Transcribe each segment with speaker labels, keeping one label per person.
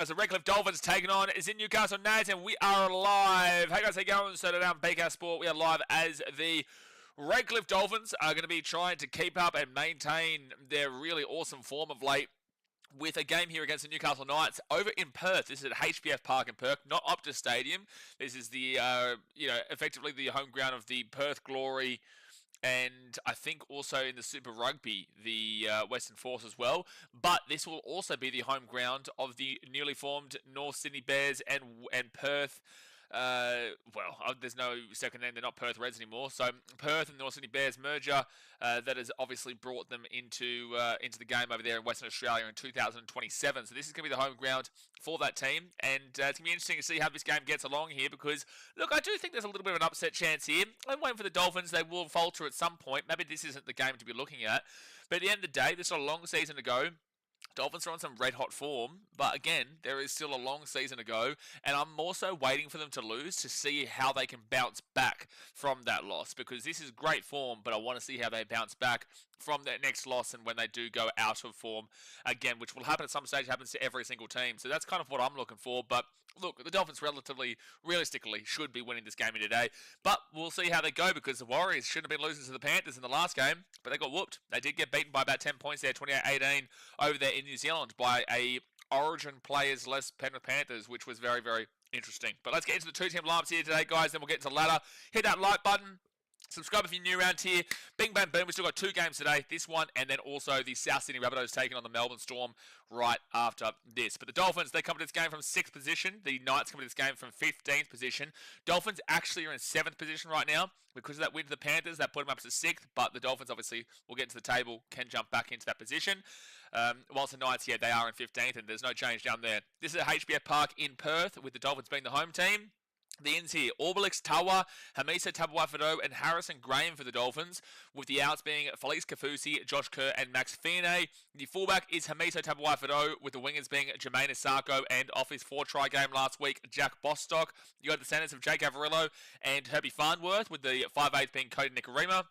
Speaker 1: as the Redcliffe Dolphins taking on is in Newcastle, and we are live. Hey guys, how you going? So today on BK Sport, we are live as the Redcliffe Dolphins are going to be trying to keep up and maintain their really awesome form of late with a game here against the Newcastle Knights over in Perth. This is at HBF Park in Perth, not Optus Stadium. This is the, effectively the home ground of the Perth Glory, and I think also in the Super Rugby, the Western Force as well. But this will also be the home ground of the newly formed North Sydney Bears and Perth. There's no second name. They're not Perth Reds anymore. So Perth and North Sydney Bears merger that has obviously brought them into the game over there in Western Australia in 2027. So this is going to be the home ground for that team, and it's going to be interesting to see how this game gets along here. Because look, I do think there's a little bit of an upset chance here. I'm waiting for the Dolphins. They will falter at some point. Maybe this isn't the game to be looking at. But at the end of the day, there's a long season to go. Dolphins are on some red-hot form, but again, there is still a long season to go, and I'm also waiting for them to lose to see how they can bounce back from that loss, because this is great form, but I want to see how they bounce back from that next loss and when they do go out of form again, which will happen at some stage. It happens to every single team, so that's kind of what I'm looking for. But look, the Dolphins realistically should be winning this game today, but we'll see how they go, because the Warriors shouldn't have been losing to the Panthers in the last game, but they got whooped. They did get beaten by about 10 points there, 28-18 over there in New Zealand by a Origin players less Penrith Panthers, which was very, very interesting. But let's get into the two-team lineups here today, guys. Then we'll get into the ladder. Hit that like button. Subscribe if you're new around here. Bing, bang, boom. We've still got two games today. This one, and then also the South Sydney Rabbitohs taking on the Melbourne Storm right after this. But the Dolphins, they come to this game from 6th position. The Knights come to this game from 15th position. Dolphins actually are in 7th position right now. Because of that win to the Panthers, that put them up to 6th. But the Dolphins, obviously, will get into the table, can jump back into that position. Whilst the Knights, yeah, they are in 15th, and there's no change down there. This is at HBF Park in Perth, with the Dolphins being the home team. The ins here, Orbelix Tawa, Hamisa Tabuai-Fidow, and Harrison Graham for the Dolphins, with the outs being Felix Kafusi, Josh Kerr, and Max Finney. The fullback is Hamisa Tabuai-Fidow, with the wingers being Jermaine Asako and off his 4-try game last week, Jack Bostock. You got the centers of Jake Averillo and Herbie Farnworth, with the 5'8" being Cody Nikorima.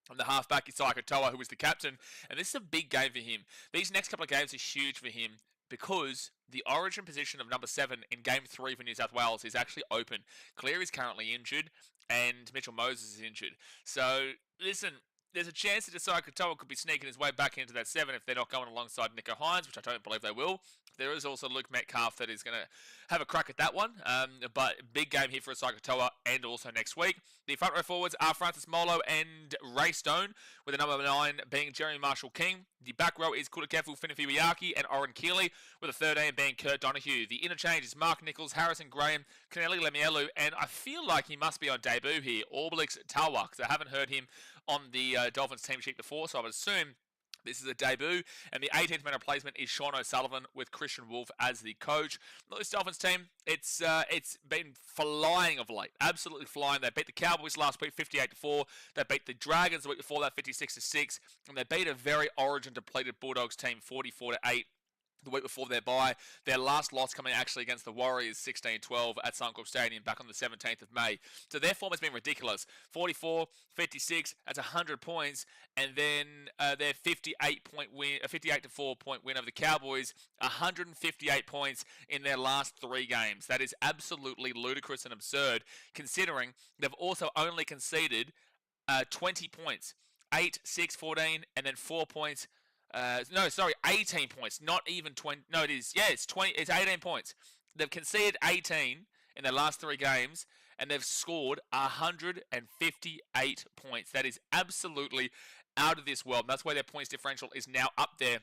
Speaker 1: And the halfback is Isaiah Katoa, who is the captain. And this is a big game for him. These next couple of games are huge for him, because the origin position of number 7 in Game 3 for New South Wales is actually open. Cleary is currently injured, and Mitchell Moses is injured. So, listen, there's a chance that Isaiah Katoa could be sneaking his way back into that 7 if they're not going alongside Nico Hines, which I don't believe they will. There is also Luke Metcalf that is going to have a crack at that one. But big game here for Isaiah Katoa, and also next week. The front row forwards are Francis Molo and Ray Stone, with the number 9 being Jeremy Marshall-King. The back row is Kutakefu Finifiwiaki and Oren Keeley, with the 13 being Kurt Donahue. The interchange is Mark Nichols, Harrison Graham, Canelli Lemielu, and I feel like he must be on debut here, Orbelix Tawa, because I haven't heard him on the Dolphins team sheet before, so I would assume this is a debut, and the 18th man replacement is Sean O'Sullivan, with Christian Wolf as the coach. This Dolphins team, it's been flying of late, absolutely flying. They beat the Cowboys last week, 58-4. They beat the Dragons the week before that, 56-6, and they beat a very origin-depleted Bulldogs team, 44-8. The week before their bye. Their last loss coming actually against the Warriors, 16-12 at Suncorp Stadium back on the 17th of May. So their form has been ridiculous. 44, 56, that's 100 points, and then their 58-4 point win over the Cowboys, 158 points in their last 3 games. That is absolutely ludicrous and absurd, considering they've also only conceded 20 points. 8, 6, 14, and then 4 points. 18 points, not even 20. No, it is. Yeah, it's 20. It's 18 points. They've conceded 18 in their last 3 games, and they've scored 158 points. That is absolutely out of this world. That's why their points differential is now up there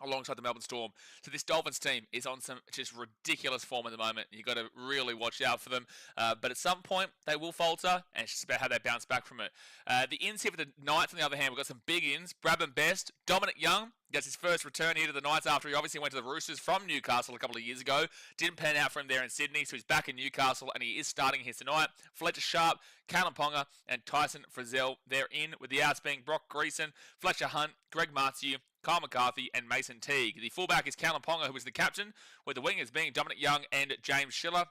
Speaker 1: alongside the Melbourne Storm. So this Dolphins team is on some just ridiculous form at the moment. You've got to really watch out for them. But at some point, they will falter, and it's just about how they bounce back from it. The ins here for the Knights, on the other hand, we've got some big ins. Brabham Best, Dominic Young gets his first return here to the Knights after he obviously went to the Roosters from Newcastle a couple of years ago. Didn't pan out for him there in Sydney, so he's back in Newcastle, and he is starting here tonight. Fletcher Sharp, Callum Ponga, and Tyson Frizzell, they're in, with the outs being Brock Greason, Fletcher Hunt, Greg Marzhew, Kyle McCarthy, and Mason Teague. The fullback is Callum Ponga, who is the captain, with the wingers being Dominic Young and James Schiller.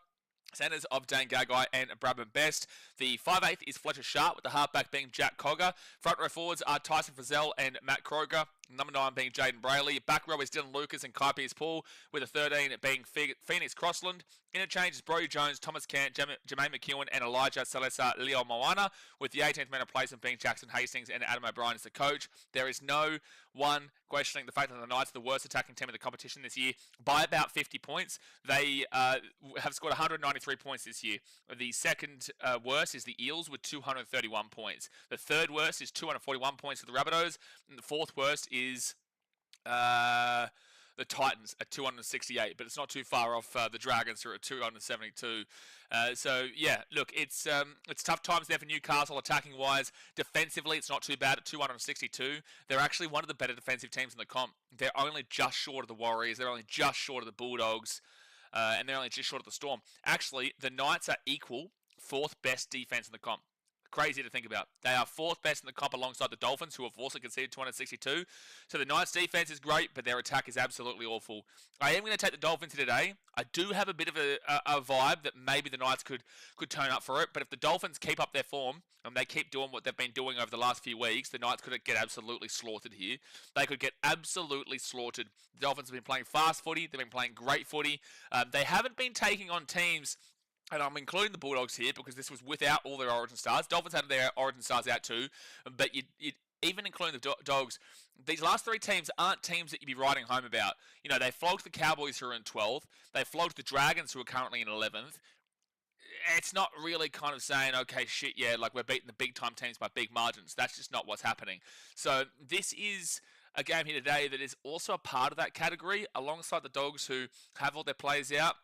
Speaker 1: Centers of Dane Gagai and Brabham Best. The 5'8" is Fletcher Sharp, with the halfback being Jack Cogger. Front row forwards are Tyson Frizzell and Matt Kroger. Number 9 being Jaden Brayley. Back row is Dylan Lucas and Kai Pearce-Paul, with a 13 being Phoenix Crossland. Interchange is Brody Jones, Thomas Cant, Jermaine McEwen, and Elijah Salesa Leo Moana, with the 18th man replacement being Jackson Hastings and Adam O'Brien as the coach. There is no one questioning the fact that the Knights are the worst attacking team in the competition this year by about 50 points. They have scored 193 points this year. The second worst is the Eels with 231 points. The third worst is 241 points for the Rabbitohs. And the fourth worst is the Titans at 268, but it's not too far off the Dragons, who are at 272. So yeah, look, it's tough times there for Newcastle attacking wise. Defensively, it's not too bad at 262. They're actually one of the better defensive teams in the comp. They're only just short of the Warriors. They're only just short of the Bulldogs, and they're only just short of the Storm. Actually, the Knights are equal 4th best defense in the comp. Crazy to think about. They are 4th best in the comp alongside the Dolphins, who have also conceded 262. So the Knights' defense is great, but their attack is absolutely awful. I am going to take the Dolphins here today. I do have a bit of a vibe that maybe the Knights could turn up for it, but if the Dolphins keep up their form and they keep doing what they've been doing over the last few weeks, the Knights could get absolutely slaughtered here. They could get absolutely slaughtered. The Dolphins have been playing fast footy. They've been playing great footy. They haven't been taking on teams. And I'm including the Bulldogs here because this was without all their origin stars. Dolphins had their origin stars out too. But even including the Dogs, these last 3 teams aren't teams that you'd be writing home about. You know, they flogged the Cowboys, who are in 12th. They flogged the Dragons, who are currently in 11th. It's not really kind of saying, okay, shit, yeah, like we're beating the big-time teams by big margins. That's just not what's happening. So this is a game here today that is also a part of that category, alongside the Dogs, who have all their players out.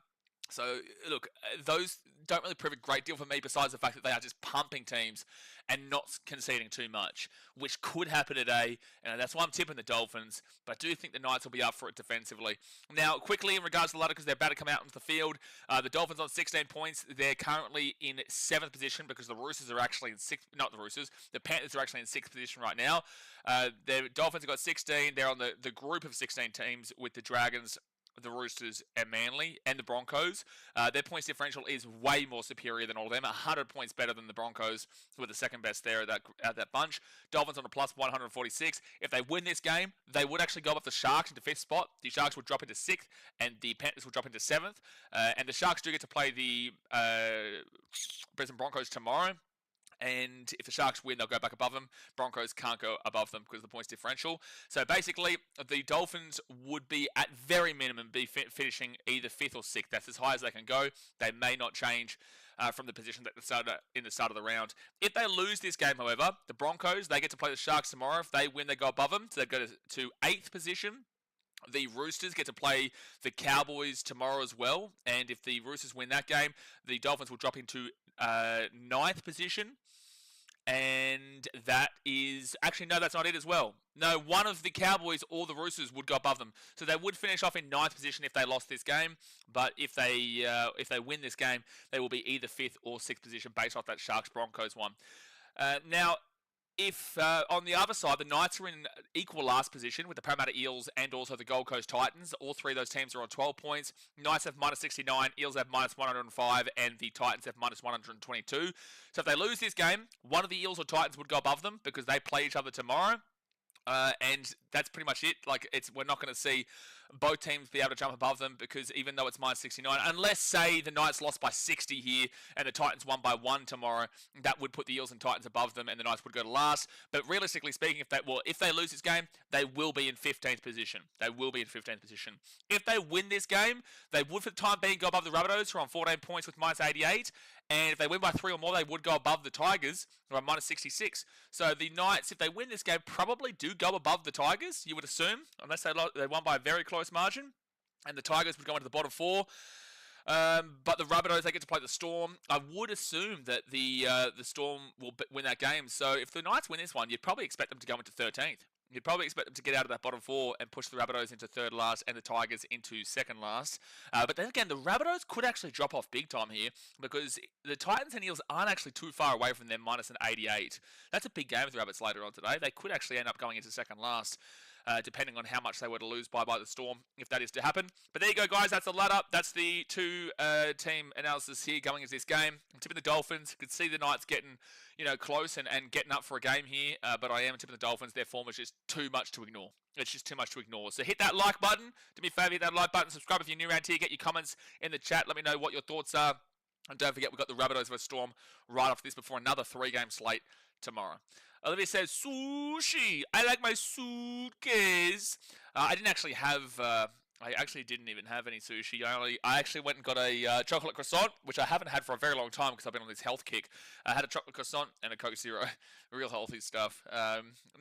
Speaker 1: So, look, those don't really prove a great deal for me, besides the fact that they are just pumping teams and not conceding too much, which could happen today. And that's why I'm tipping the Dolphins. But I do think the Knights will be up for it defensively. Now, quickly, in regards to the ladder, because they're about to come out into the field, the Dolphins on 16 points. They're currently in 7th position because the Roosters are actually in 6th. Not the Roosters. The Panthers are actually in 6th position right now. The Dolphins have got 16. They're on the group of 16 teams with the Dragons, the Roosters, and Manly, and the Broncos. Their points differential is way more superior than all of them. 100 points better than the Broncos, who are the second best there at that bunch. Dolphins on a plus 146. If they win this game, they would actually go up the Sharks into 5th spot. The Sharks would drop into 6th, and the Panthers would drop into 7th. And the Sharks do get to play the Brisbane Broncos tomorrow. And if the Sharks win, they'll go back above them. Broncos can't go above them because of the points differential. So basically, the Dolphins would be, at very minimum, finishing either 5th or 6th. That's as high as they can go. They may not change from the position that they started in the start of the round. If they lose this game, however, the Broncos, they get to play the Sharks tomorrow. If they win, they go above them. So they go to 8th position. The Roosters get to play the Cowboys tomorrow as well. And if the Roosters win that game, the Dolphins will drop into 9th position. And that is... Actually, no, that's not it as well. No, one of the Cowboys or the Roosters would go above them. So they would finish off in 9th position if they lost this game. But if they win this game, they will be either 5th or 6th position based off that Sharks-Broncos one. Now, if on the other side, the Knights are in equal last position with the Parramatta Eels and also the Gold Coast Titans. All 3 of those teams are on 12 points. Knights have minus 69, Eels have minus 105, and the Titans have minus 122. So if they lose this game, one of the Eels or Titans would go above them because they play each other tomorrow. And that's pretty much it. Like, we're not going to see both teams be able to jump above them, because even though it's minus 69, unless, say, the Knights lost by 60 here and the Titans won by 1 tomorrow, that would put the Eels and Titans above them and the Knights would go to last. But realistically speaking, if they lose this game, they will be in 15th position. They will be in 15th position. If they win this game, they would for the time being go above the Rabbitohs, who are on 14 points with minus 88. And if they win by 3 or more, they would go above the Tigers, who are minus 66. So the Knights, if they win this game, probably do go above the Tigers, you would assume, unless they won by a very close margin. And the Tigers would go into the bottom 4. But the Rabbitohs, they get to play the Storm. I would assume that the Storm will win that game. So if the Knights win this one, you'd probably expect them to go into 13th. You'd probably expect them to get out of that bottom 4 and push the Rabbitohs into 3rd last and the Tigers into 2nd last. But then again, the Rabbitohs could actually drop off big time here, because the Titans and Eels aren't actually too far away from them, minus an 88. That's a big game for the Rabbits later on today. They could actually end up going into 2nd last, depending on how much they were to lose by the Storm, if that is to happen. But there you go, guys. That's the ladder. That's the 2 team analysis here going into this game. I'm tipping the Dolphins. You could see the Knights getting, close and getting up for a game here. But I am tipping the Dolphins. Their form is just too much to ignore. it's just too much to ignore. So hit that like button. Do me a favour, hit that like button. Subscribe if you're new around here. Get your comments in the chat. Let me know what your thoughts are. And don't forget, we've got the Rabbitohs vs Storm right after this before another 3-game slate tomorrow. Olivia says, sushi. I like my suitcase. I didn't actually have... I actually didn't even have any sushi. I actually went and got a chocolate croissant, which I haven't had for a very long time because I've been on this health kick. I had a chocolate croissant and a Coke Zero. Real healthy stuff.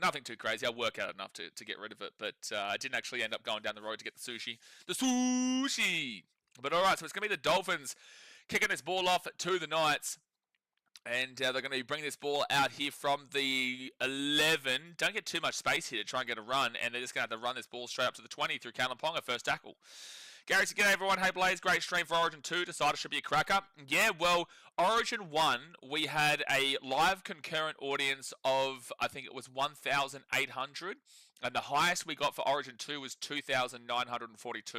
Speaker 1: Nothing too crazy. I work out enough to get rid of it, but I didn't actually end up going down the road to get the sushi. The sushi! But alright, so it's going to be the Dolphins kicking this ball off to the Knights. And they're going to be bringing this ball out here from the 11. Don't get too much space here to try and get a run. And they're just going to have to run this ball straight up to the 20 through Callum Ponga, first tackle. Gary said, g'day everyone. Hey Blaze, great stream for Origin 2. Decided it should be a cracker. Yeah, well, Origin 1, we had a live concurrent audience of, I think it was 1,800. And the highest we got for Origin 2 was 2,942.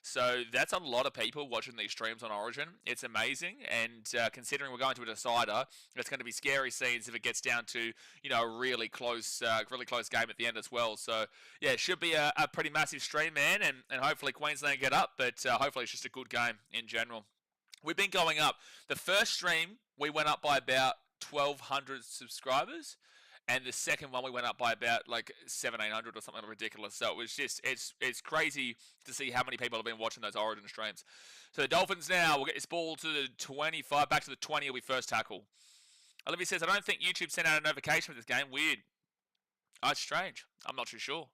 Speaker 1: So that's a lot of people watching these streams on Origin. It's amazing, and considering we're going to a decider, it's going to be scary scenes if it gets down to, you know, a really close game at the end as well. So yeah, it should be a pretty massive stream, man, and hopefully Queensland get up, but hopefully it's just a good game in general. We've been going up. The first stream we went up by about 1,200 subscribers. And the second one, we went up by about like 1,700 or something ridiculous. So it was just, it's crazy to see how many people have been watching those Origin streams. So the Dolphins now will get this ball to the 25, back to the 20, will be first tackle. Olivia says, I don't think YouTube sent out a notification for this game. Weird. Oh, it's strange. I'm not too sure.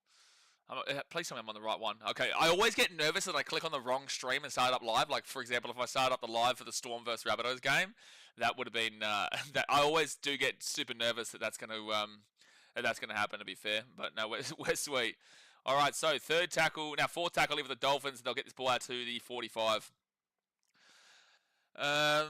Speaker 1: Please tell me I'm on the right one. Okay, I always get nervous that I click on the wrong stream and start up live. Like, for example, if I start up the live for the Storm vs Rabbitohs game, that would have been that. I always do get super nervous that that's going to happen. To be fair, but no, we're sweet. All right, so third tackle now, fourth tackle for the Dolphins. They'll get this ball out to the 45. Oh,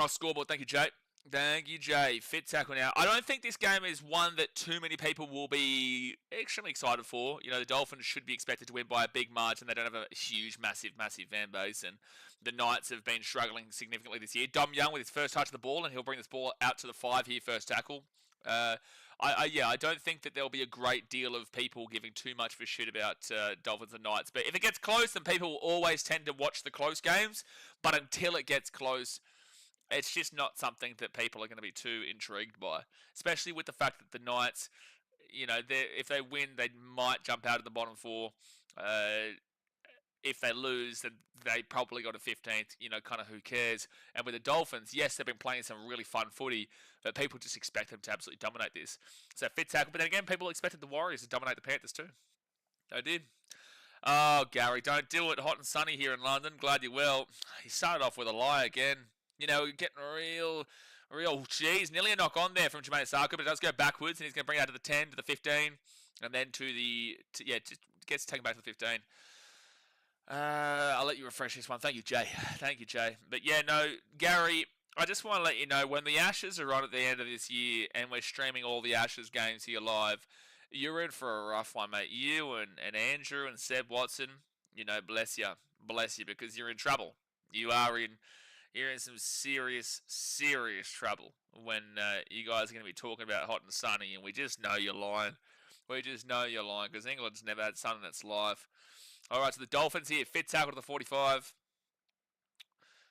Speaker 1: scoreboard. Thank you, Jay. Thank you, Jay. Fit tackle now. I don't think this game is one that too many people will be extremely excited for. You know, the Dolphins should be expected to win by a big margin. They don't have a huge, massive fan base. And the Knights have been struggling significantly this year. Dom Young with his first touch of the ball, and he'll bring this ball out to the 5 here, first tackle. I don't think that there'll be a great deal of people giving too much of a shit about Dolphins and Knights. But if it gets close, then people will always tend to watch the close games. But until it gets close, it's just not something that people are going to be too intrigued by, especially with the fact that the Knights, you know, if they win, they might jump out of the bottom 4. If they lose, then they probably got a 15th, you know, kind of who cares. And with the Dolphins, yes, they've been playing some really fun footy, but people just expect them to absolutely dominate this. So fit tackle, but then again, people expected the Warriors to dominate the Panthers too. They did. Oh, Gary, don't do it. Hot and sunny here in London. Glad you're well. He started off with a lie again. You know, getting real, geez, nearly a knock on there from Jermaine Sarko, but it does go backwards, and he's going to bring it out to the 10, to the 15, and then to the, just gets taken back to the 15. I'll let you refresh this one. Thank you, Jay. Thank you, Jay. But yeah, no, Gary, I just want to let you know, when the Ashes are on at the end of this year, and we're streaming all the Ashes games here live, you're in for a rough one, mate. You and Andrew and Seb Watson, you know, bless you, because you're in trouble. You're in some serious trouble when you guys are going to be talking about hot and sunny, and we just know you're lying. We just know you're lying, because England's never had sun in its life. All right, so the Dolphins here, fit tackle to the 45.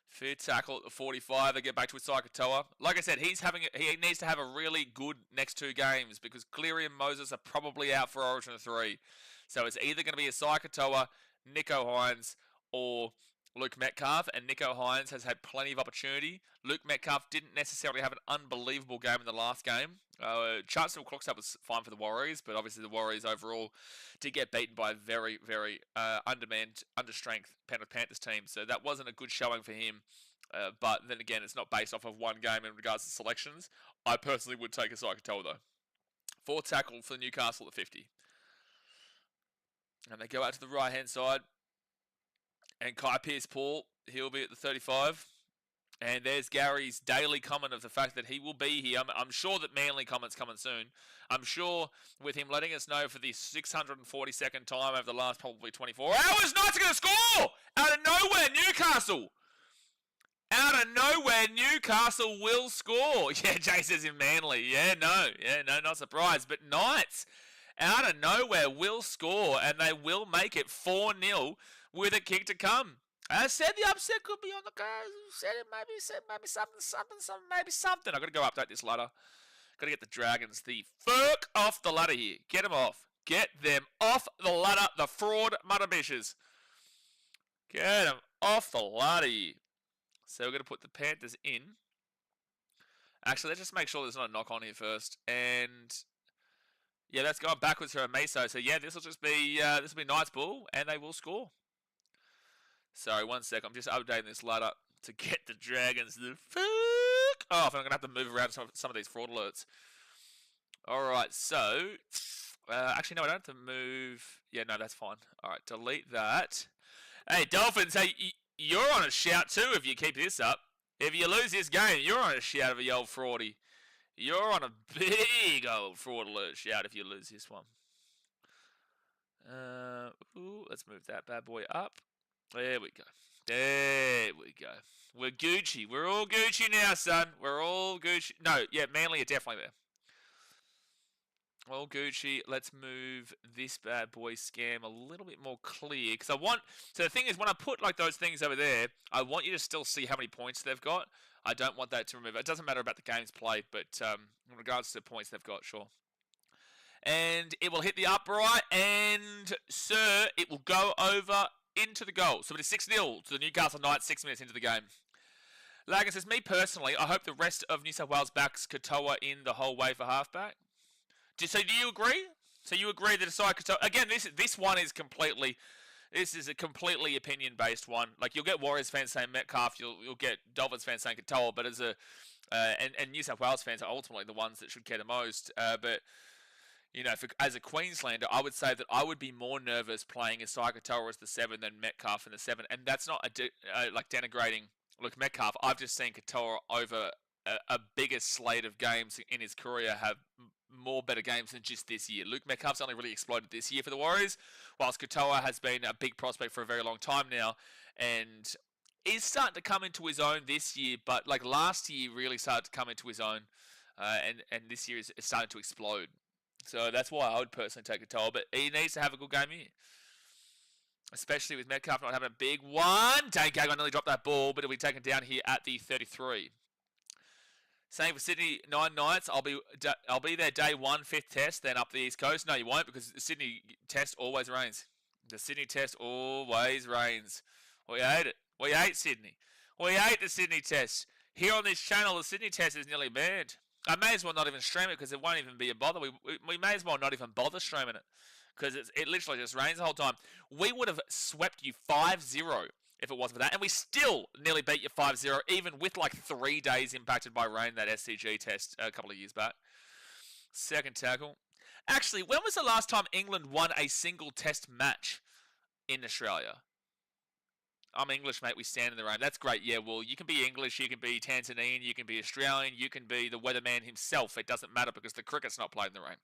Speaker 1: Fit tackle at the 45. They get back to Isaiah Katoa. Like I said, he needs to have a really good next 2 games, because Cleary and Moses are probably out for Origin 3. So it's either going to be Isaiah Katoa, Nicho Hynes, or Luke Metcalf, and Nicho Hynes has had plenty of opportunity. Luke Metcalf didn't necessarily have an unbelievable game in the last game. Chancellor Clockstad was fine for the Warriors, but obviously the Warriors overall did get beaten by a very, very understrength Panthers team. So that wasn't a good showing for him. But then again, it's not based off of one game in regards to selections. I personally would take Isaiah Katoa though. 4th tackle for Newcastle at 50. And they go out to the right-hand side. And Kai Pearce-Paul, he'll be at the 35. And there's Gary's daily comment of the fact that he will be here. I'm sure that Manly comment's coming soon. I'm sure with him letting us know for the 642nd time over the last probably 24 hours, Knights are going to score! Out of nowhere, Newcastle! Out of nowhere, Newcastle will score. Yeah, Jay says in Manly. Yeah, no, not surprised. But Knights out of nowhere will score, and they will make it 4-0 with a kick to come. I said the upset could be on the cards. Said it maybe something. I've got to go update this ladder. Got to get the Dragons the fuck off the ladder here. Get them off. Get them off the ladder, the fraud mudderbishes. Get them off the ladder here. So we're going to put the Panthers in. Actually, let's just make sure there's not a knock on here first. And yeah, that's going backwards for a Meso. So yeah, this will just be Knights ball, and they will score. Sorry, 1 sec. I'm just updating this ladder to get the Dragons the fuck off. And I'm going to have to move around some of these fraud alerts. Alright, so... actually, no, I don't have to move... Yeah, no, that's fine. Alright, delete that. Hey, Dolphins, hey, you're on a shout too if you keep this up. If you lose this game, you're on a shout of the old fraudy. You're on a big old fraud alert shout if you lose this one. Let's move that bad boy up. There we go. There we go. We're Gucci. We're all Gucci now, son. We're all Gucci. No, yeah, Manly are definitely there. All Gucci. Let's move this bad boy scam a little bit more clear. Because I want... So the thing is, when I put like those things over there, I want you to still see how many points they've got. I don't want that to remove. It doesn't matter about the games played, but in regards to the points they've got, sure. And it will hit the upright, and, sir, it will go over into the goal. So it is 6-0 to the Newcastle Knights 6 minutes into the game. Lagan says, me personally, I hope the rest of New South Wales backs Katoa in the whole way for halfback. So do you agree? So you agree that Asai Katoa... Again, this one is completely... This is a completely opinion-based one. Like, you'll get Warriors fans saying Metcalf, you'll get Dolphins fans saying Katoa, but as a... and New South Wales fans are ultimately the ones that should care the most. But... You know, as a Queenslander, I would say that I would be more nervous playing Asai Katoa as the 7 than Metcalf in the 7. And that's not like denigrating. Look, Metcalf, I've just seen Katoa over a bigger slate of games in his career have more better games than just this year. Luke Metcalf's only really exploded this year for the Warriors, whilst Katoa has been a big prospect for a very long time now. And is starting to come into his own this year, but like last year really started to come into his own. And this year is starting to explode. So that's why I would personally take Katoa, but he needs to have a good game here. Especially with Metcalf not having a big one. Dane Gagai nearly dropped that ball, but it'll be taken down here at the 33. Same for Sydney 9 Knights. I'll be there day 1, 5th test, then up the East Coast. No, you won't, because the Sydney test always rains. The Sydney test always rains. We hate it. We hate Sydney. We hate the Sydney test. Here on this channel, the Sydney test is nearly banned. I may as well not even stream it because it won't even be a bother. We may as well not even bother streaming it because it literally just rains the whole time. We would have swept you 5-0 if it wasn't for that. And we still nearly beat you 5-0 even with like 3 days impacted by rain, that SCG test a couple of years back. Second tackle. Actually, when was the last time England won a single test match in Australia? I'm English, mate. We stand in the rain. That's great. Yeah, well, you can be English, you can be Tanzanian, you can be Australian, you can be the weatherman himself. It doesn't matter because the cricket's not played in the rain.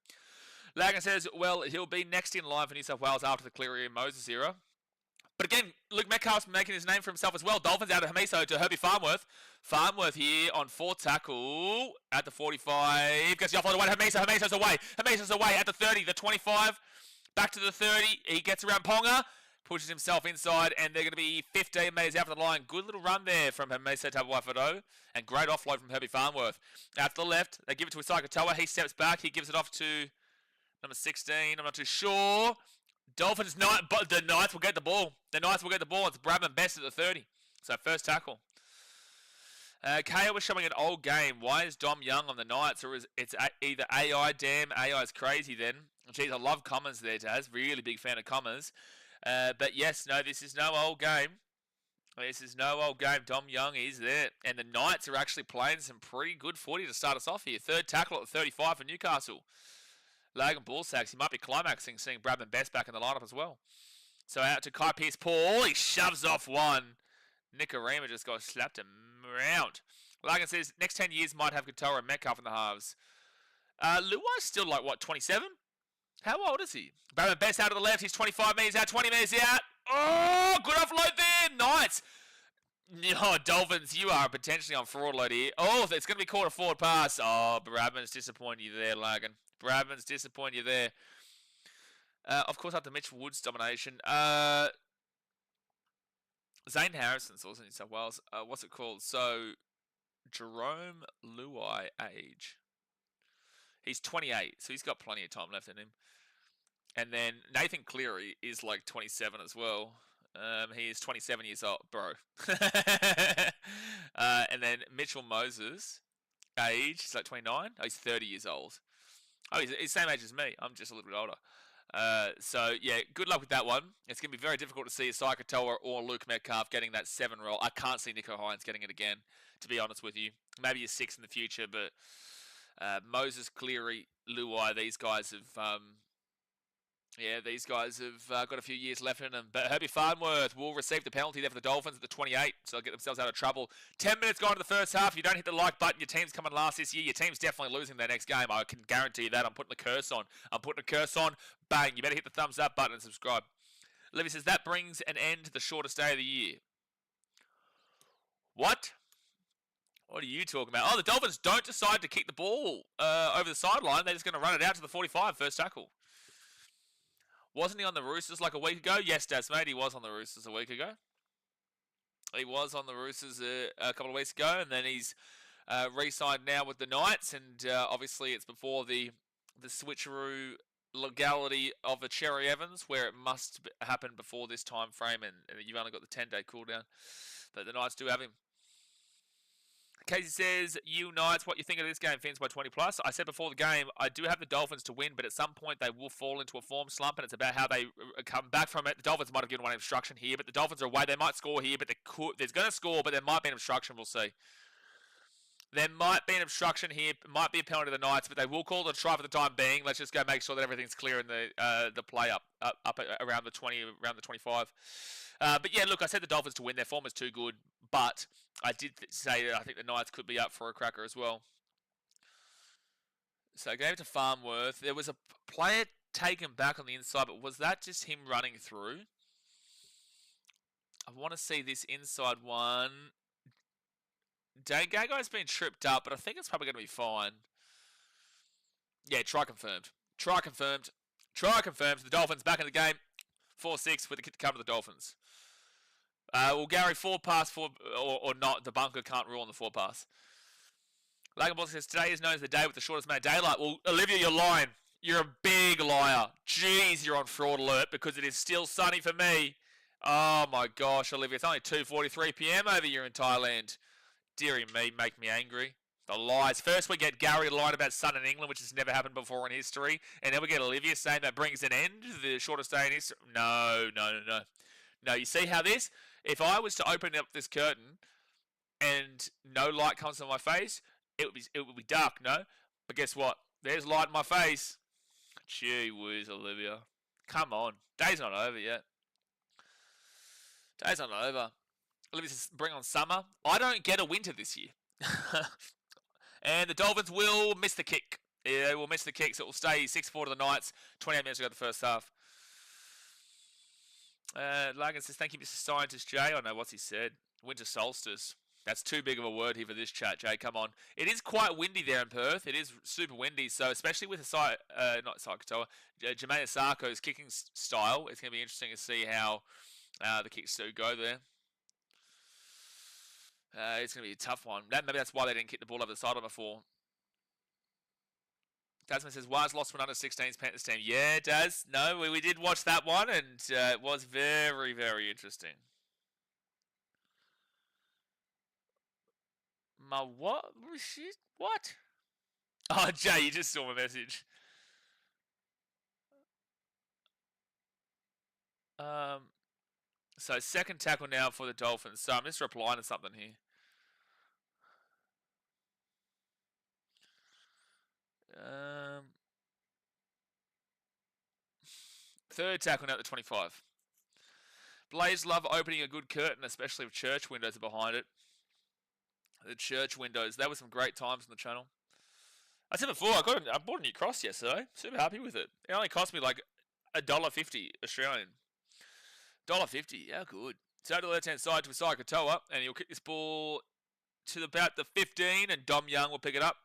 Speaker 1: Lagan says, well, he'll be next in line for New South Wales after the Cleary and Moses era. But again, Luke Metcalf's making his name for himself as well. Dolphins out of Hamiso to Herbie Farnworth. Farnworth here on 4th tackle at the 45. Gets the offload away. Hamiso's away. Hamiso's away at the 30, the 25. Back to the 30. He gets around Ponga. Pushes himself inside, and they're going to be 15 metres out from the line. Good little run there from Hamiso Tabuai-Fidow, and great offload from Herbie Farnworth. Out to the left, they give it to Asai Katoa. He steps back. He gives it off to number 16. I'm not too sure. Dolphins, but the Knights will get the ball. The Knights will get the ball. It's Bradman Best at the 30. So first tackle. KO was showing an old game. Why is Dom Young on the Knights? Or is it's either AI? Damn, AI's crazy then. Jeez, I love commas there, Taz. Really big fan of commas. But yes, no, this is no old game. This is no old game. Dom Young is there. And the Knights are actually playing some pretty good footy to start us off here. Third tackle at the 35 for Newcastle. Logan Ballsacks, he might be climaxing, seeing Bradman Best back in the lineup as well. So out to Kai Pearce-Paul. He shoves off one. Nicarima just got slapped him around. Logan says, next 10 years might have Katoa and Metcalf in the halves. Luai's still like, what, 27? How old is he? Bradman Best out of the left. He's 25 metres out, 20 metres out. Oh, good offload there. Nice. Oh, Dolphins, you are potentially on fraud load here. Oh, it's going to be caught a forward pass. Oh, Bradman's disappointed you there, Logan. Bradman's disappointed you there. Of course, after Mitch Wood's domination. Zane Harrison's also in New South Wales. What's it called? So, Jerome Luai age. He's 28, so he's got plenty of time left in him. And then Nathan Cleary is like 27 as well. He is 27 years old, bro. And then Mitchell Moses, age, he's like 29. Oh, he's 30 years old. Oh, he's the same age as me. I'm just a little bit older. So, yeah, good luck with that one. It's going to be very difficult to see a Katoa or Luke Metcalf getting that 7 role. I can't see Nico Hines getting it again, to be honest with you. Maybe a 6 in the future, but Moses, Cleary, Luai, these guys have... got a few years left in them. But Herbie Farnworth will receive the penalty there for the Dolphins at the 28, so they'll get themselves out of trouble. 10 minutes gone to the first half. If you don't hit the like button, your team's coming last this year. Your team's definitely losing their next game. I can guarantee you that. I'm putting the curse on. Bang. You better hit the thumbs up button and subscribe. Livy says, that brings an end to the shortest day of the year. What? What are you talking about? Oh, the Dolphins don't decide to kick the ball over the sideline. They're just going to run it out to the 45, first tackle. Wasn't he on the Roosters like a week ago? Yes, Daz, mate, he was on the Roosters a week ago. He was on the Roosters a couple of weeks ago, and then he's re-signed now with the Knights, and obviously it's before the switcheroo legality of a Cherry Evans, where it must happen before this time frame, and you've only got the 10-day cooldown. But the Knights do have him. Casey says, you Knights, what you think of this game? Fins by 20 plus. I said before the game, I do have the Dolphins to win, but at some point they will fall into a form slump, and it's about how they come back from it. The Dolphins might have given one obstruction here, but the Dolphins are away. They might score here, but there's going to score, but there might be an obstruction. We'll see. There might be an obstruction here. It might be a penalty to the Knights, but they will call it a try for the time being. Let's just go make sure that everything's clear in the play up around the 20, around the 25. But yeah, look, I said the Dolphins to win. Their form is too good, but I did say that I think the Knights could be up for a cracker as well. So I gave it to Farnworth. There was a player taken back on the inside, but was that just him running through? I want to see this inside one. Gagai's been tripped up, but I think it's probably going to be fine. Yeah, try confirmed. Try confirmed. Try confirmed. The Dolphins back in the game. 4-6 with the kick to come to the Dolphins. Well, Gary, 4-pass, or not, the bunker can't rule on the 4-pass. Lagan says, today is known as the day with the shortest amount of daylight. Well, Olivia, you're lying. You're a big liar. Jeez, you're on fraud alert because it is still sunny for me. Oh, my gosh, Olivia, it's only 2:43 p.m. over here in Thailand. Deary me, make me angry. The lies. First we get Gary lying about sun in England, which has never happened before in history. And then we get Olivia saying that brings an end to the shortest day in history. No. No, you see how this? If I was to open up this curtain and no light comes on my face, it would be dark, no? But guess what? There's light in my face. Gee whiz, Olivia. Come on. Day's not over yet. Day's not over. Olivia says, bring on summer. I don't get a winter this year. And the Dolphins will miss the kick. Yeah, they will miss the kick, so it will stay 6-4 to the Knights. 28 minutes to go the first half. Lagan says, thank you, Mr. Scientist Jay. I know what he said. Winter solstice. That's too big of a word here for this chat, Jay. Come on. It is quite windy there in Perth. It is super windy, so especially with Jermaine Sarko's kicking style, it's going to be interesting to see how the kicks do go there. It's going to be a tough one. Maybe that's why they didn't kick the ball over the sideline before. Tasman says, Waz lost one under 16's Panthers team. Yeah, Daz. No, we did watch that one, and it was very, very interesting. My what? What? Oh, Jay, you just saw my message. So second tackle now for the Dolphins. So I'm just replying to something here. Third tackle now at the 25. Blaze love opening a good curtain, especially if church windows are behind it. The church windows. That was some great times on the channel. I said before, I bought a new cross yesterday. Super happy with it. It only cost me like $1.50 Australian. $1.50, how good. So to the left-hand side to Isaiah Katoa, and he'll kick this ball to about the 15, and Dom Young will pick it up.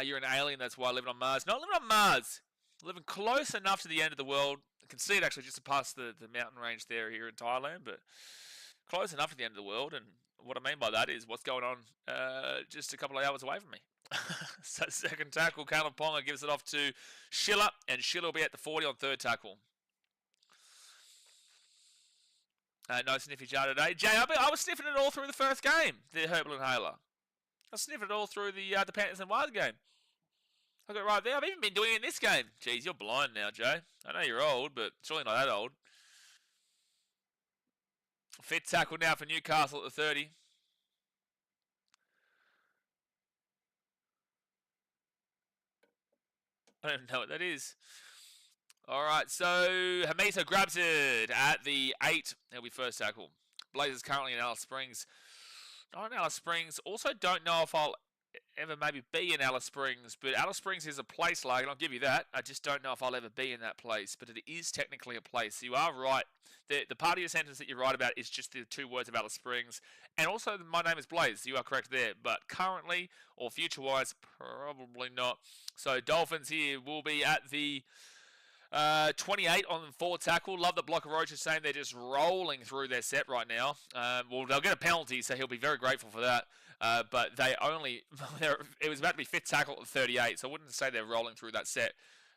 Speaker 1: You're an alien, that's why I live on Mars. Not living on Mars. Living close enough to the end of the world. I can see it actually just past the mountain range there here in Thailand, but close enough to the end of the world. And what I mean by that is what's going on just a couple of hours away from me. So second tackle, Caleb Ponga gives it off to Schiller, and Schiller will be at the 40 on third tackle. No sniffy jar today. Jay, I was sniffing it all through the first game, the herbal inhaler. I was sniffing it all through the Panthers and Wild game. I got it right there. I've even been doing it in this game. Jeez, you're blind now, Jay. I know you're old, but surely not that old. Fifth tackle now for Newcastle at the 30. I don't even know what that is. All right, so Hamisa grabs it at the 8. He'll be first tackle. Blazers currently in Alice Springs. Not in Alice Springs. Also don't know if I'll ever maybe be in Alice Springs, but Alice Springs is a place, like, and I'll give you that. I just don't know if I'll ever be in that place, but it is technically a place. So you are right. The part of your sentence that you're right about is just the 2 words of Alice Springs, and also my name is Blaze. You are correct there, but currently or future-wise, probably not. So Dolphins here will be at the 28 on the 4 tackle. Love that Blocker Roach is saying they're just rolling through their set right now. Well, they'll get a penalty, so he'll be very grateful for that. But they only, it was about to be 5th tackle at 38, so I wouldn't say they're rolling through that set,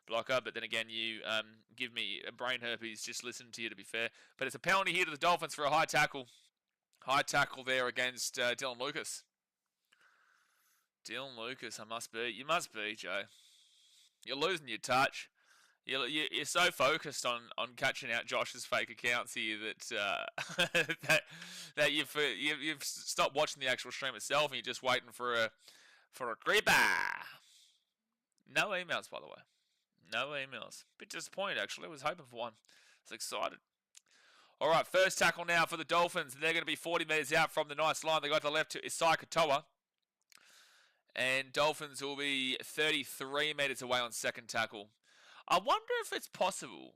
Speaker 1: Blocker. But then again, you give me a brain herpes just listening to you, to be fair. But it's a penalty here to the Dolphins for a high tackle. High tackle there against Dylan Lucas. Dylan Lucas, you must be, Joe. You're losing your touch. You're so focused on catching out Josh's fake accounts here that that you've stopped watching the actual stream itself, and you're just waiting for a creeper. No emails, by the way. No emails. Bit disappointed, actually. I was hoping for one. I was excited. All right, first tackle now for the Dolphins. They're going to be 40 metres out from the nice line. They got to the left to Isai Katoa. And Dolphins will be 33 metres away on second tackle. I wonder if it's possible.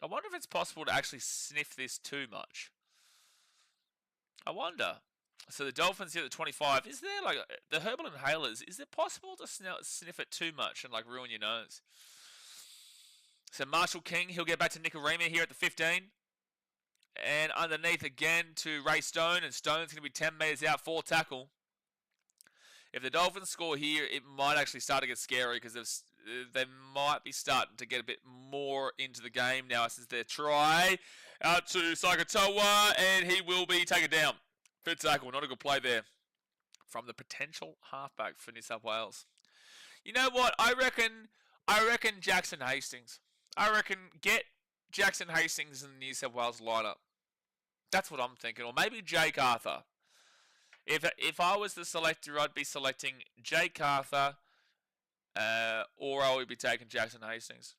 Speaker 1: To actually sniff this too much. I wonder. So the Dolphins here at the 25. Is there, like, the herbal inhalers, is it possible to sniff it too much and, like, ruin your nose? So Marshall King, he'll get back to Nicarima here at the 15. And underneath again to Ray Stone. And Stone's going to be 10 metres out, 4 tackle. If the Dolphins score here, it might actually start to get scary because they might be starting to get a bit more into the game now since their try out to Sakatoa, and he will be taken down. Fifth tackle, not a good play there from the potential halfback for New South Wales. You know what? I reckon Jackson Hastings. I reckon get Jackson Hastings in the New South Wales lineup. That's what I'm thinking. Or maybe Jake Arthur. If I was the selector, I'd be selecting Jake Arthur, or I would be taking Jackson Hastings.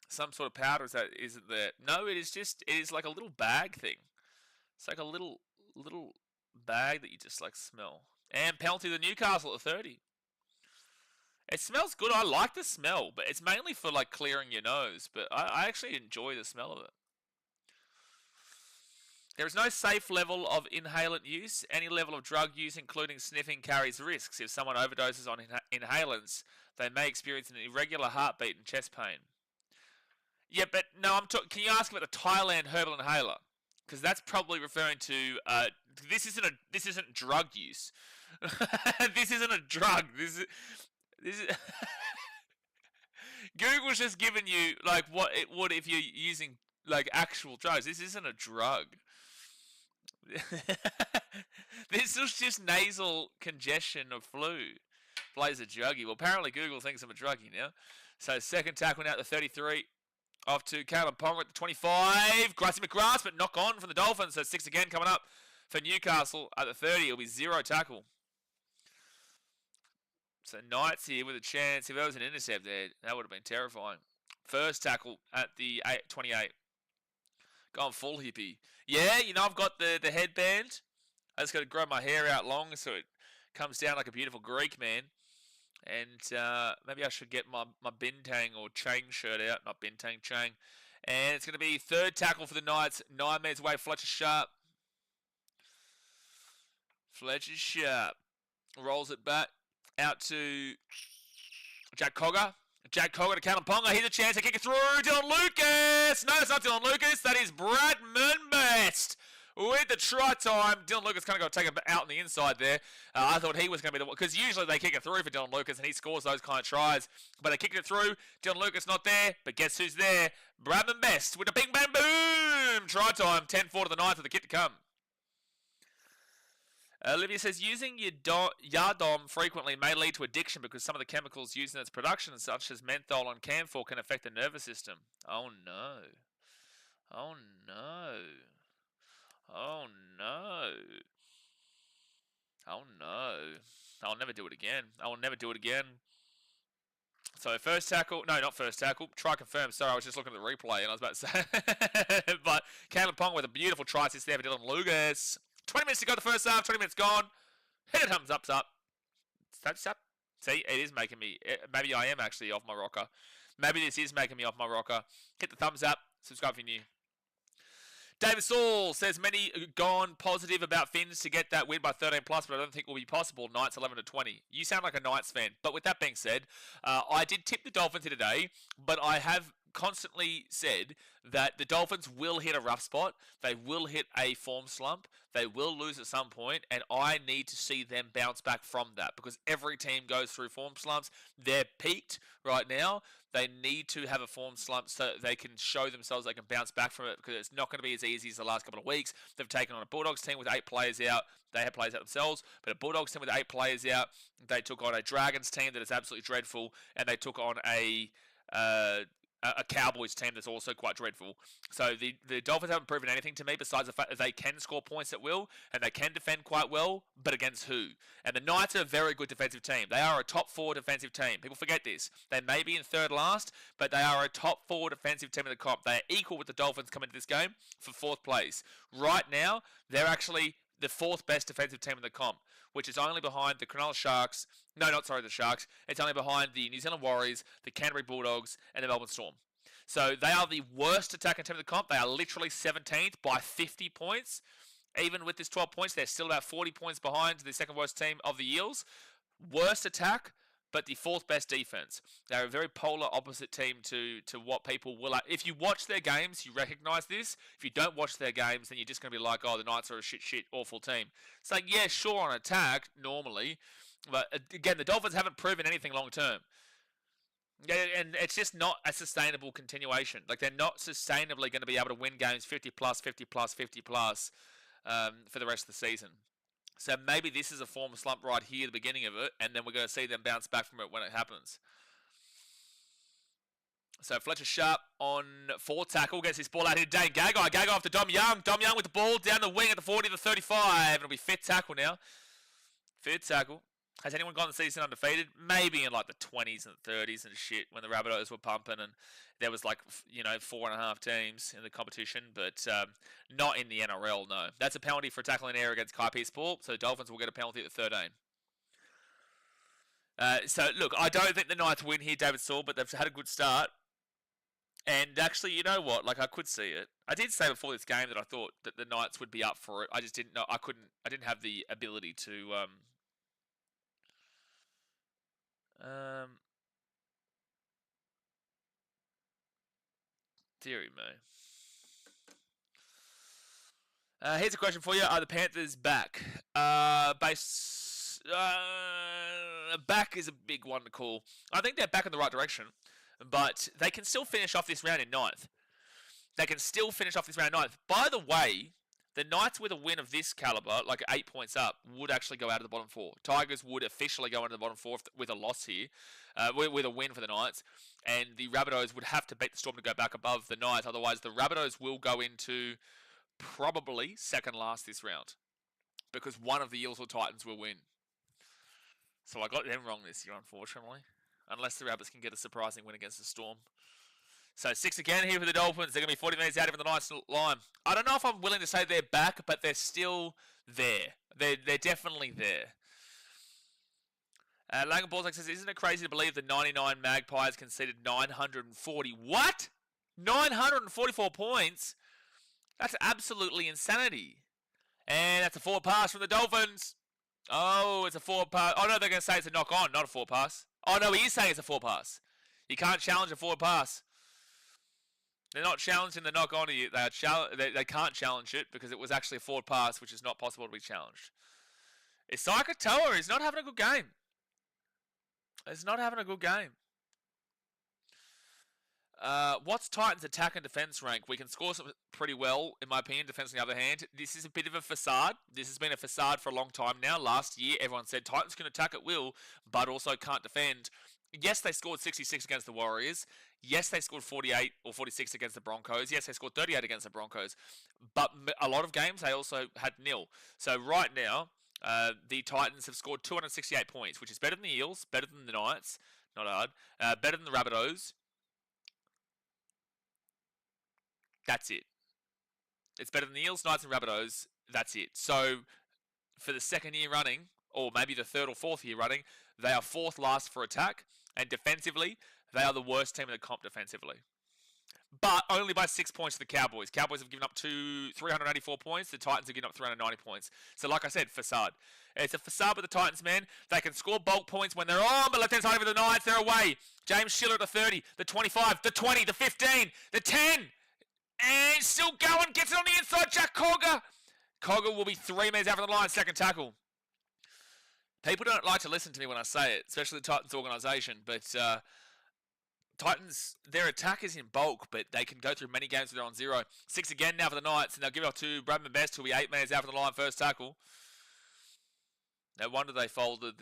Speaker 1: Some sort of powder isn't there? No, it is like a little bag thing. It's like a little bag that you just like smell. And penalty to Newcastle at 30. It smells good. I like the smell, but it's mainly for like clearing your nose. But I actually enjoy the smell of it. There is no safe level of inhalant use. Any level of drug use, including sniffing, carries risks. If someone overdoses on inhalants, they may experience an irregular heartbeat and chest pain. Yeah, but no, can you ask about the Thailand herbal inhaler? Because that's probably referring to this isn't drug use. This isn't a drug. This is Google's just given you like what it would if you're using like actual drugs. This isn't a drug. This was just nasal congestion of flu. Plays a druggie. Well, apparently Google thinks I'm a druggie now. So second tackle now at the 33. Off to Caleb Ponga at the 25. Grassy McGrath, but knock on from the Dolphins. So 6 again coming up for Newcastle at the 30. It'll be 0 tackle. So Knights here with a chance. If there was an intercept there, that would have been terrifying. First tackle at the 28. Going full hippie. Yeah, you know, I've got the headband. I just got to grow my hair out long so it comes down like a beautiful Greek man. And maybe I should get my Bintang or Chang shirt out. Not Bintang, Chang. And it's going to be third tackle for the Knights. 9 minutes away, Fletcher Sharp. Fletcher Sharp rolls it back out to Jack Cogger. Jack Cogger to Kalaponga. Here's a chance to kick it through. Dylan Lucas. No, it's not Dylan Lucas. That is Bradman Best with the try time. Dylan Lucas kind of got to take it out on the inside there. I thought he was going to be the one, because usually they kick it through for Dylan Lucas and he scores those kind of tries. But they kicked it through. Dylan Lucas not there, but guess who's there? Bradman Best with a bing bang boom. Try time. 10-4 to the 9th with the kit to come. Olivia says, using your Yardom frequently may lead to addiction because some of the chemicals used in its production, such as menthol and camphor, can affect the nervous system. Oh no. Oh no. Oh no. Oh no. I'll never do it again. I will never do it again. So first tackle, no, not first tackle, try confirm. Sorry, I was just looking at the replay and I was about to say. But Caleb Pong with a beautiful try assist there for Dylan Lucas. 20 minutes to go the first half, 20 minutes gone. Hit it, thumbs up. Thumbs up. See, it is making me, maybe I am actually off my rocker. Maybe this is making me off my rocker. Hit the thumbs up, subscribe if you're new. David Saul says, many gone positive about Finns to get that win by 13+, but I don't think it will be possible. Knights 11-20. You sound like a Knights fan. But with that being said, I did tip the Dolphins here today, but I have constantly said that the Dolphins will hit a rough spot. They will hit a form slump. They will lose at some point, and I need to see them bounce back from that because every team goes through form slumps. They're peaked right now. They need to have a form slump so they can show themselves they can bounce back from it because it's not going to be as easy as the last couple of weeks. They've taken on a Bulldogs team with 8 players out. They had players out themselves, but a Bulldogs team with 8 players out. They took on a Dragons team that is absolutely dreadful, and they took on a Cowboys team that's also quite dreadful. So the Dolphins haven't proven anything to me besides the fact that they can score points at will and they can defend quite well, but against who? And the Knights are a very good defensive team. They are a top 4 defensive team. People forget this. They may be in third last, but they are a top 4 defensive team in the comp. They are equal with the Dolphins coming into this game for 4th place. Right now, they're actually the 4th best defensive team in the comp, which is only behind the Cronulla Sharks. No, not sorry, the Sharks. It's only behind the New Zealand Warriors, the Canterbury Bulldogs, and the Melbourne Storm. So they are the worst attacking team in the comp. They are literally 17th by 50 points. Even with this 12 points, they're still about 40 points behind the second worst team of the Eels. Worst attack, but the 4th best defense. They're a very polar opposite team to what people will. If you watch their games, you recognize this. If you don't watch their games, then you're just going to be like, oh, the Knights are a shit, awful team. It's like, yeah, sure on attack, normally. But again, the Dolphins haven't proven anything long term. Yeah, and it's just not a sustainable continuation. Like, they're not sustainably going to be able to win games 50+, 50+, for the rest of the season. So maybe this is a form slump right here at the beginning of it, and then we're going to see them bounce back from it when it happens. So Fletcher Sharp on 4 tackle, gets his ball out here. Dane Gagai. Gagai off to Dom Young. Dom Young with the ball down the wing at the 40 to 35. It'll be 5th tackle now. 5th tackle. Has anyone gone the season undefeated? Maybe in like the 20s and 30s and shit when the Rabbitohs were pumping and there was like, 4.5 teams in the competition, but not in the NRL, no. That's a penalty for tackling air against Kai Pearce-Paul, so the Dolphins will get a penalty at the 13. So, look, I don't think the Knights win here, David Saul, but they've had a good start. And actually, you know what? Like, I could see it. I did say before this game that I thought that the Knights would be up for it. I just didn't know. I didn't have the ability to... Deary me. Here's a question for you. Are the Panthers back? Back is a big one to call. I think they're back in the right direction, but they can still finish off this round in 9th. They can still finish off this round in 9th. By the way, the Knights with a win of this caliber, like 8 points up, would actually go out of the bottom 4. Tigers would officially go into the bottom 4 with a loss here, with a win for the Knights. And the Rabbitohs would have to beat the Storm to go back above the Knights. Otherwise, the Rabbitohs will go into probably second last this round. Because one of the Eels or Titans will win. So I got them wrong this year, unfortunately. Unless the Rabbits can get a surprising win against the Storm. So 6 again here for the Dolphins. They're going to be 40 minutes out of the Knights line. I don't know if I'm willing to say they're back, but they're still there. They're definitely there. Langan Balzac says, isn't it crazy to believe the 99 Magpies conceded 940? What? 944 points? That's absolutely insanity. And that's a 4 pass from the Dolphins. Oh, it's a 4 pass. Oh, no, they're going to say it's a knock on, not a 4 pass. Oh, no, he is saying it's a 4 pass. You can't challenge a forward pass. They're not challenging the knock onto you. They can't challenge it because it was actually a forward pass, which is not possible to be challenged. Isai Katoa is not having a good game. He's not having a good game. What's Titans' attack and defense rank? We can score some pretty well, in my opinion. Defense, on the other hand, this is a bit of a facade. This has been a facade for a long time now. Last year, everyone said Titans can attack at will, but also can't defend. Yes, they scored 66 against the Warriors. Yes, they scored 48 or 46 against the Broncos. Yes, they scored 38 against the Broncos. But a lot of games, they also had nil. So right now, the Titans have scored 268 points, which is better than the Eels, better than the Knights. Not hard. Better than the Rabbitohs. That's it. It's better than the Eels, Knights, and Rabbitohs. That's it. So, for the second year running, or maybe the third or fourth year running, they are fourth last for attack, and defensively, they are the worst team in the comp defensively. But only by 6 points to the Cowboys. Cowboys have given up 384 points. The Titans have given up 390 points. So, like I said, facade. It's a facade with the Titans, man. They can score bulk points when they're on the left-hand side of the Knights. They're away. James Schiller at the 30, the 25, the 20, the 15, the 10. And still going, gets it on the inside, Jack Cogger. Cogger will be 3 metres out of the line, second tackle. People don't like to listen to me when I say it, especially the Titans organisation, but Titans, their attack is in bulk, but they can go through many games where they're on 0. 6 again now for the Knights, and they'll give it off to Bradman Best, who'll be 8 metres out of the line, first tackle. No wonder they folded.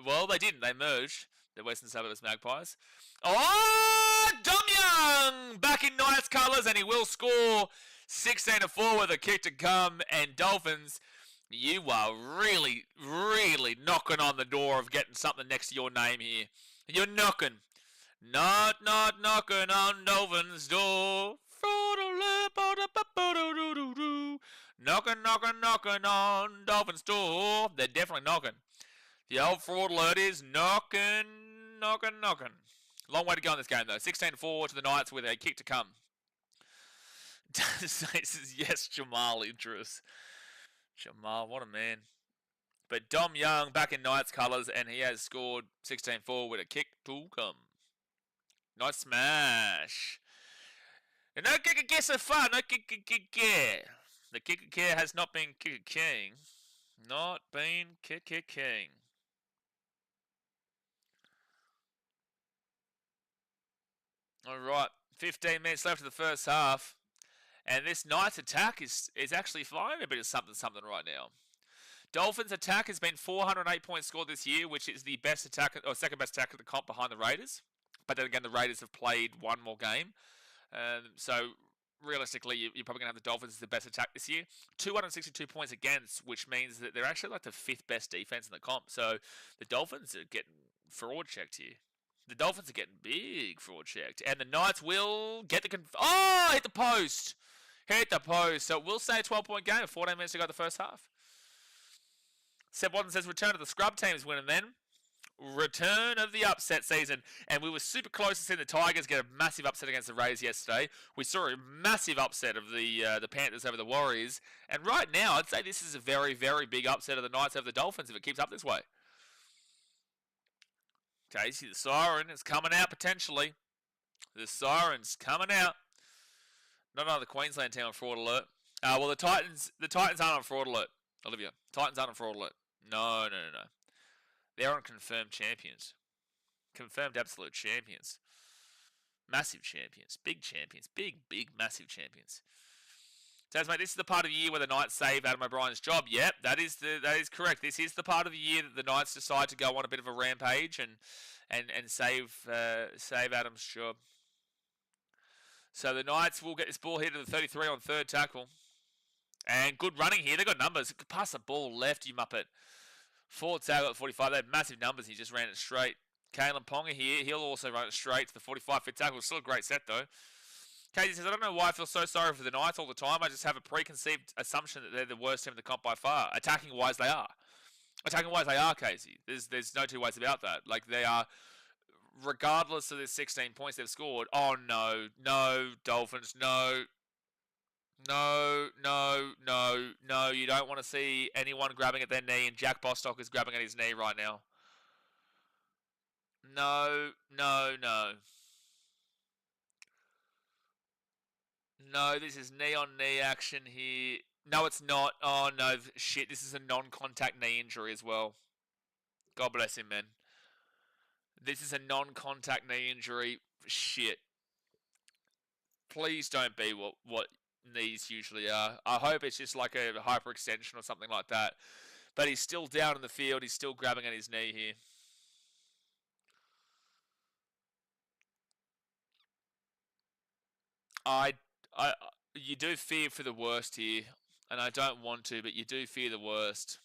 Speaker 1: Well, they didn't. They merged. The Western Suburbs Magpies. Oh, Dom Young back in Knights colours, and he will score 16-4 with a kick to come. And Dolphins, you are really, really knocking on the door of getting something next to your name here. You're knocking. Not knocking on Dolphins' door. Knocking on Dolphins' door. They're definitely knocking. The old fraud alert is knocking. Long way to go in this game, though. 16-4 to the Knights with a kick to come. Says, yes, Jamal Idris. Jamal, what a man. But Dom Young back in Knights colours, and he has scored 16-4 with a kick to come. Nice smash. And no kick so far. No kick. The kick has not been kicking. Not been kicking. All right, 15 minutes left of the first half, and this Knights attack is actually firing a bit of something right now. Dolphins attack has been 408 points scored this year, which is the best attack or second best attack of the comp behind the Raiders. But then again, the Raiders have played one more game, so realistically, you're probably going to have the Dolphins as the best attack this year. 262 points against, which means that they're actually like the 5th best defense in the comp. So the Dolphins are getting fraud checked here. The Dolphins are getting big fraud checked. And the Knights will get the... hit the post. Hit the post. So we'll say a 12-point game. 14 minutes to go the first half. Seb Watson says, return to the scrub teams winning then. Return of the upset season. And we were super close to seeing the Tigers get a massive upset against the Rays yesterday. We saw a massive upset of the Panthers over the Warriors. And right now, I'd say this is a very, very big upset of the Knights over the Dolphins if it keeps up this way. Okay, see the siren is coming out potentially. The siren's coming out. Not another Queensland team on fraud alert. Well, the Titans aren't on fraud alert, Olivia. Titans aren't on fraud alert. No. They're on confirmed champions. Confirmed absolute champions. Massive champions. Big champions. Big, massive champions. So, mate, this is the part of the year where the Knights save Adam O'Brien's job. Yep, that is correct. This is the part of the year that the Knights decide to go on a bit of a rampage and save Adam's job. So the Knights will get this ball here to the 33 on third tackle. And good running here. They've got numbers. Pass the ball left, you muppet. Forward tackle at 45. They have massive numbers. He just ran it straight. Kalen Ponga here. He'll also run it straight to the 45 fit tackle. Still a great set, though. Casey says, I don't know why I feel so sorry for the Knights all the time. I just have a preconceived assumption that they're the worst team in the comp by far. Attacking-wise, they are. Attacking-wise, they are, Casey. There's no two ways about that. Like, they are, regardless of the 16 points they've scored. Oh, no, Dolphins, no. No. You don't want to see anyone grabbing at their knee, and Jack Bostock is grabbing at his knee right now. No, no, no. No, this is knee-on-knee action here. No, it's not. Oh, no, shit. This is a non-contact knee injury as well. God bless him, man. This is a non-contact knee injury. Shit. Please don't be what knees usually are. I hope it's just like a hyperextension or something like that. But he's still down in the field. He's still grabbing at his knee here. You do fear for the worst here, and I don't want to, but you do fear the worst.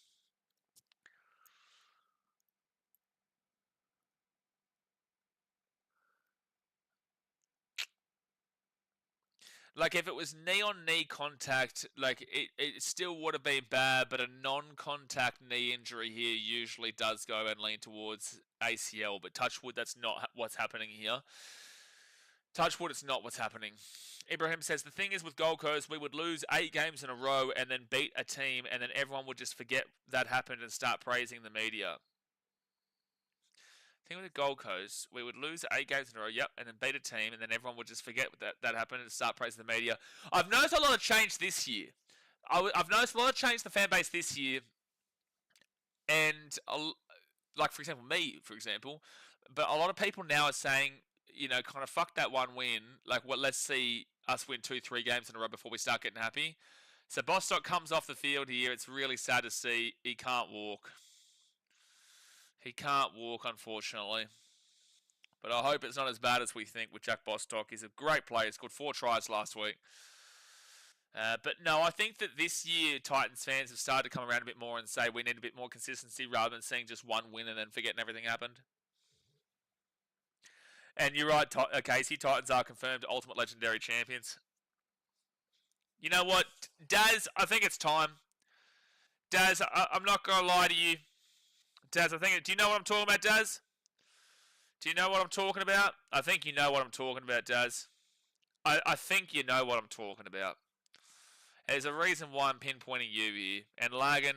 Speaker 1: Like, if it was knee-on-knee contact, like, it still would have been bad, but a non-contact knee injury here usually does go and lean towards ACL, but touch wood, that's not what's happening here. Touch wood, it's not what's happening. Ibrahim says, the thing is with Gold Coast, we would lose 8 games in a row and then beat a team, and then everyone would just forget that happened and start praising the media. Thing with the Gold Coast, we would lose 8 games in a row, yep, and then beat a team, and then everyone would just forget that happened and start praising the media. I've noticed a lot of change this year. I've noticed a lot of change in the fan base this year, and like, for example, me, for example, but a lot of people now are saying, you know, kind of fuck that one win. Like, let's see us win 2-3 games in a row before we start getting happy. So Bostock comes off the field here. It's really sad to see. He can't walk. He can't walk, unfortunately. But I hope it's not as bad as we think with Jack Bostock. He's a great player. He scored 4 tries last week. But no, I think that this year Titans fans have started to come around a bit more and say we need a bit more consistency rather than seeing just one win and then forgetting everything happened. And you're right, Casey. Titans are confirmed Ultimate Legendary Champions. You know what, Daz? I think it's time. Daz, I'm not going to lie to you. Daz, I think... Do you know what I'm talking about, Daz? Do you know what I'm talking about? I think you know what I'm talking about, Daz. I think you know what I'm talking about. There's a reason why I'm pinpointing you here. And Lagan...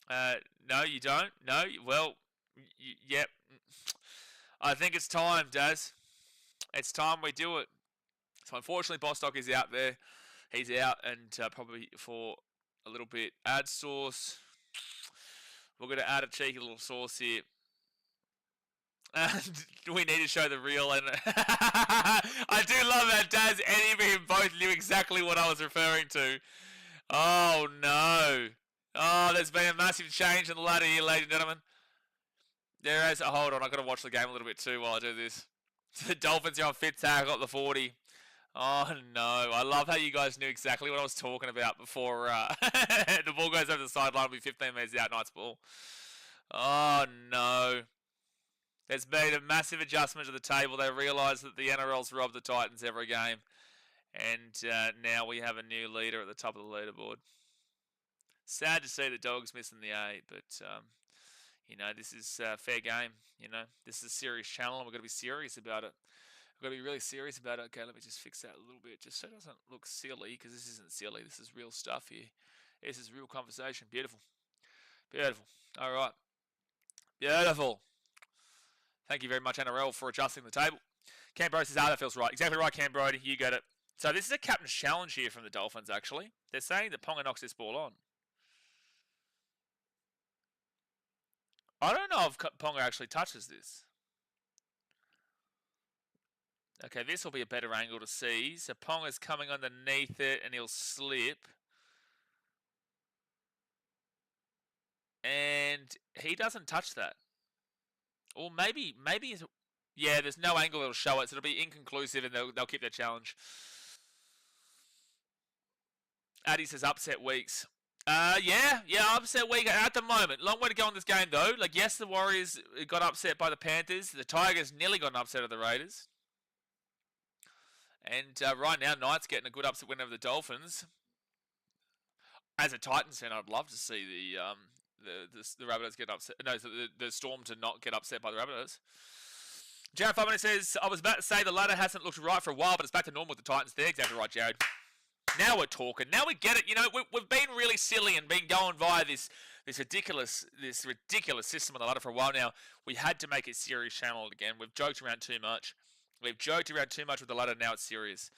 Speaker 1: no, you don't? No? Well, yep. I think it's time, Daz. It's time we do it. So unfortunately, Bostock is out there. He's out, and probably for a little bit. Add sauce. We're going to add a cheeky little sauce here. And we need to show the real. And I do love that Daz and Ibrahim both knew exactly what I was referring to. Oh, no. Oh, there's been a massive change in the ladder here, ladies and gentlemen. There is. Hold on, I've got to watch the game a little bit too while I do this. The Dolphins are on fit tackle at the 40. Oh, no. I love how you guys knew exactly what I was talking about before the ball goes over the sideline. It'll be 15 metres out, Knights ball. Oh, no. There's been a massive adjustment to the table. They realise that the NRL's robbed the Titans every game. And now we have a new leader at the top of the leaderboard. Sad to see the Dogs missing the 8, but... you know, this is fair game. You know, this is a serious channel, and we've got to be serious about it. We've got to be really serious about it. Okay, let me just fix that a little bit, just so it doesn't look silly, because this isn't silly. This is real stuff here. This is real conversation. Beautiful. Beautiful. All right. Beautiful. Thank you very much, NRL, for adjusting the table. Cam Brody says, that feels right. Exactly right, Cam Brody. You get it. So this is a captain's challenge here from the Dolphins, actually. They're saying that Ponga knocks this ball on. I don't know if Ponga actually touches this. Okay, this will be a better angle to see. So Ponga's coming underneath it, and he'll slip. And he doesn't touch that. Or maybe, yeah, there's no angle that'll show it, so it'll be inconclusive, and they'll keep their challenge. Addy says upset weeks. Yeah, upset week at the moment. Long way to go in this game, though. Like, yes, the Warriors got upset by the Panthers. The Tigers nearly got an upset of the Raiders. And right now, Knights getting a good upset win over the Dolphins. As a Titans fan, I'd love to see the Rabbitohs get upset. No, the Storm to not get upset by the Rabbitohs. Jared 5 minutes says, I was about to say the ladder hasn't looked right for a while, but it's back to normal with the Titans there. Exactly right, Jared. Now we're talking. Now we get it. You know, we've been really silly and been going via this this ridiculous system on the ladder for a while now. We had to make it serious channel again. We've joked around too much. We've joked around too much with the ladder. Now it's serious.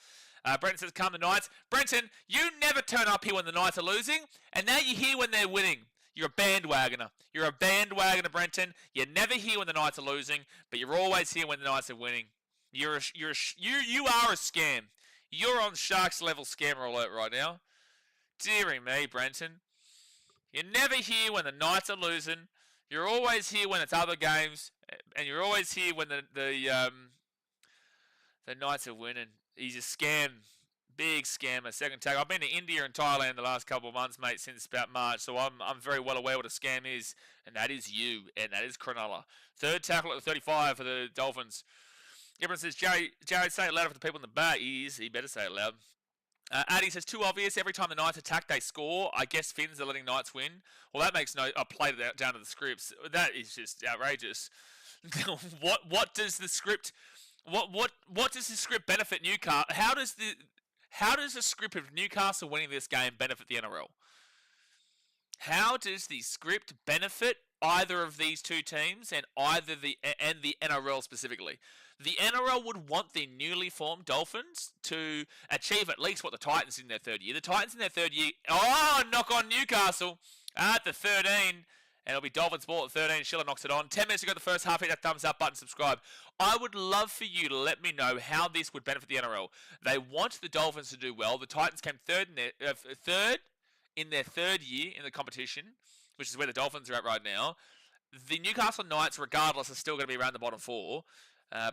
Speaker 1: Brenton says, "Come the Knights." Brenton, you never turn up here when the Knights are losing, and now you're here when they're winning. You're a bandwagoner. You're a bandwagoner, Brenton. You're never here when the Knights are losing, but you're always here when the Knights are winning. You are a scam. You're on Sharks level scammer alert right now. Deary me, Brenton. You're never here when the Knights are losing. You're always here when it's other games, and you're always here when the Knights are winning. He's a scam. Big scammer. Second tackle. I've been to India and Thailand the last couple of months, mate, since about March, so I'm very well aware what a scam is, and that is you, and that is Cronulla. Third tackle at the 35 for the Dolphins. Everyone says, Jared, say it louder for the people in the back. He better say it loud. Addy says, too obvious. Every time the Knights attack, they score. I guess Finns are letting Knights win. Well, that makes no... I played it down to the scripts. That is just outrageous. What does the script... What does the script benefit Newcastle? How does the script of Newcastle winning this game benefit the NRL? How does the script benefit either of these two teams and the NRL specifically? The NRL would want the newly formed Dolphins to achieve at least what the Titans in their third year. The Titans in their third year, knock on Newcastle at the 13, and it'll be Dolphins ball at 13. Schiller knocks it on. 10 minutes to go the first half. Hit that thumbs up button, subscribe. I would love for you to let me know how this would benefit the NRL. They want the Dolphins to do well. The Titans came third in their third year in the competition, which is where the Dolphins are at right now. The Newcastle Knights, regardless, are still going to be around the bottom four.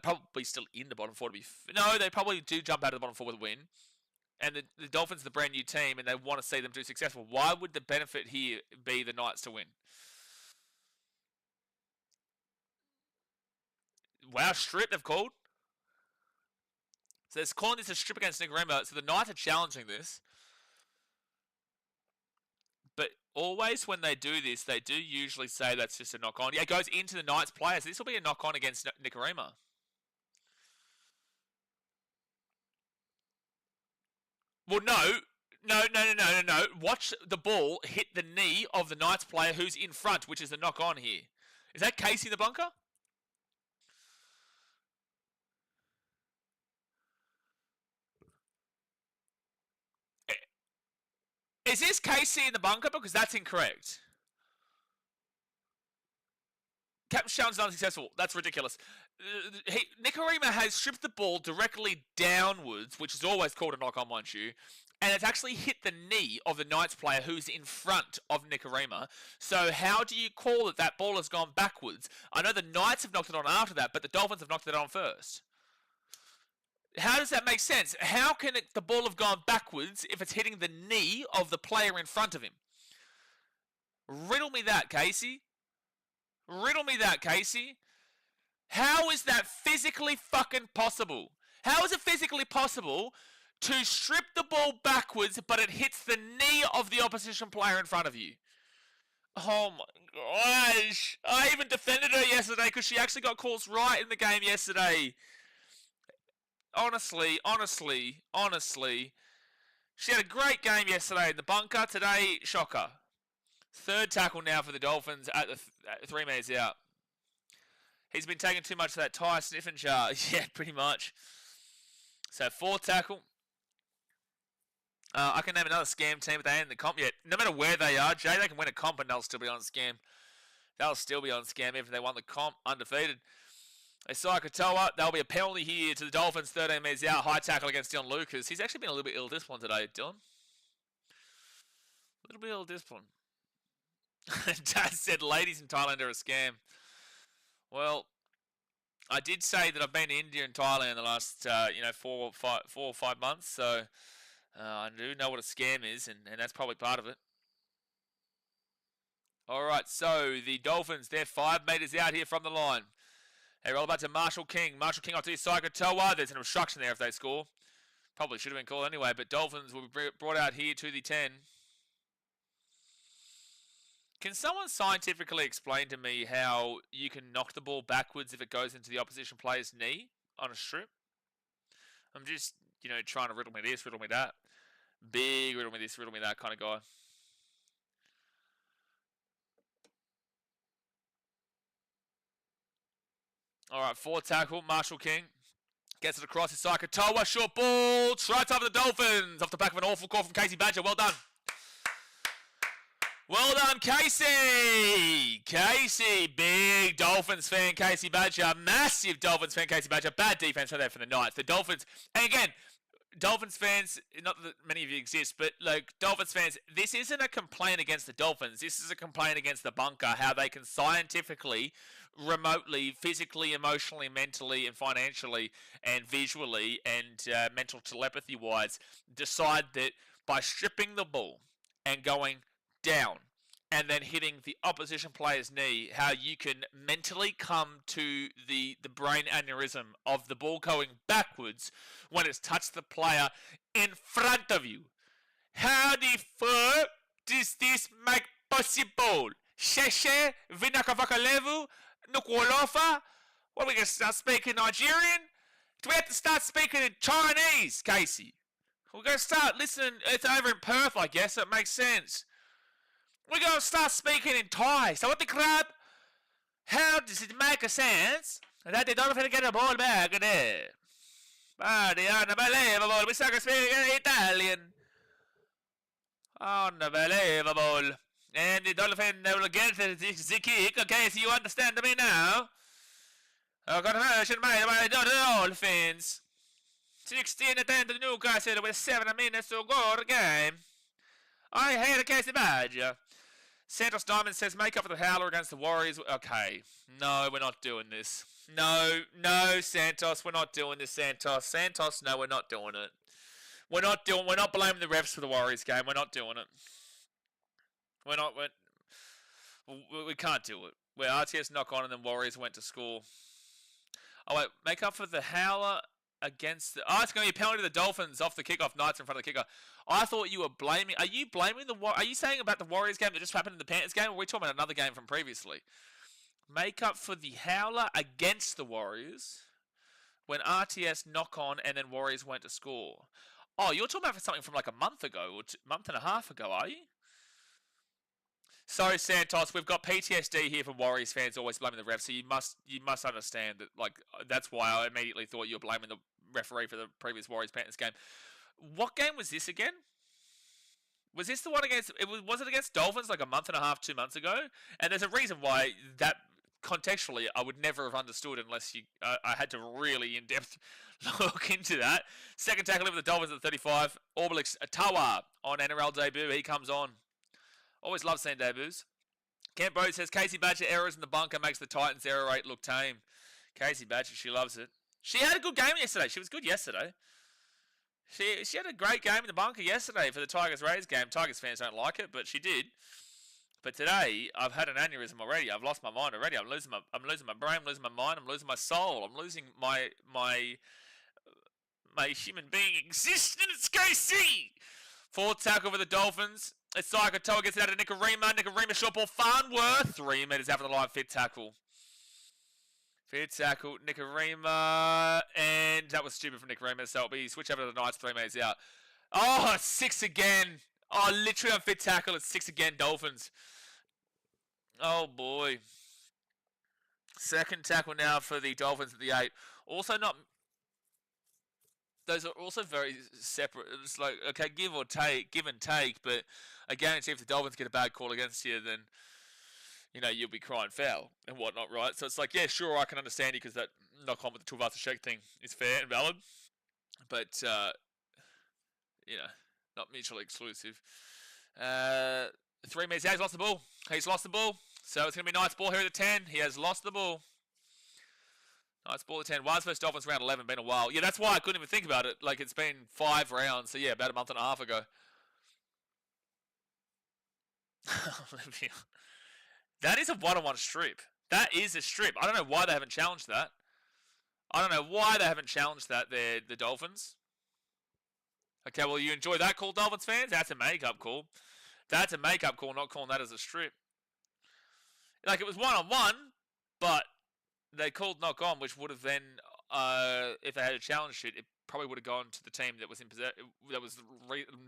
Speaker 1: Probably still in the bottom four to be... No, they probably do jump out of the bottom four with a win. And the Dolphins are the brand new team, and they want to see them do successful. Why would the benefit here be the Knights to win? Wow, strip they've called. So they're calling this a strip against Nicarima. So the Knights are challenging this. But always when they do this, they do usually say that's just a knock-on. Yeah, it goes into the Knights players. This will be a knock-on against Nicarima. Well, no. Watch the ball hit the knee of the Knights player who's in front, which is the knock-on here. Is that Casey in the bunker? Is this Casey in the bunker? Because that's incorrect. Captain Shell's not unsuccessful. That's ridiculous. Nicarima has stripped the ball directly downwards, which is always called a knock-on, mind you, and it's actually hit the knee of the Knights player who's in front of Nicarima. So how do you call that that ball has gone backwards? I know the Knights have knocked it on after that, but the Dolphins have knocked it on first. How does that make sense? How can the ball have gone backwards if it's hitting the knee of the player in front of him? Riddle me that, Casey. Riddle me that, Casey. How is that physically fucking possible? How is it physically possible to strip the ball backwards, but it hits the knee of the opposition player in front of you? Oh my gosh. I even defended her yesterday because she actually got calls right in the game yesterday. Honestly. She had a great game yesterday in the bunker. Today, shocker. Third tackle now for the Dolphins at the 3 minutes out. He's been taking too much of that Ty sniffing jar. Yeah, pretty much. So, fourth tackle. I can name another scam team, but they ain't in the comp yet. No matter where they are, Jay, they can win a comp and they'll still be on scam. They'll still be on scam even if they won the comp undefeated. Isaiah Katoa, there'll be a penalty here to the Dolphins. 13 minutes out. High tackle against Dylan Lucas. He's actually been a little bit ill-disciplined today, Dylan. A little bit ill-disciplined. Dad said ladies in Thailand are a scam. Well, I did say that I've been to India and Thailand the last, 4 or 5 months. So I do know what a scam is, and that's probably part of it. All right, so the Dolphins, they're 5 meters out here from the line. Hey, roll back to Marshall King. Marshall King off to Isaiah Katoa. There's an obstruction there if they score. Probably should have been called anyway, but Dolphins will be brought out here to the 10. Can someone scientifically explain to me how you can knock the ball backwards if it goes into the opposition player's knee on a strip? I'm just, trying to riddle me this, riddle me that. Big riddle me this, riddle me that kind of guy. All right, forward tackle, Marshall King. Gets it across his side. Katoa, short ball. Try time for the Dolphins. Off the back of an awful call from Casey Badger. Well done. Well done, Casey. Casey, big Dolphins fan, Casey Badger. Massive Dolphins fan, Casey Badger. Bad defense right there for the Knights. The Dolphins, and again, Dolphins fans, not that many of you exist, but like Dolphins fans, this isn't a complaint against the Dolphins. This is a complaint against the bunker, how they can scientifically, remotely, physically, emotionally, mentally, and financially, and visually, and mental telepathy-wise, decide that by stripping the ball and going down and then hitting the opposition player's knee, how you can mentally come to the brain aneurysm of the ball going backwards when it's touched the player in front of you. How the fuck does this make possible? Sheshe, Vinakavakalevu, Nukwolofa? What, are we going to start speaking Nigerian? Do we have to start speaking in Chinese, Casey? We're going to start listening. It's over in Perth, I guess, so it makes sense. We're going to start speaking in Thai. So what the crap? How does it make a sense that they don't get the ball back there? Unbelievable. We start speaking Italian. Unbelievable. And the Dolphin will get the kick. Okay, so you understand me now? Conversion made by the Dolphins. 16-10 to Newcastle with 7 minutes to go the game. I hate a Casey Badger. Santos Diamond says, make up for the howler against the Warriors. Okay. No, we're not doing this. No, Santos. We're not doing this, Santos. Santos, no, we're not doing it. We're not blaming the refs for the Warriors game. We're not doing it. We can't do it. Where RTS knock on and then Warriors went to score. Oh, wait. Make up for the howler against the... Oh, it's going to be a penalty to the Dolphins off the kickoff. Knights in front of the kicker. I thought you were blaming... Are you blaming the... Are you saying about the Warriors game that just happened in the Panthers game? Or are we talking about another game from previously? Make up for the howler against the Warriors when RTS knock on and then Warriors went to score. Oh, you're talking about something from like a month ago or month and a half ago, are you? Sorry, Santos, we've got PTSD here from Warriors fans always blaming the refs, so you must understand that, like, that's why I immediately thought you were blaming the referee for the previous Warriors-Panthers game. What game was this again? Was this the one against... Was it against Dolphins like a month and a half, 2 months ago? And there's a reason why that, contextually, I would never have understood unless I had to really in-depth look into that. Second tackle over the Dolphins at 35. Orbelix Atawa on NRL debut. He comes on. Always love seeing debuts. Kent Bode says, Casey Badger errors in the bunker makes the Titans error rate look tame. Casey Badger, she loves it. She had a good game yesterday. She was good yesterday. She had a great game in the bunker yesterday for the Tigers-Rays game. Tigers fans don't like it, but she did. But today, I've had an aneurysm already. I've lost my mind already. I'm losing my brain, I'm losing my mind, I'm losing my soul. I'm losing my human being existence, Casey! Fourth tackle for the Dolphins. It's Katoa gets it out of Nicarima. Nicarima short ball. Farnworth. 3 meters out of the line. Fit tackle. Nicarima. And that was stupid from Nicarima. So it'll be switch over to the Knights. 3 meters out. Oh, 6 again. Oh, literally on fit tackle. It's 6 again. Dolphins. Oh, boy. Second tackle now for the Dolphins at the 8. Also not... Those are also very separate. It's like, okay, give and take, but I guarantee if the Dolphins get a bad call against you, then, you know, you'll be crying foul and whatnot, right? So it's like, yeah, sure, I can understand you because that knock on with the Tuivasa Sheck thing is fair and valid, but, you know, not mutually exclusive. 3 minutes out, he's lost the ball. So it's going to be Knights ball here at the 10. He has lost the ball. Nice ball at 10. Wise versus Dolphins round 11. Been a while. Yeah, that's why I couldn't even think about it. Like, it's been 5 rounds. So, yeah, about a month and a half ago. That is a one-on-one strip. That is a strip. I don't know why they haven't challenged that. The Dolphins. Okay, well, you enjoy that call, Dolphins fans? That's a make-up call. That's a make-up call, not calling that as a strip. Like, it was one-on-one, but... They called knock on, which would have then, if they had challenged it, it probably would have gone to the team that was in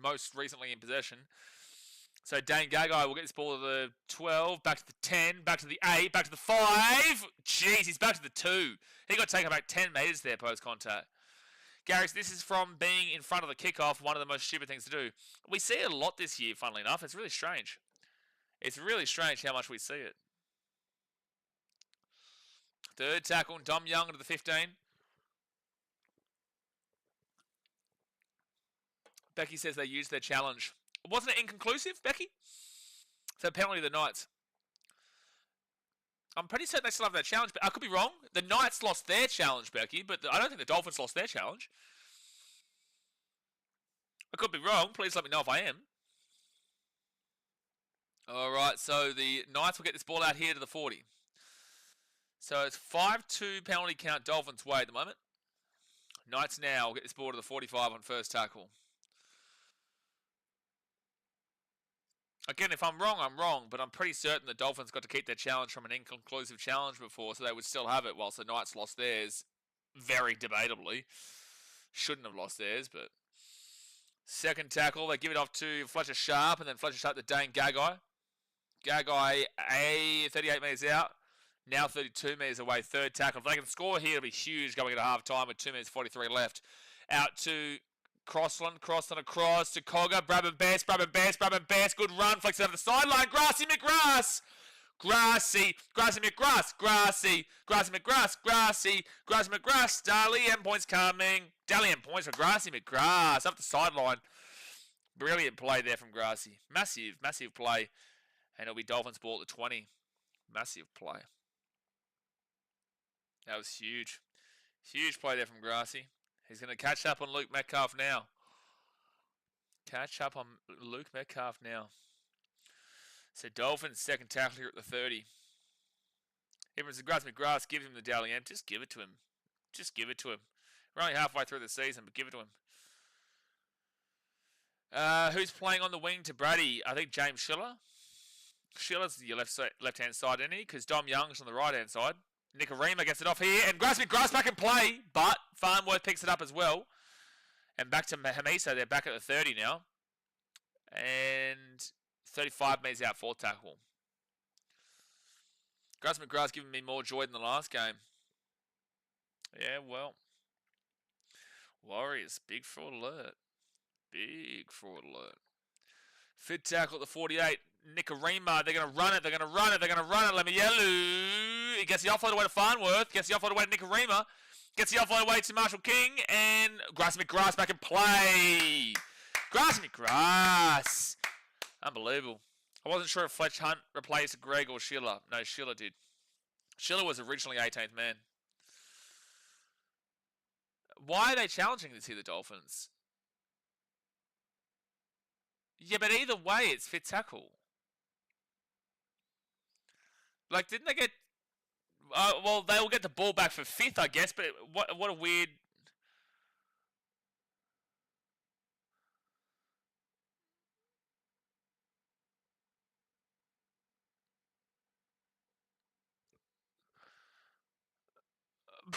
Speaker 1: most recently in possession. So Dane Gagai will get this ball to the 12, back to the 10, back to the 8, back to the 5. Jeez, he's back to the 2. He got taken back 10 metres there post-contact. Gary, this is from being in front of the kickoff, one of the most stupid things to do. We see it a lot this year, funnily enough. It's really strange. It's really strange how much we see it. Third tackle, Dom Young to the 15. Becky says they used their challenge. Wasn't it inconclusive, Becky? So penalty to the Knights. I'm pretty certain they still have their challenge, but I could be wrong. The Knights lost their challenge, Becky, but I don't think the Dolphins lost their challenge. I could be wrong. Please let me know if I am. All right, so the Knights will get this ball out here to the 40. So it's 5-2 penalty count Dolphins way at the moment. Knights now will get this ball to the 45 on first tackle. Again, if I'm wrong, I'm wrong, but I'm pretty certain the Dolphins got to keep their challenge from an inconclusive challenge before, so they would still have it, whilst the Knights lost theirs, very debatably. Shouldn't have lost theirs, but... Second tackle, they give it off to Fletcher Sharp, and then Fletcher Sharp to Dane Gagai. Gagai, 38 metres out, now 32 metres away, third tackle. If they can score here, it'll be huge going into half-time with 2 minutes 43 left. Out to... Crossland across to Cogger, Brabham Best, good run, flex it over the sideline, Grassy McGrass, Grassy McGrass, Dally endpoints coming, Dally endpoints for Grassy McGrass, up the sideline, brilliant play there from Grassy, massive play, and it'll be Dolphins ball at the 20, massive play, that was huge play there from Grassy. He's going to catch up on Luke Metcalf now. So Dolphins second tackle here at the 30. Even if Grass McGrath gives him the Dally M, just give it to him. We're only halfway through the season, but give it to him. Who's playing on the wing to Brady? I think James Schiller. Schiller's your left-hand side, isn't he? Because Dom Young's on the right-hand side. Nicarima gets it off here, and Grass back in play, but Farnworth picks it up as well. And back to Hamiso, they're back at the 30 now. And 35 metres out, fourth tackle. Grass McGrath's giving me more joy than the last game. Yeah, well. Warriors, big fraud alert. Fifth tackle at the 48. Nicarima, they're going to run it. Lemielu, he gets the offload away to Farnworth, gets the offload away to Nicarima, gets the offload away to Marshall King, and Grass McGrath back in play. Grass McGrath. Unbelievable. I wasn't sure if Fletch Hunt replaced Greg or Schiller. No, Schiller did. Schiller was originally 18th man. Why are they challenging this here, the Dolphins? Yeah, but either way, it's fit tackle. Like, didn't they get... well, they'll get the ball back for fifth, I guess, but what a weird...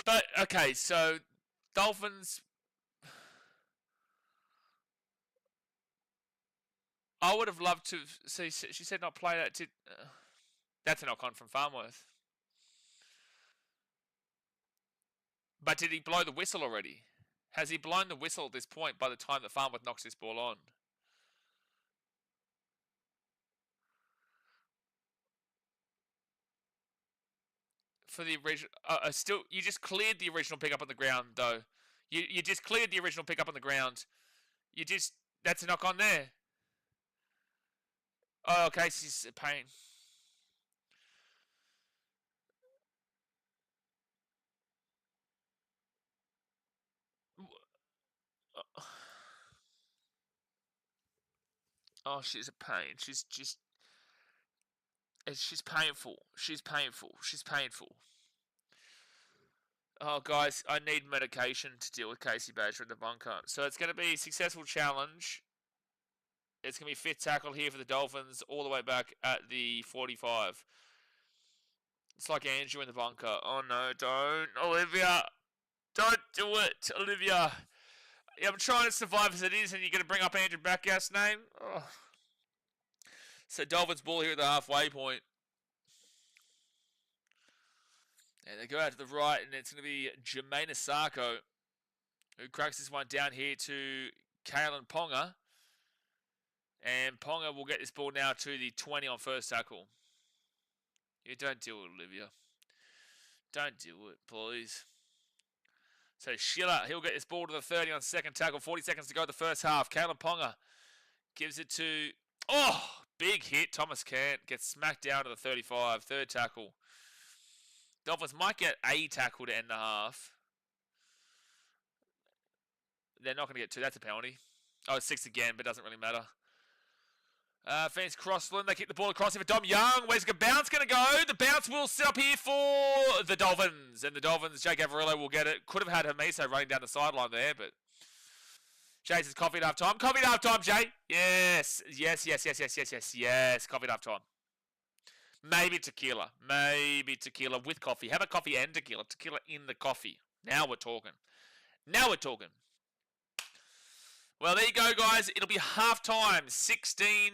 Speaker 1: But, okay, so, Dolphins... I would have loved to see... She said not play that. That's a knock-on from Farnworth. But did he blow the whistle already? Has he blown the whistle at this point by the time that Farnworth knocks this ball on? For the original... still, you just cleared the original pick up on the ground, though. You just cleared the original pick up on the ground. That's a knock-on there. Oh, okay, she's a pain. Oh, she's a pain. She's painful. She's painful. Oh, guys, I need medication to deal with Casey Badger in the bunker. So it's going to be a successful challenge. It's going to be fifth tackle here for the Dolphins all the way back at the 45. It's like Andrew in the bunker. Oh, no, don't. Olivia. Don't do it, Olivia. Yeah, I'm trying to survive as it is, and you're going to bring up Andrew Backhouse name? Oh. So Dolphins ball here at the halfway point. And they go out to the right, and it's going to be Jermaine Asako who cracks this one down here to Kalen Ponga. And Ponga will get this ball now to the 20 on first tackle. You don't do it, Olivia. Don't do it, please. So Schiller, he'll get this ball to the 30 on second tackle. 40 seconds to go the first half. Kalen Ponga gives it to... Oh, big hit. Thomas Cant gets smacked down to the 35. Third tackle. Dolphins might get a tackle to end the half. They're not going to get two. That's a penalty. Oh, it's 6 again, but it doesn't really matter. Fans Crossland, they kick the ball across here for Dom Young. Where's the bounce going to go? The bounce will sit up here for the Dolphins. And the Dolphins, Jake Averillo will get it. Could have had Hamiso running down the sideline there, but... Jay says coffee at half time. Coffee at half time, Jay. Yes. Yes. Coffee at half time. Maybe tequila. Maybe tequila with coffee. Have a coffee and tequila. Tequila in the coffee. Now we're talking. Now we're talking. Well, there you go, guys. It'll be half-time, 16-10.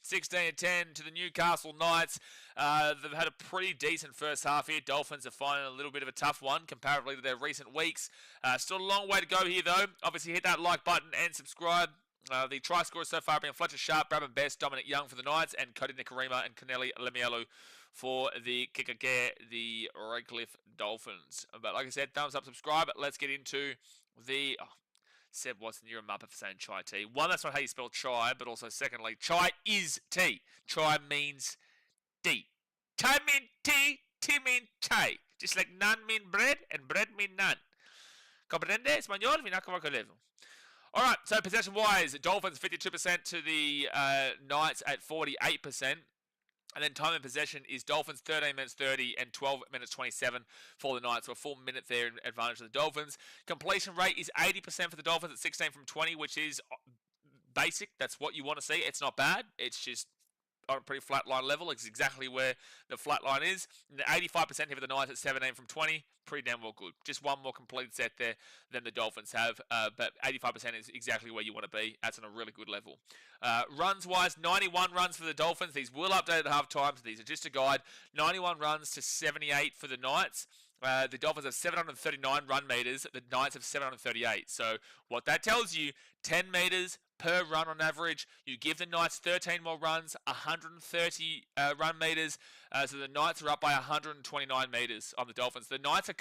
Speaker 1: 16-10 to the Newcastle Knights. They've had a pretty decent first half here. Dolphins are finding a little bit of a tough one comparatively to their recent weeks. Still a long way to go here, though. Obviously, hit that like button and subscribe. The try scorers so far being Fletcher Sharp, Brabham Best, Dominic Young for the Knights, and Cody Nikarima and Canelli Lemielu for the Kicker, the Redcliffe Dolphins. But like I said, thumbs up, subscribe. Let's get into the... Oh, Seb Watson, you're a muppet for saying chai tea. One, that's not how you spell chai, but also secondly, chai is tea. Chai means tea. Chai mean tea, tea mean chai. Just like naan mean bread, and bread mean naan. Comprende? Español, vinacova colevo. Alright, so possession-wise, Dolphins 52% to the Knights at 48%. And then time in possession is Dolphins 13 minutes 30 and 12 minutes 27 for the Knights. So a full minute there in advantage of the Dolphins. Completion rate is 80% for the Dolphins at 16 from 20, which is basic. That's what you want to see. It's not bad. It's just on a pretty flat line level. It's exactly where the flat line is. And 85% here for the Knights at 17 from 20. Pretty damn well good. Just one more completed set there than the Dolphins have. But 85% is exactly where you want to be. That's on a really good level. Runs-wise, 91 runs for the Dolphins. These will update at half-time, so these are just a guide. 91 runs to 78 for the Knights. The Dolphins have 739 run meters. The Knights have 738. So what that tells you, 10 meters per run on average. You give the Knights 13 more runs, 130 run meters. So the Knights are up by 129 meters on the Dolphins. The Knights are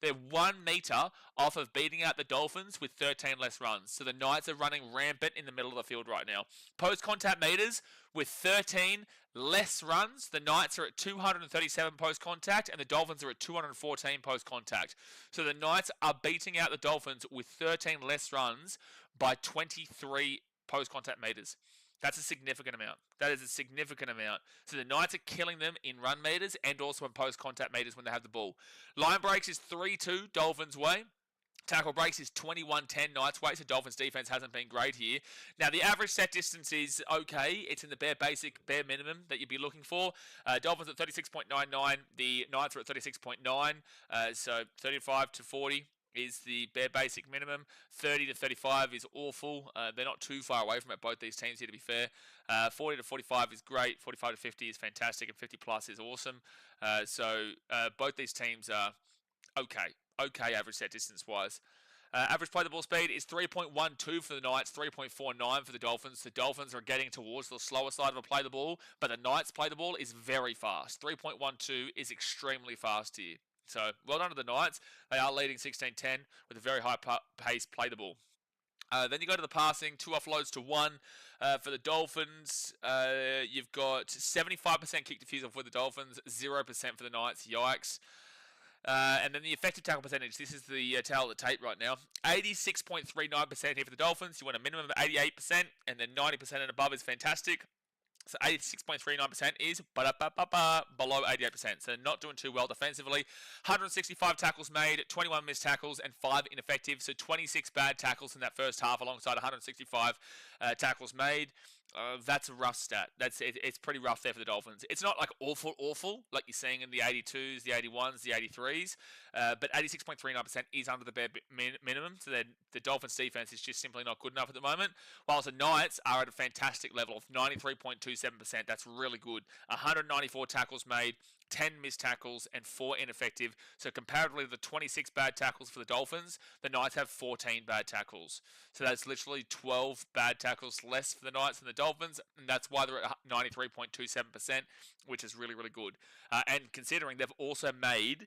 Speaker 1: they're 1 meter off of beating out the Dolphins with 13 less runs. So the Knights are running rampant in the middle of the field right now. Post-contact meters with 13 less runs. The Knights are at 237 post-contact and the Dolphins are at 214 post-contact. So the Knights are beating out the Dolphins with 13 less runs by 23 post-contact meters. That's a significant amount. That is a significant amount. So the Knights are killing them in run meters and also in post-contact meters when they have the ball. Line breaks is 3-2 Dolphins way. Tackle breaks is 21-10 Knights way, so Dolphins defense hasn't been great here. Now, the average set distance is okay. It's in the bare minimum that you'd be looking for. Dolphins at 36.99. The Knights are at 36.9. So 35 to 40 is the bare basic minimum. 30 to 35 is awful. They're not too far away from it, both these teams here, to be fair. 40 to 45 is great. 45 to 50 is fantastic. And 50 plus is awesome. So both these teams are okay. Okay average set distance-wise. Average play the ball speed is 3.12 for the Knights, 3.49 for the Dolphins. The Dolphins are getting towards the slower side of a play the ball, but the Knights play the ball is very fast. 3.12 is extremely fast here. So, well done to the Knights. They are leading 16-10 with a very high pace play the ball. Then you go to the passing, 2 offloads to 1 for the Dolphins. You've got 75% kick defusal for the Dolphins, 0% for the Knights. Yikes. And then the effective tackle percentage. This is the towel at the tape right now. 86.39% here for the Dolphins. You want a minimum of 88%, and then 90% and above is fantastic. So 86.39% is below 88%. So not doing too well defensively. 165 tackles made, 21 missed tackles, and 5 ineffective. So 26 bad tackles in that first half alongside 165 tackles made. That's a rough stat. It's pretty rough there for the Dolphins. It's not like awful like you're seeing in the 82s, the 81s, the 83s. But 86.39% is under the bare minimum. So the Dolphins defense is just simply not good enough at the moment. Whilst the Knights are at a fantastic level of 93.27%. That's really good. 194 tackles made, 10 missed tackles, and 4 ineffective. So comparatively to the 26 bad tackles for the Dolphins, the Knights have 14 bad tackles. So that's literally 12 bad tackles less for the Knights than the Dolphins, and that's why they're at 93.27%, which is really, really good. And considering they've also made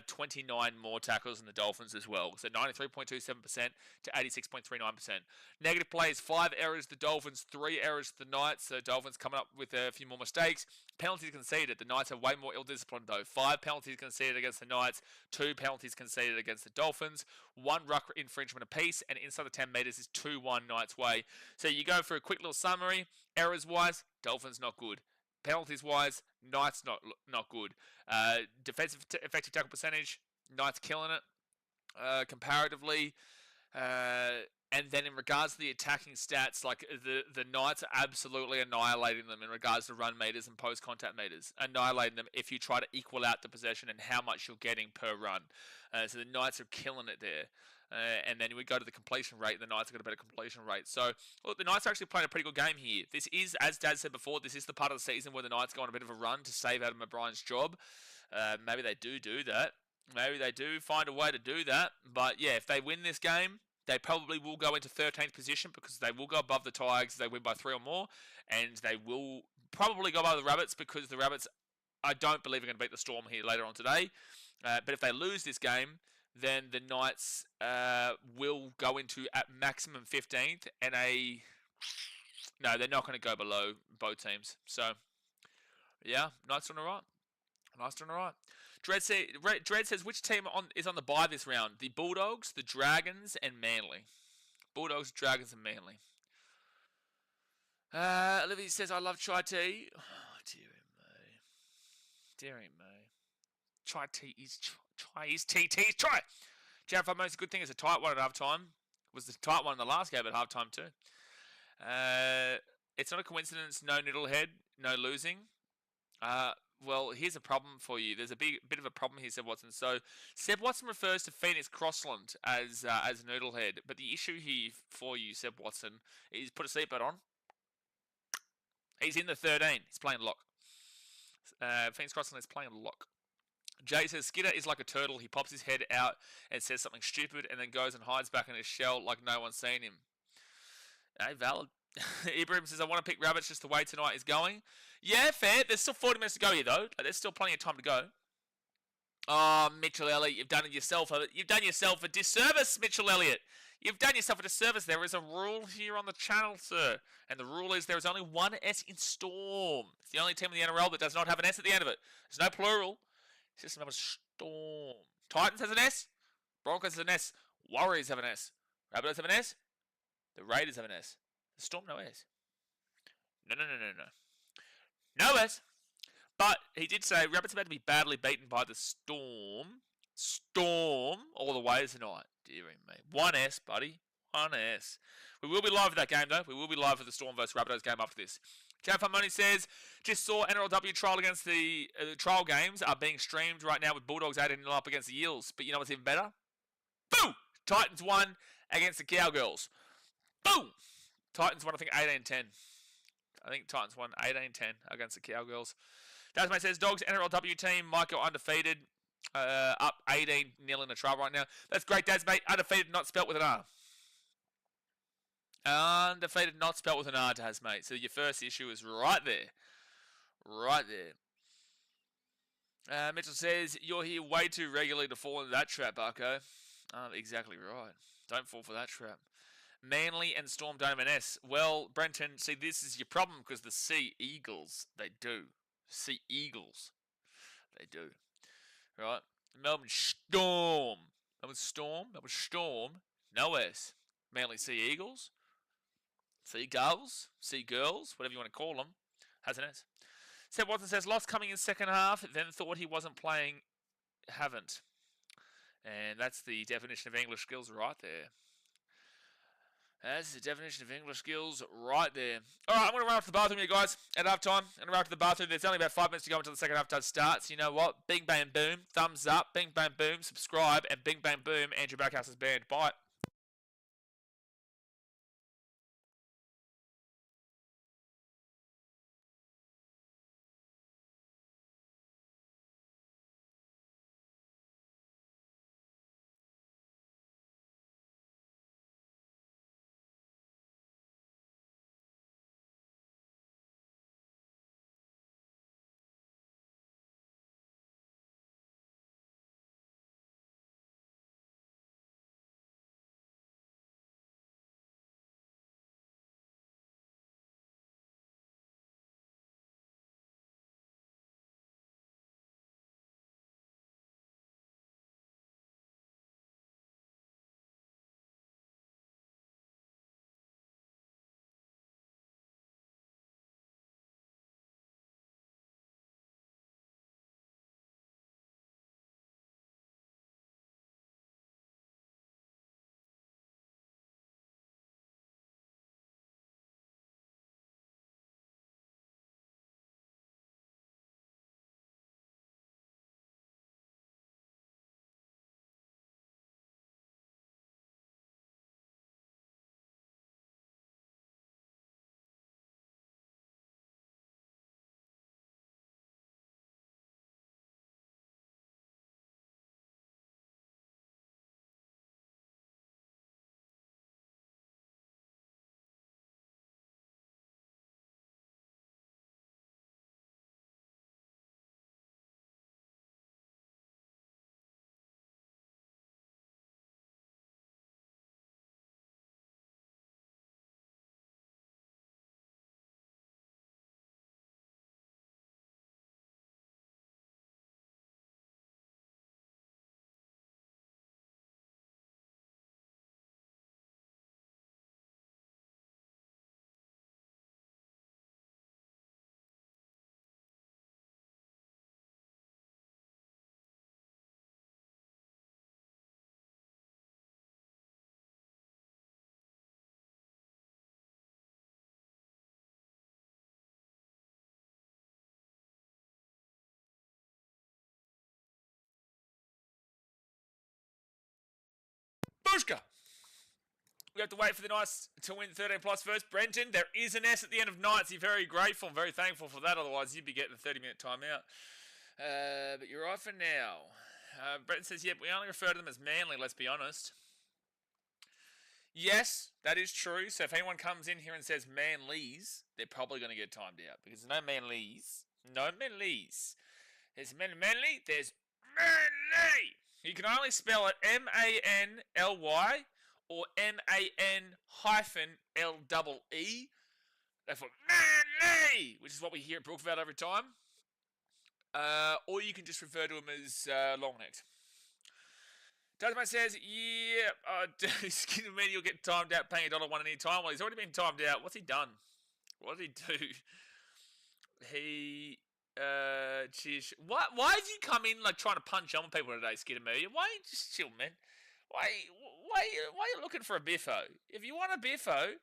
Speaker 1: 29 more tackles than the Dolphins as well. So 93.27% to 86.39%. Negative plays, 5 errors to the Dolphins, 3 errors to the Knights. So Dolphins coming up with a few more mistakes. Penalties conceded. The Knights are way more ill-disciplined though. 5 penalties conceded against the Knights, 2 penalties conceded against the Dolphins, 1 ruck infringement apiece, and inside the 10 metres is 2-1 Knights way. So you go for a quick little summary. Errors-wise, Dolphins not good. Penalties-wise, Knights not good. Defensive effective tackle percentage, Knights killing it comparatively. And then in regards to the attacking stats, like the Knights are absolutely annihilating them in regards to run meters and post-contact meters. Annihilating them if you try to equal out the possession and how much you're getting per run. So the Knights are killing it there. And then we go to the completion rate. The Knights have got a better completion rate. So, look, the Knights are actually playing a pretty good game here. This is, as Dad said before, this is the part of the season where the Knights go on a bit of a run to save Adam O'Brien's job. Maybe they do that. Maybe they do find a way to do that. But, yeah, if they win this game, they probably will go into 13th position because they will go above the Tigers if they win by 3 or more. And they will probably go above the Rabbits because the Rabbits, I don't believe, are going to beat the Storm here later on today. But if they lose this game, then the Knights will go into at maximum 15th and no, they're not going to go below both teams. So, yeah, Knights on the right. Knights on the right. Dread says, which team is on the bye this round? The Bulldogs, the Dragons, and Manly. Bulldogs, Dragons, and Manly. Olivia says, I love chai tea. Oh, dearie me. Chai tea is chai is tea is chai. Jared, most good thing is a tight one at halftime. Was the tight one in the last game at halftime too. It's not a coincidence. No Niddlehead, no losing. Well, here's a problem for you. There's a bit of a problem here, Seb Watson. So, Seb Watson refers to Phoenix Crossland as Noodlehead, but the issue here for you, Seb Watson, is put a seatbelt on. He's in the 13. He's playing lock. Phoenix Crossland is playing lock. Jay says, Skidder is like a turtle. He pops his head out and says something stupid and then goes and hides back in his shell like no one's seen him. Hey, valid. Ibrahim says, I want to pick Rabbits just the way tonight is going. Yeah, fair. There's still 40 minutes to go here, though. There's still plenty of time to go. Oh, Mitchell Elliott, you've done yourself a disservice, Mitchell Elliott. You've done yourself a disservice. There is a rule here on the channel, sir. And the rule is there is only one S in Storm. It's the only team in the NRL that does not have an S at the end of it. There's no plural. It's just another Storm. Titans has an S. Broncos has an S. Warriors have an S. Rabbitohs have an S. The Raiders have an S. The Storm, no S. No. No S. But he did say Rabbits about to be badly beaten by the Storm. Storm all the way tonight. Dearie me. 1S, buddy. 1S. We will be live for that game, though. We will be live for the Storm versus Rabbitohs game after this. Chad Money says, just saw NRLW trial against the trial games are being streamed right now with Bulldogs 18-0 up against the Eels. But you know what's even better? Boom! Titans won against the Cowgirls. Boom! Titans won, I think, 18-10. I think Titans won 18-10 against the Cowgirls. Dasmate says, Dogs NRLW team might go undefeated. Up 18-0 in the trial right now. That's great, Dasmate. Undefeated, not spelt with an R. Undefeated, not spelt with an R, Dasmate. So your first issue is right there. Right there. Mitchell says, you're here way too regularly to fall into that trap, Arco. Exactly right. Don't fall for that trap. Manly and Storm don't have an S. Well, Brenton, see, this is your problem because the Sea Eagles, they do. Sea Eagles, they do. Right? Melbourne Storm. Melbourne Storm, no S. Manly Sea Eagles, Sea Gulls, Sea Girls, whatever you want to call them, has an S. Seth Watson says, lost coming in second half, then thought he wasn't playing, haven't. And that's the definition of English skills right there. That's the definition of English skills right there. All right, I'm going to run up to the bathroom here, guys, at half time. I'm going to run up to the bathroom. There's only about 5 minutes to go until the second half does start. So you know what? Bing, bang, boom. Thumbs up. Bing, bang, boom. Subscribe. And bing, bang, boom. Andrew Backhouse is banned. Bye. Bushka! We have to wait for the Knights to win 13 plus first. Brenton, there is an S at the end of Knights. You're very grateful, very thankful for that. Otherwise, you'd be getting a 30-minute timeout. But you're right for now. Brenton says, yep, we only refer to them as Manly, let's be honest. Yes, that is true. So if anyone comes in here and says Manleys, they're probably going to get timed out. Because no Manleys. No Manleys. There's Manly, there's Manly. You can only spell it M-A-N-L-Y or M-A-N-L-E. Therefore, Manly, which is what we hear at Brookvale every time. Or you can just refer to him as long-necked. Tasman says, yeah, Skinner Media will get timed out paying $1 any time. Well, he's already been timed out. What's he done? What did he do? He... cheers. Why have you come in like trying to punch on people today, Skidamania? Why you just chill, man? Why are you looking for a biffo? If you want a biffo,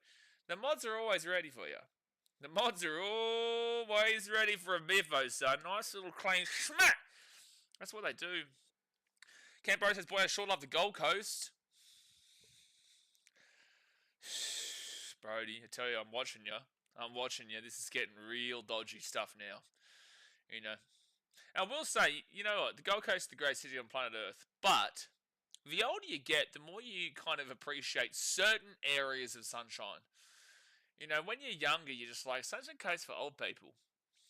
Speaker 1: the mods are always ready for you. The mods are always ready for a biffo, son. Nice little clean smack. That's what they do. Campbell says, boy, I sure love the Gold Coast. Brody, I tell you, I'm watching you. I'm watching you. This is getting real dodgy stuff now. You know. And I will say, you know what? The Gold Coast is the great city on planet Earth. But the older you get, the more you kind of appreciate certain areas of sunshine. You know, when you're younger, you're just like, Sunshine Coast for old people.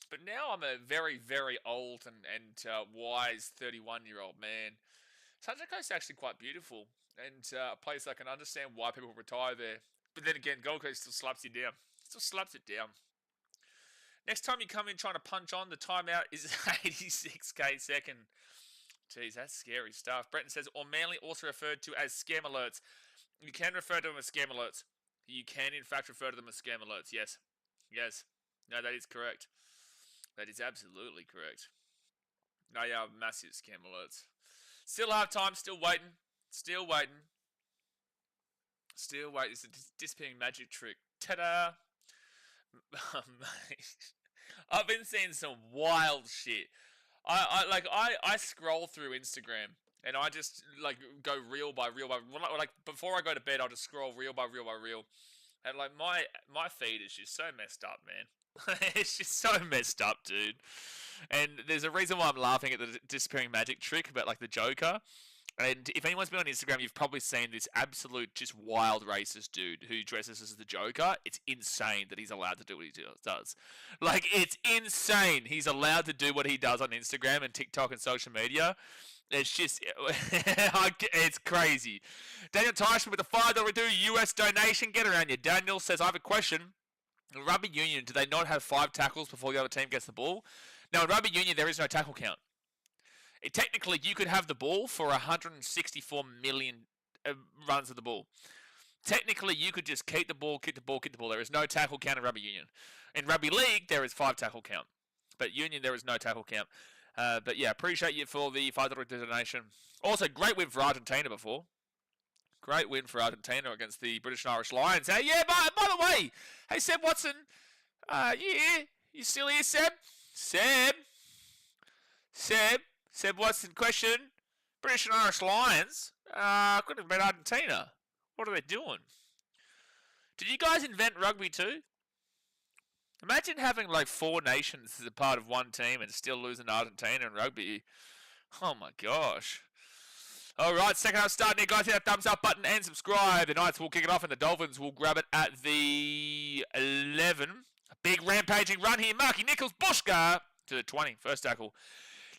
Speaker 1: But now I'm a very, very old and wise 31-year-old man. Sunshine Coast is actually quite beautiful. And a place I can understand why people retire there. But then again, Gold Coast still slaps you down. Still slaps it down. Next time you come in trying to punch on, the timeout is 86k second. Jeez, that's scary stuff. Brenton says, or Manly also referred to as scam alerts. You can refer to them as scam alerts. You can, in fact, refer to them as scam alerts. Yes. Yes. No, that is correct. That is absolutely correct. No, yeah, massive scam alerts. Still half time, still waiting. Still waiting. Still wait. It's a disappearing magic trick. Ta-da! Oh, mate. I've been seeing some wild shit. I scroll through Instagram and I just like go reel by reel by like before I go to bed I'll just scroll reel by reel by reel, and like my feed is just so messed up, man. It's just so messed up, dude. And there's a reason why I'm laughing at the disappearing magic trick about like the Joker. And if anyone's been on Instagram, you've probably seen this absolute just wild racist dude who dresses as the Joker. It's insane that he's allowed to do what he does. Like, it's insane he's allowed to do what he does on Instagram and TikTok and social media. It's just, it's crazy. Daniel Tyson with the $5 US donation. Get around you. Daniel says, I have a question. In rugby union, do they not have 5 tackles before the other team gets the ball? Now, in rugby union, there is no tackle count. Technically, you could have the ball for 164 million runs of the ball. Technically, you could just keep the ball, keep the ball, keep the ball. There is no tackle count in rugby union. In rugby league, there is 5 tackle count. But union, there is no tackle count. But yeah, appreciate you for the $5 donation. Also, great win for Argentina before. Great win for Argentina against the British and Irish Lions. Hey, yeah, by the way, hey, Seb Watson. Yeah, you still here, Seb? Seb Watson, question. British and Irish Lions could have been Argentina. What are they doing? Did you guys invent rugby too? Imagine having like 4 nations as a part of one team and still losing Argentina in rugby. Oh my gosh. Alright, second half starting here, guys. Hit that thumbs up button and subscribe. The Knights will kick it off and the Dolphins will grab it at the 11. A big rampaging run here. Marky Nichols, Bushka to the 20. First tackle.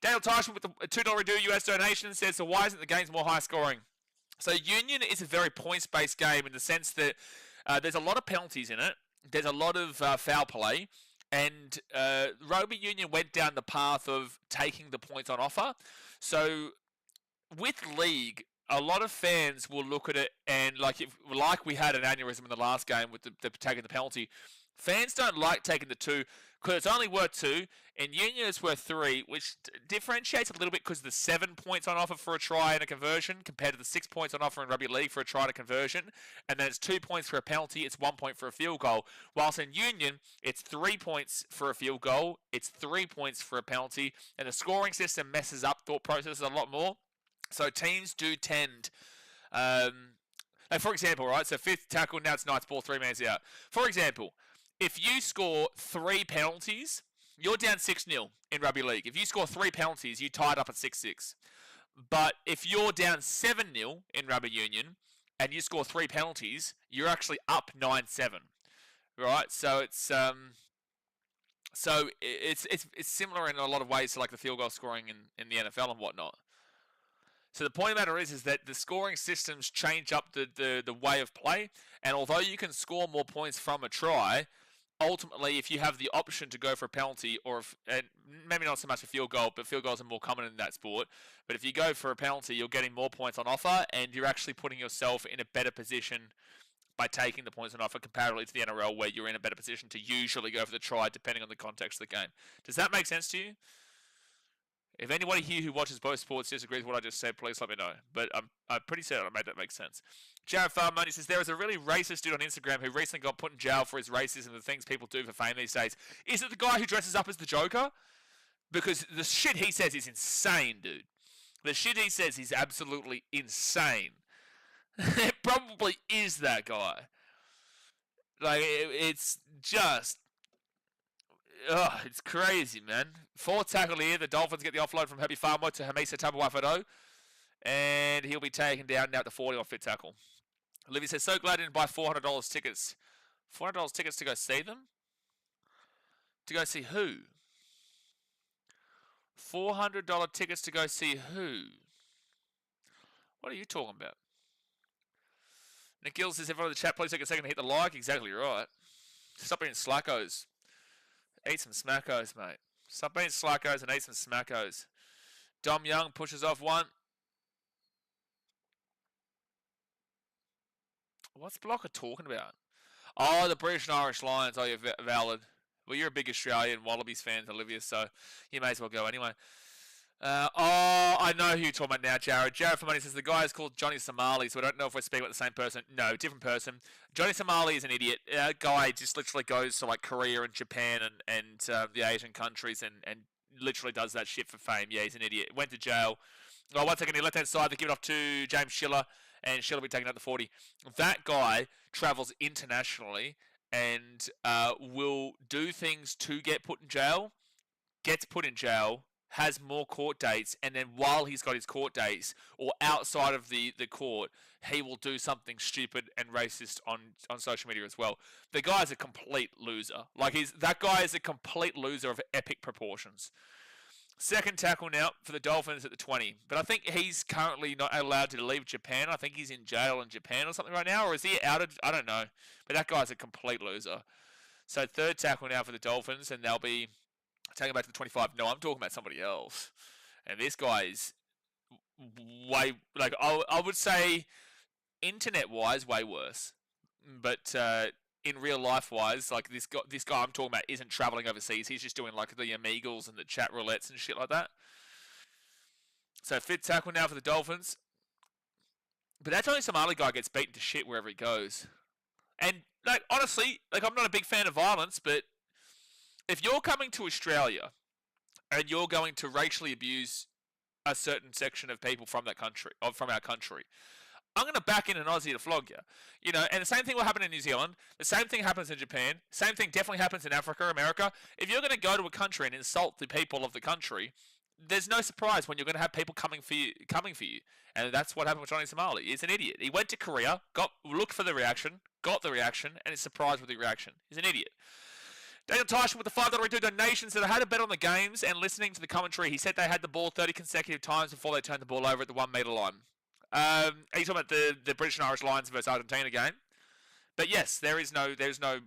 Speaker 1: Daniel Tyson with the $2 US donation says, so why isn't the games more high scoring? So Union is a very points-based game in the sense that there's a lot of penalties in it. There's a lot of foul play. And Rugby Union went down the path of taking the points on offer. So with League, a lot of fans will look at it and like we had an aneurysm in the last game with the taking the penalty. Fans don't like taking the 2 because it's only worth 2. In Union, it's worth 3, which differentiates a little bit because there's 7 points on offer for a try and a conversion compared to the 6 points on offer in Rugby League for a try and a conversion. And then it's 2 points for a penalty, it's 1 point for a field goal. Whilst in Union, it's 3 points for a field goal, it's 3 points for a penalty, and the scoring system messes up thought processes a lot more. So teams do tend... like for example, right, so 5th tackle, now it's Knights ball, 3 minutes out. For example, if you score 3 penalties, you're down 6-0 in Rugby League. If you score 3 penalties, you tie it up at 6-6. But if you're down 7-0 in Rugby Union and you score 3 penalties, you're actually up 9-7. Right? So it's similar in a lot of ways to like the field goal scoring in the NFL and whatnot. So the point of the matter is that the scoring systems change up the way of play, and although you can score more points from a try, ultimately, if you have the option to go for a penalty, and maybe not so much a field goal, but field goals are more common in that sport. But if you go for a penalty, you're getting more points on offer, and you're actually putting yourself in a better position by taking the points on offer comparatively to the NRL, where you're in a better position to usually go for the try, depending on the context of the game. Does that make sense to you? If anybody here who watches both sports disagrees with what I just said, please let me know. But I'm pretty certain I made that make sense. Jared Farmoney says, there is a really racist dude on Instagram who recently got put in jail for his racism and the things people do for fame these days. Is it the guy who dresses up as the Joker? Because the shit he says is insane, dude. The shit he says is absolutely insane. It probably is that guy. Like, it's just... Ugh, it's crazy, man. 4th tackle here. The Dolphins get the offload from Herbie Farmer to Hamisa Tabuaifado. And he'll be taken down now at the 40 on 5th tackle. Olivia says, so glad I didn't buy $400 tickets. $400 tickets to go see them? To go see who? $400 tickets to go see who? What are you talking about? Nick Gill says, everyone in the chat, please take a second to hit the like. Exactly right. Stop being slackos. Eat some smackos, mate. Stop being slackos and eat some smackos. Dom Young pushes off 1. What's Blocker talking about? Oh, the British and Irish Lions. Oh, you're valid. Well, you're a big Australian Wallabies fan, Olivia, so you may as well go anyway. I know who you're talking about now, Jared. Jared for Money says the guy is called Johnny Somali, so I don't know if we're speaking about the same person. No, different person. Johnny Somali is an idiot. That guy just literally goes to like Korea and Japan and the Asian countries and literally does that shit for fame. Yeah, he's an idiot. Went to jail. Oh, 1 second, the left-hand side, they give it off to James Schiller, and Schiller will be taking out the 40. That guy travels internationally and will do things to get put in jail, gets put in jail, has more court dates, and then while he's got his court dates, or outside of the court, he will do something stupid and racist on social media as well. The guy's a complete loser. That guy is a complete loser of epic proportions. Second tackle now for the Dolphins at the 20. But I think he's currently not allowed to leave Japan. I think he's in jail in Japan or something right now. Or is he out of... I don't know. But that guy's a complete loser. So third tackle now for the Dolphins. And they'll be taking back to the 25. No, I'm talking about somebody else. And this guy is way... Like, I would say, internet-wise, way worse. But... in real life wise, like this guy I'm talking about isn't traveling overseas. He's just doing like the Amigos and the chat roulettes and shit like that. So fifth tackle now for the Dolphins. But that Johnny Somali guy gets beaten to shit wherever he goes. And like honestly, like I'm not a big fan of violence, but if you're coming to Australia and you're going to racially abuse a certain section of people from that country, or from our country, I'm going to back in an Aussie to flog you. You know, and the same thing will happen in New Zealand. The same thing happens in Japan. Same thing definitely happens in Africa, America. If you're going to go to a country and insult the people of the country, there's no surprise when you're going to have people coming for you. And that's what happened with Johnny Somali. He's an idiot. He went to Korea, looked for the reaction, got the reaction, and is surprised with the reaction. He's an idiot. Daniel Tyson with the $5 donation said, I had a bet on the games and listening to the commentary, he said they had the ball 30 consecutive times before they turned the ball over at the 1 metre line. Are you talking about the British and Irish Lions versus Argentina game? But yes, there's no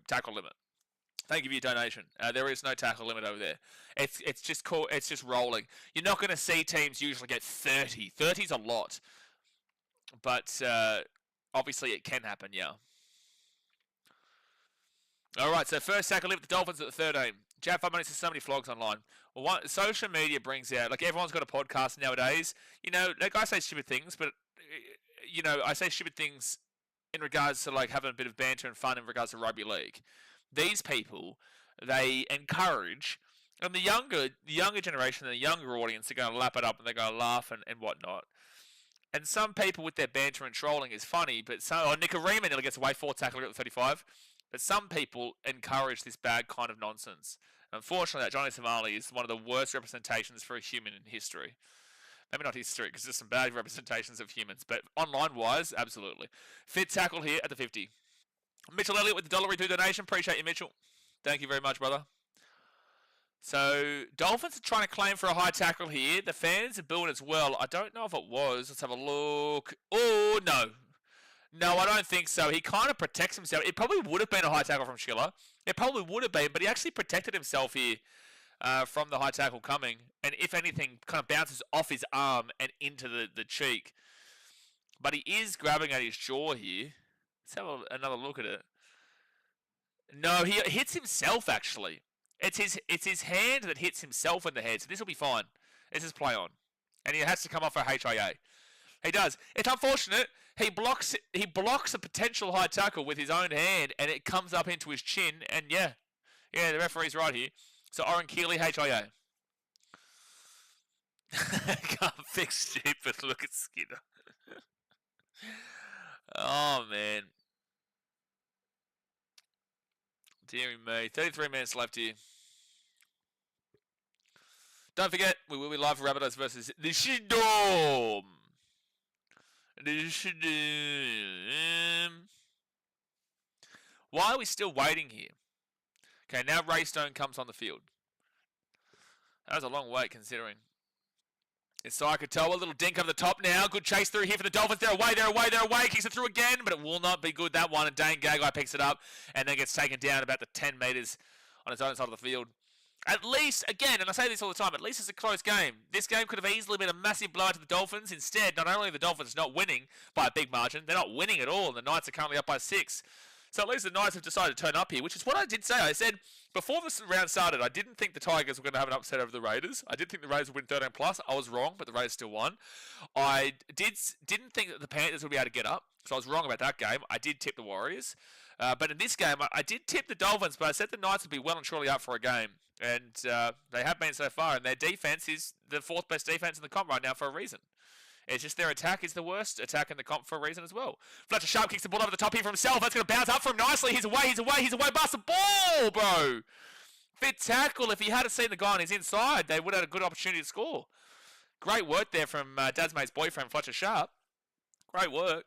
Speaker 1: tackle limit. Thank you for your donation. There is no tackle limit over there. It's just rolling. You're not going to see teams usually get 30. 30's a lot, but obviously it can happen. Yeah. All right. So first tackle limit, the Dolphins at the 13. Jack 5 minutes. There's so many vlogs online. Well, social media brings out, like everyone's got a podcast nowadays. You know, like I say stupid things, but you know, I say stupid things in regards to like having a bit of banter and fun in regards to rugby league. These people, they encourage, and the younger generation, the younger audience are going to lap it up and they're going to laugh and whatnot. And some people with their banter and trolling is funny, but Nicarima nearly gets away 4 tackle at the 35. But some people encourage this bad kind of nonsense. Unfortunately, that Johnny Somali is one of the worst representations for a human in history. Maybe not history, because there's some bad representations of humans, but online-wise, absolutely. Fifth tackle here at the 50. Mitchell Elliott with the $2 donation. Appreciate you, Mitchell. Thank you very much, brother. So, Dolphins are trying to claim for a high tackle here. The fans are booing as well. I don't know if it was. Let's have a look. Oh, no. No, I don't think so. He kind of protects himself. It probably would have been a high tackle from Schiller. It probably would have been, but he actually protected himself here from the high tackle coming. And if anything, kind of bounces off his arm and into the cheek. But he is grabbing at his jaw here. Let's have another look at it. No, he hits himself, actually. It's his hand that hits himself in the head. So this will be fine. This is play on. And he has to come off for HIA. He does. It's unfortunate. He blocks a potential high tackle with his own hand, and it comes up into his chin. And yeah, the referee's right here. So Oren Keeley, HIA. Can't fix stupid. Look at Skinner. Oh man. Deary me. 33 minutes left here. Don't forget, we will be live for Rabbitohs versus the Shidom. Why are we still waiting here? Okay, now Raystone comes on the field. That was a long wait considering. It's Katoa, a little dink over the top now. Good chase through here for the Dolphins. They're away. Kicks it through again, but it will not be good, that one. And Dane Gagai picks it up and then gets taken down about the 10 metres on his own side of the field. At least, again, and I say this all the time, at least it's a close game. This game could have easily been a massive blow to the Dolphins. Instead, not only are the Dolphins not winning by a big margin, they're not winning at all, and the Knights are currently up by 6. So at least the Knights have decided to turn up here, which is what I did say. I said before this round started, I didn't think the Tigers were going to have an upset over the Raiders. I did think the Raiders would win 13 plus. I was wrong, but the Raiders still won. I didn't think that the Panthers would be able to get up, so I was wrong about that game. I did tip the Warriors. But in this game, I did tip the Dolphins, but I said the Knights would be well and truly up for a game. And they have been so far, and their defense is the fourth best defense in the comp right now for a reason. It's just their attack is the worst attack in the comp for a reason as well. Fletcher Sharp kicks the ball over the top here for himself. That's going to bounce up for him nicely. He's away. Bust the ball, bro. Fit tackle. If he had seen the guy on his inside, they would have had a good opportunity to score. Great work there from Dad's mate's boyfriend, Fletcher Sharp. Great work.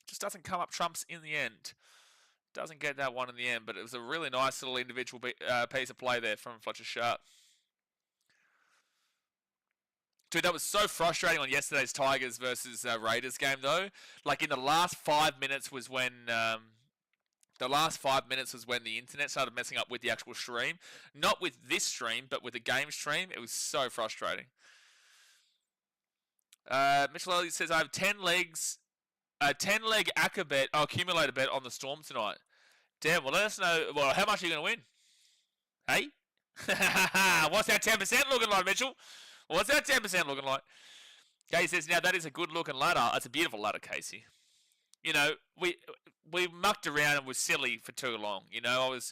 Speaker 1: Just doesn't come up trumps in the end. Doesn't get that one in the end, but it was a really nice little individual piece of play there from Fletcher Sharp. Dude, that was so frustrating on yesterday's Tigers versus Raiders game, though. Like, in the last 5 minutes was when the internet started messing up with the actual stream. Not with this stream, but with the game stream. It was so frustrating. Mitchell Elliott says, I have 10 legs, a 10-leg accumulator bet on the Storm tonight. Damn, well, let us know. Well, how much are you going to win? Hey? What's that 10% looking like, Mitchell? What's that 10% looking like? Casey says, now that is a good-looking ladder. It's a beautiful ladder, Casey. You know, we mucked around and was silly for too long. You know, I was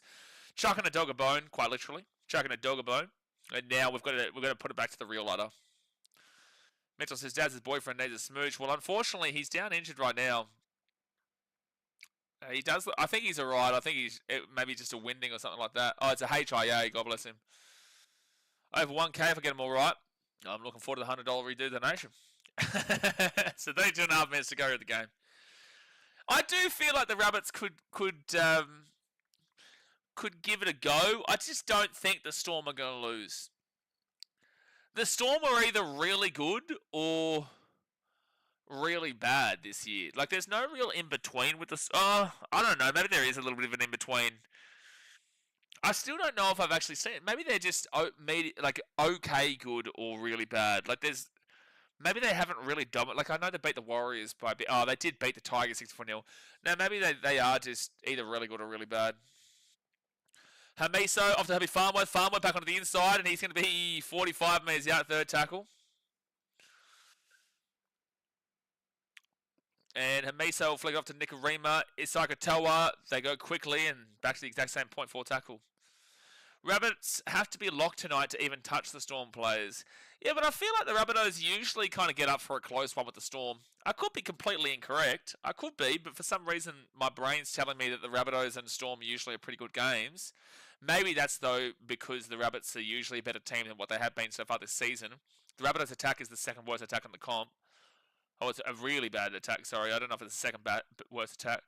Speaker 1: chucking a dog a bone, quite literally. Chucking a dog a bone. And now we've got to put it back to the real ladder. Mitchell says, Dad's boyfriend needs a smooch. Well, unfortunately, he's down injured right now. He does. I think he's alright. I think he's maybe just a winding or something like that. Oh, it's a HIA. God bless him. Over 1K if I get him all right. I'm looking forward to the $100 redo donation. So 32.5 minutes to go with the game. I do feel like the Rabbits could give it a go. I just don't think the Storm are going to lose. The Storm are either really good or really bad this year. Like, there's no real in-between with the... I don't know. Maybe there is a little bit of an in-between. I still don't know if I've actually seen it. Maybe they're just like okay good or really bad. Like, there's... Maybe they haven't really dominated. Like, I know they beat the Warriors by a bit. Oh, they did beat the Tigers 64-0. No, maybe they are just either really good or really bad. Hamiso off to Happy Farmworth. Farmworth back onto the inside, and he's going to be 45 metres out, third tackle. And Hamiso will flick off to Nikarima. Isakatoa. They go quickly and back to the exact same point for tackle. Rabbits have to be locked tonight to even touch the Storm players. Yeah, but I feel like the Rabbitohs usually kind of get up for a close one with the Storm. I could be completely incorrect. I could be, but for some reason my brain's telling me that the Rabbitohs and Storm usually are pretty good games. Maybe that's, though, because the Rabbits are usually a better team than what they have been so far this season. The Rabbitohs attack is the second worst attack in the comp. Oh, it's a really bad attack, sorry. I don't know if it's the second worst attack.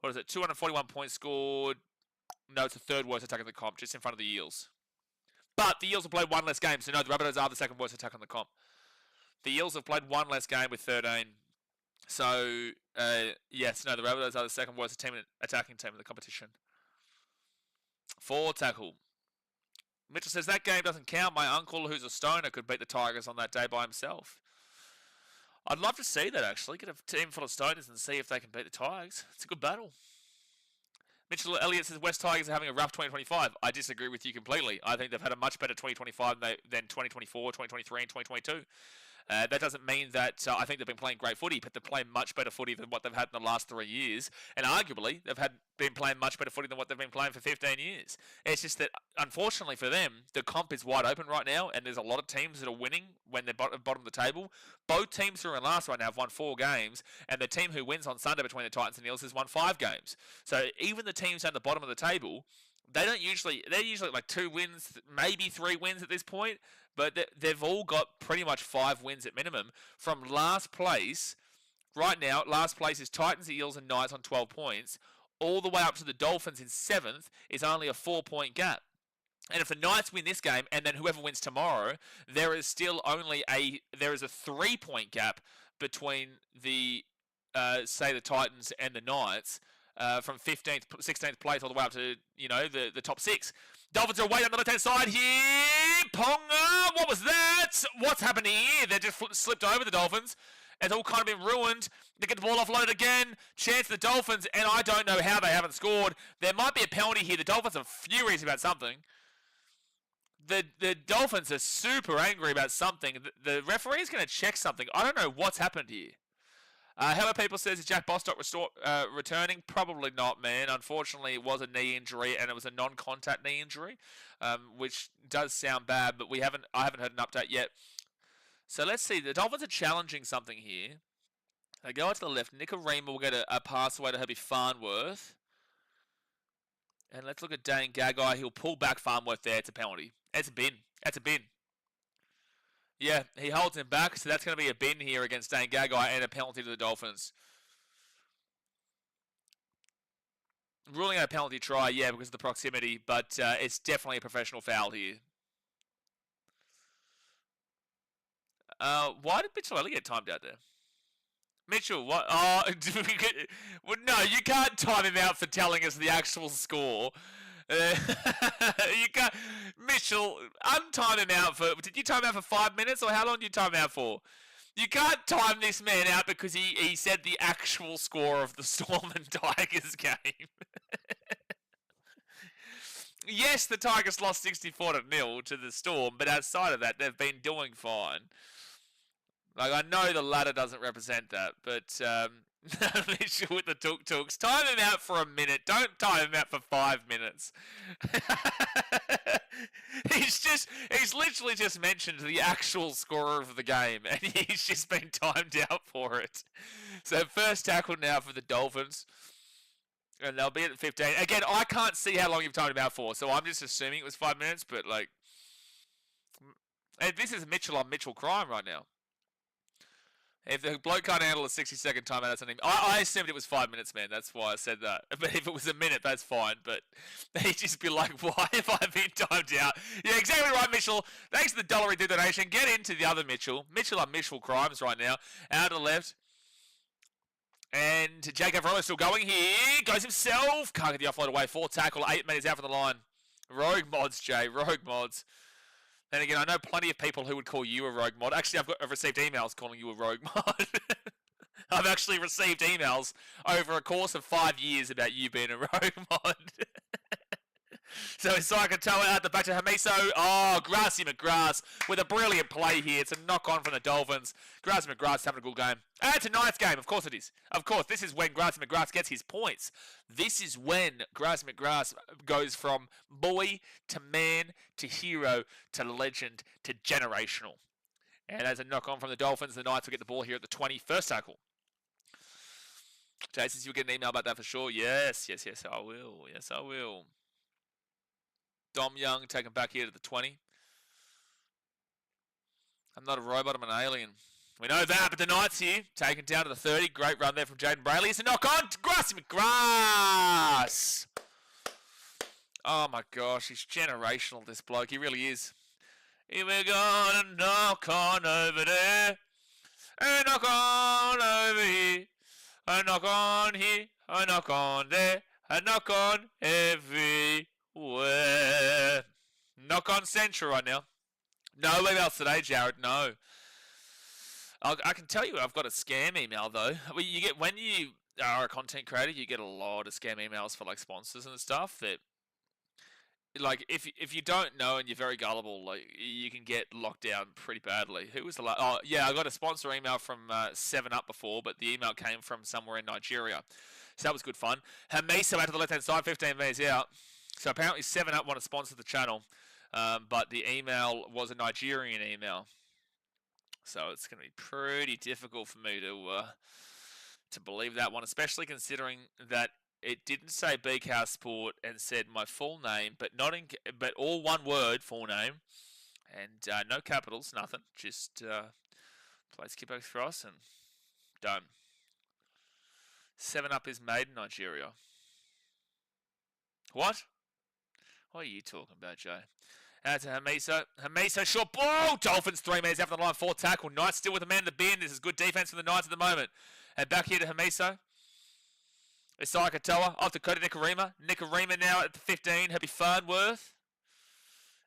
Speaker 1: What is it? 241 points scored. No, it's the third worst attack in the comp, just in front of the Eels. But the Eels have played one less game, so no, the Rabbitohs are the second worst attack in the comp. The Eels have played one less game with 13. So, yes, no, the Rabbitohs are the second worst attacking team in the competition. For tackle. Mitchell says, that game doesn't count. My uncle, who's a stoner, could beat the Tigers on that day by himself. I'd love to see that, actually. Get a team full of stoners and see if they can beat the Tigers. It's a good battle. Mitchell Elliott says, West Tigers are having a rough 2025. I disagree with you completely. I think they've had a much better 2025 than 2024, 2023, and 2022. That doesn't mean that I think they've been playing great footy, but they're playing much better footy than what they've had in the last 3 years. And arguably, they've been playing much better footy than what they've been playing for 15 years. It's just that, unfortunately for them, the comp is wide open right now, and there's a lot of teams that are winning when they're bottom of the table. Both teams who are in last right now have won 4 games, and the team who wins on Sunday between the Titans and Eels has won 5 games. So even the teams at the bottom of the table, they're usually like 2 wins, maybe 3 wins at this point, but they've all got pretty much 5 wins at minimum. From last place, right now, last place is Titans, Eels, and Knights on 12 points. All the way up to the Dolphins in 7th is only a 4-point gap. And if the Knights win this game, and then whoever wins tomorrow, there is still only a 3-point gap between the say the Titans and the Knights. From 15th, 16th place all the way up to, the top 6. Dolphins are away on the left-hand side here. Ponga, what was that? What's happening here? They just slipped over the Dolphins. It's all kind of been ruined. They get the ball offloaded again. Chance the Dolphins, and I don't know how they haven't scored. There might be a penalty here. The Dolphins are furious about something. The Dolphins are super angry about something. The referee's going to check something. I don't know what's happened here. Hello People says, is Jack Bostock returning? Probably not, man. Unfortunately, it was a knee injury, and it was a non-contact knee injury, which does sound bad, but I haven't heard an update yet. So let's see. The Dolphins are challenging something here. They go out to the left. Nicarima will get a pass away to Herbie Farnworth. And let's look at Dane Gagai. He'll pull back Farnworth there. It's a penalty. It's a bin. That's a bin. Yeah, he holds him back, so that's going to be a bin here against Dane Gagai and a penalty to the Dolphins. Ruling out a penalty try, yeah, because of the proximity, but it's definitely a professional foul here. Why did Mitchell only get timed out there? Mitchell, what? Oh, well, no, you can't time him out for telling us the actual score. You can't, Mitchell. Untime him out for. Did you time him out for 5 minutes, or how long did you time him out for? You can't time this man out because he said the actual score of the Storm and Tigers game. Yes, the Tigers lost 64-0 to the Storm, but outside of that, they've been doing fine. Like, I know the ladder doesn't represent that, but Mitchell with the tuk-tuks. Time him out for a minute. Don't time him out for 5 minutes. He's literally just mentioned the actual scorer of the game, and he's just been timed out for it. So first tackle now for the Dolphins. And they'll be at 15. Again, I can't see how long you've timed him out for, so I'm just assuming it was 5 minutes, but like... And this is Mitchell on Mitchell crime right now. If the bloke can't handle a 60-second timeout, that's on him. I assumed it was 5 minutes, man. That's why I said that. But if it was a minute, that's fine. But he'd just be like, why have I been timed out? Yeah, exactly right, Mitchell. Thanks to the $1 donation. Get into the other Mitchell. Mitchell on Mitchell crimes right now. Out to the left. And Jake Averillo still going here. Goes himself. Can't get the offload away. 4 tackle. 8 meters out from the line. Rogue mods, Jay. Rogue mods. And again, I know plenty of people who would call you a rogue mod. Actually, I've received emails calling you a rogue mod. I've actually received emails over a course of 5 years about you being a rogue mod. So Sakatoa out the back to Hamiso. Oh, Grassy McGrath with a brilliant play here. It's a knock-on from the Dolphins. Grassy McGrath's having a good game. And it's a nice game. Of course it is. Of course, this is when Grassy McGrath gets his points. This is when Grassy McGrath goes from boy to man to hero to legend to generational. And as a knock-on from the Dolphins, the Knights will get the ball here at the 20. First tackle. Jason, you'll get an email about that for sure. Yes, I will. Yes, I will. Dom Young taken back here to the 20. I'm not a robot, I'm an alien. We know that, but the Knights here, taken down to the 30. Great run there from Jaden Brayley. It's a knock on to Grassy McGrath. Oh my gosh, he's generational, this bloke. He really is. Here we go, a knock on over there. A knock on over here. A knock on here. A knock on there. A knock on everywhere. Knock on Central right now. No emails today, Jared. No. I can tell you I've got a scam email though. You get when you are a content creator, you get a lot of scam emails for like sponsors and stuff that like if you don't know and you're very gullible, like you can get locked down pretty badly. Who was the last? Oh yeah, I got a sponsor email from 7up before, but the email came from somewhere in Nigeria. So that was good fun. Hamiso out to the left-hand side, 15 meters out. So apparently 7up want to sponsor the channel, but the email was a Nigerian email. So it's going to be pretty difficult for me to believe that one, especially considering that it didn't say BKR Sport and said my full name, but all one word, full name, and no capitals, nothing. Just blazekippaxross and done. 7up is made in Nigeria. What? What are you talking about, Joe? Out to Hamiso. Hamiso, short ball. Dolphins 3 meters after the line. 4 tackle. Knights still with the man in the bin. This is good defense from the Knights at the moment. And back here to Hamiso. Isaiah Katoa. Off to Cody Nicarima. Nicarima now at the 15. He'll be Farnworth.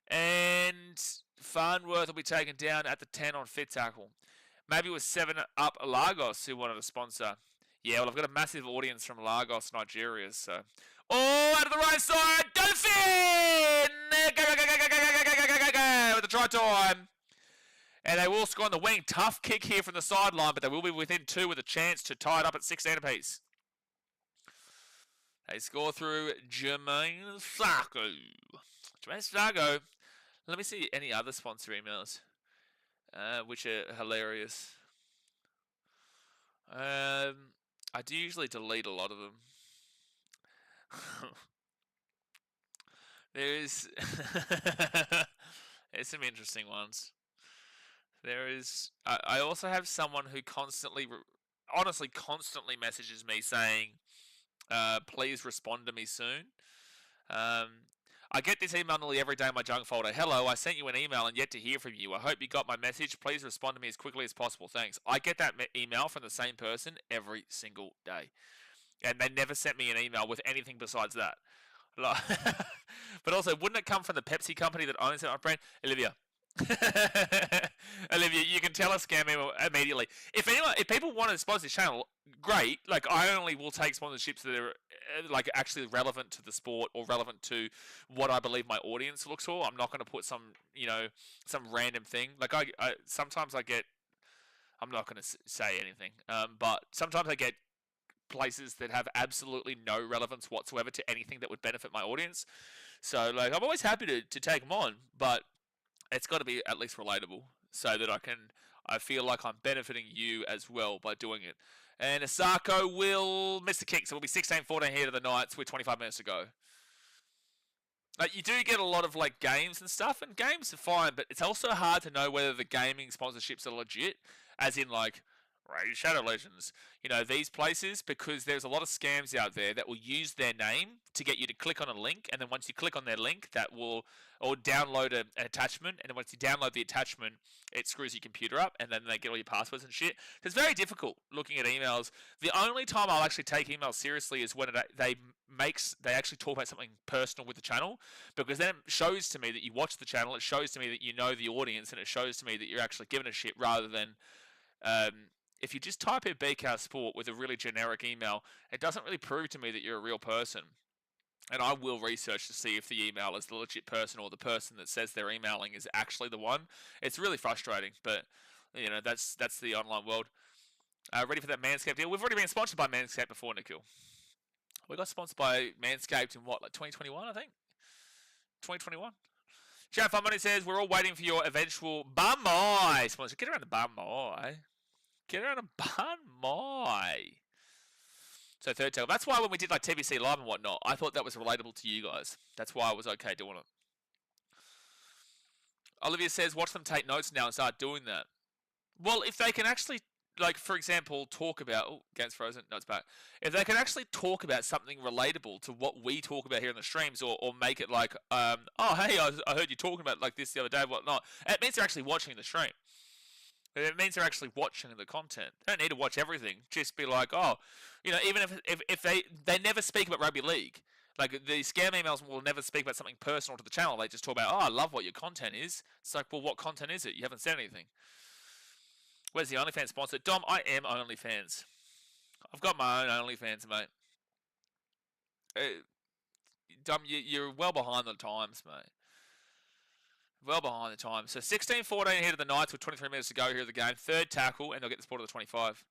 Speaker 1: And Farnworth will be taken down at the 10 on fit tackle. Maybe it was 7 Up Lagos who wanted a sponsor. Yeah, well, I've got a massive audience from Lagos, Nigeria, so... Oh, out of the right side, Dolphin! Go, go, go, go, go, go, go, go, go, go, go, with the try time. And they will score on the wing. Tough kick here from the sideline, but they will be within 2 with a chance to tie it up at 16 apiece. They score through Jermaine Sarko. Jermaine Sarko. Let me see any other sponsor emails, which are hilarious. I do usually delete a lot of them. There's some interesting ones. I also have someone who honestly constantly messages me saying, please respond to me soon. I get this email nearly every day in my junk folder. Hello, I sent you an email and yet to hear from you. I hope you got my message. Please respond to me as quickly as possible. Thanks. I get that email from the same person every single day. And they never sent me an email with anything besides that. But also, wouldn't it come from the Pepsi company that owns that brand? Olivia. Olivia, you can tell a scam email immediately. If people want to sponsor this channel, great. Like, I only will take sponsorships that are like actually relevant to the sport or relevant to what I believe my audience looks for. I'm not going to put some random thing. Like sometimes I get. I'm not going to say anything. But sometimes I get places that have absolutely no relevance whatsoever to anything that would benefit my audience. So like I'm always happy to take them on, but it's got to be at least relatable so that I feel like I'm benefiting you as well by doing it. And Asako will miss the kick, so it'll be 16-14 here to the Knights with 25 minutes to go. You do get a lot of like games and stuff, and games are fine, but it's also hard to know whether the gaming sponsorships are legit, as in like Raid Shadow Legends, these places, because there's a lot of scams out there that will use their name to get you to click on a link, and then once you click on their link, or download an attachment, and then once you download the attachment, it screws your computer up, and then they get all your passwords and shit. It's very difficult looking at emails. The only time I'll actually take emails seriously is when they actually talk about something personal with the channel, because then it shows to me that you watch the channel, it shows to me that you know the audience, and it shows to me that you're actually giving a shit rather than... if you just type in BK Sport with a really generic email, it doesn't really prove to me that you're a real person. And I will research to see if the email is the legit person or the person that says they're emailing is actually the one. It's really frustrating, but that's the online world. Ready for that Manscaped deal? We've already been sponsored by Manscaped before, Nikhil. We got sponsored by Manscaped in what, like 2021, I think? 2021? Chat Fun Money says, we're all waiting for your eventual Bun My sponsor. Get around the Bun My. Get around a Bun My. So third tackle. That's why when we did like TBC Live and whatnot, I thought that was relatable to you guys. That's why I was okay doing it. Olivia says, watch them take notes now and start doing that. Well, if they can actually, like, for example, talk about... Oh, game's frozen. No, it's back. If they can actually talk about something relatable to what we talk about here in the streams, or make it like, oh, hey, I heard you talking about like this the other day, whatnot. It means they're actually watching the stream. It means they're actually watching the content. They don't need to watch everything. Just be like, oh, even if they never speak about rugby league. Like, the scam emails will never speak about something personal to the channel. They just talk about, oh, I love what your content is. It's like, well, what content is it? You haven't said anything. Where's the OnlyFans sponsor? Dom, I am OnlyFans. I've got my own OnlyFans, mate. Dom, you're well behind the times, mate. Well behind the time. So 16-14 here to the Knights with 23 minutes to go here of the game. Third tackle, and they'll get the sport of the 25.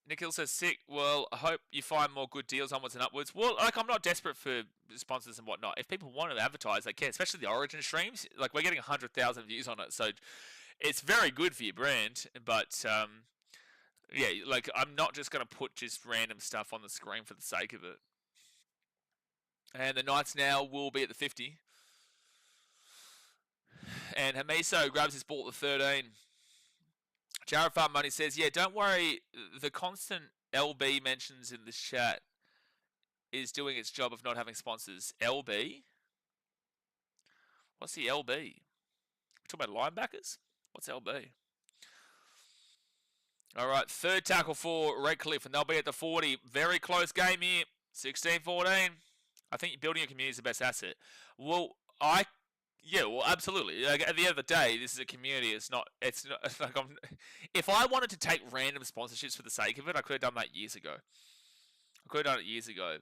Speaker 1: Nikhil says, sick. Well, I hope you find more good deals onwards and upwards. Well, like, I'm not desperate for sponsors and whatnot. If people want to advertise, they can, especially the Origin streams. Like, we're getting 100,000 views on it, so it's very good for your brand. But, yeah, like, I'm not just going to put just random stuff on the screen for the sake of it. And the Knights now will be at the 50. And Hamiso grabs his ball at the 13. Jared Farm Money says, yeah, don't worry. The constant LB mentions in this chat is doing its job of not having sponsors. LB? What's the LB? We're talking about linebackers? What's LB? All right, third tackle for Redcliffe, and they'll be at the 40. Very close game here. 16-14. I think building your community is the best asset. Well, Yeah, well, absolutely. Like, at the end of the day, this is a community. It's not. It's not. It's like if I wanted to take random sponsorships for the sake of it, I could have done that years ago. I could have done it years ago.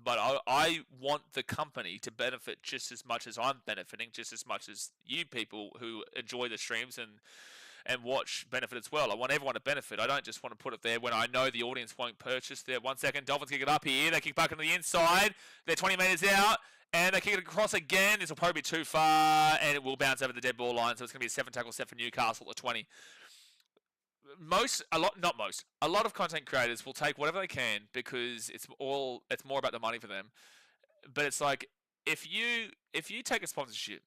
Speaker 1: But I want the company to benefit just as much as I'm benefiting, just as much as you people who enjoy the streams and watch benefit as well. I want everyone to benefit. I don't just want to put it there when I know the audience won't purchase there. 1 second, Dolphins kick it up here. They kick back on the inside. They're 20 metres out. And they kick it across again. This will probably be too far. And it will bounce over the dead ball line. So it's going to be a 7-tackle set for Newcastle at the 20. A lot of content creators will take whatever they can because it's more about the money for them. But it's like, if you take a sponsorship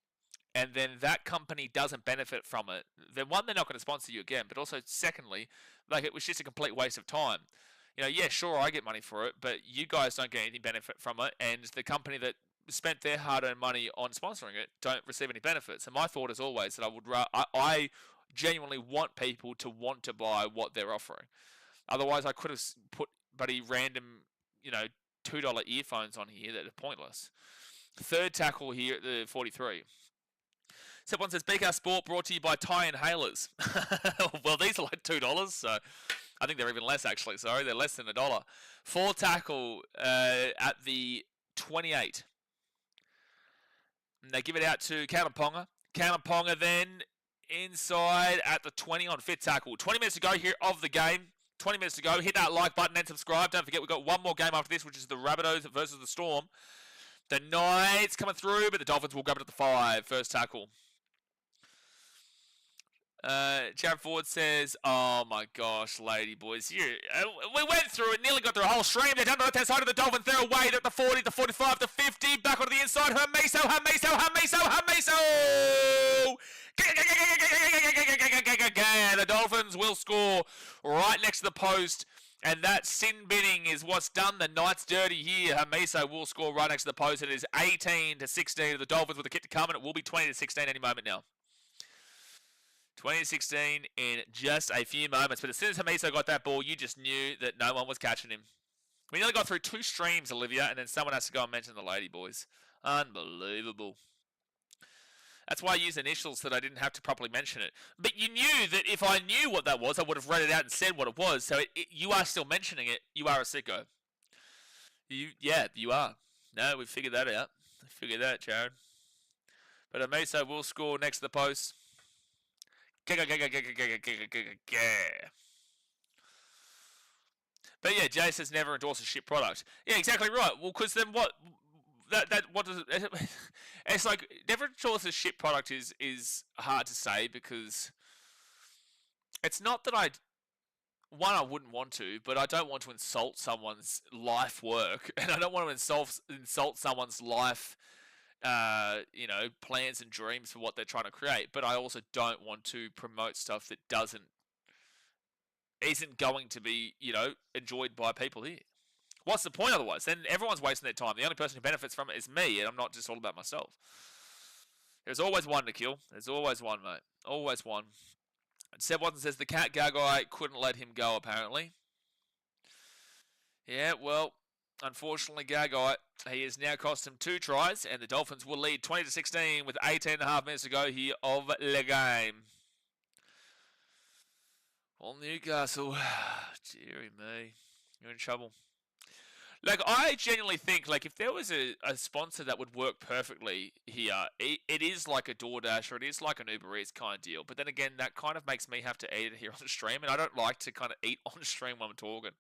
Speaker 1: and then that company doesn't benefit from it, then one, they're not going to sponsor you again. But also, secondly, like, it was just a complete waste of time. You know, yeah, sure, I get money for it, but you guys don't get any benefit from it, and the company that spent their hard-earned money on sponsoring it don't receive any benefits. And my thought is always that I genuinely want people to want to buy what they're offering. Otherwise, I could have put buddy random, $2 earphones on here that are pointless. Third tackle here at the 43. Step one says, BK Sport brought to you by Tie Inhalers. Well, these are like $2, so I think they're even less, actually. Sorry, they're less than $1. Fourth tackle at the 28. And they give it out to Kalaponga. Kalaponga then inside at the 20 on fifth tackle. 20 minutes to go here of the game. 20 minutes to go. Hit that like button and subscribe. Don't forget, we've got one more game after this, which is the Rabbitohs versus the Storm. The Knights coming through, but the Dolphins will grab it at the 5. First tackle. Jared Ford says, oh my gosh, lady boys, we went through it, nearly got through a whole stream. They're down the left-hand side of the Dolphins. They're away. They're at the 40, the 45, the 50. Back onto the inside. Hermeso. The Dolphins will score right next to the post. And that sin binning is what's done the Knights dirty here. Hermeso will score right next to the post. It is 18-16 of the Dolphins with a kick to come, and it will be 20-16 any moment now. 2016 in just a few moments. But as soon as Hermeso got that ball, you just knew that no one was catching him. We nearly got through 2 streams, Olivia, and then someone has to go and mention the lady boys. Unbelievable. That's why I used initials so that I didn't have to properly mention it. But you knew that if I knew what that was, I would have read it out and said what it was. So you are still mentioning it. You are a sicko. Yeah, you are. No, we figured that out. We figured that, Jared. But Hermeso will score next to the post. But yeah, Jay says never endorse a shit product. Yeah, exactly right. Well, because then what? What does it? It's like never endorse a shit product is hard to say because it's not that I wouldn't want to, but I don't want to insult someone's life work, and I don't want to insult someone's life. Plans and dreams for what they're trying to create. But I also don't want to promote stuff that isn't going to be, enjoyed by people here. What's the point otherwise? Then everyone's wasting their time. The only person who benefits from it is me, and I'm not just all about myself. There's always one to kill. There's always one, mate. Always one. And Seb Watson says the cat guy couldn't let him go, apparently. Yeah, well, unfortunately, Gagai, he has now cost him 2 tries, and the Dolphins will lead 20-16 with 18.5 minutes to go here of the game. Well, Newcastle, dearie me, you're in trouble. Like, I genuinely think, like, if there was a sponsor that would work perfectly here, it is like a DoorDash or it is like an Uber Eats kind of deal. But then again, that kind of makes me have to eat it here on the stream, and I don't like to kind of eat on stream when I'm talking.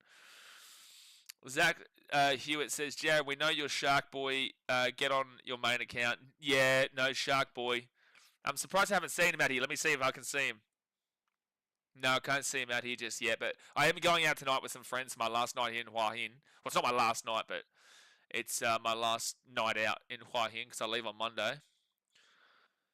Speaker 1: Zach Hewitt says, Jared, we know you're Shark Boy. Get on your main account. Yeah, no, Shark Boy. I'm surprised I haven't seen him out here. Let me see if I can see him. No, I can't see him out here just yet. But I am going out tonight with some friends. My last night here in Hua Hin. Well, it's not my last night, but it's my last night out in Hua Hin because I leave on Monday.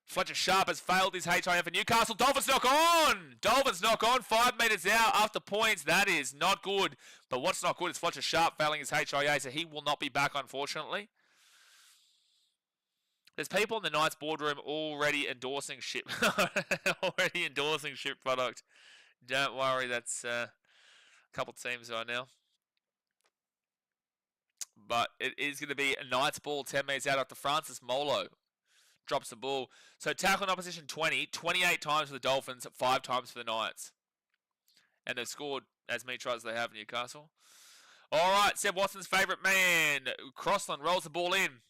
Speaker 1: Fletcher Sharp has failed his HIF for Newcastle. Dolphins knock on! Dolphins knock on 5 metres out after points. That is not good. But what's not good is Fletcher Sharp failing his HIA, so he will not be back, unfortunately. There's people in the Knights boardroom already endorsing ship. Already endorsing ship product. Don't worry, that's a couple of teams right now. But it is going to be a Knights ball 10 metres out after Francis Molo. drops the ball. So tackle in opposition 20, 28 times for the Dolphins, 5 times for the Knights. And they've scored as many tries as they have in Newcastle. All right, Seb Watson's favourite man. Crossland rolls the ball in.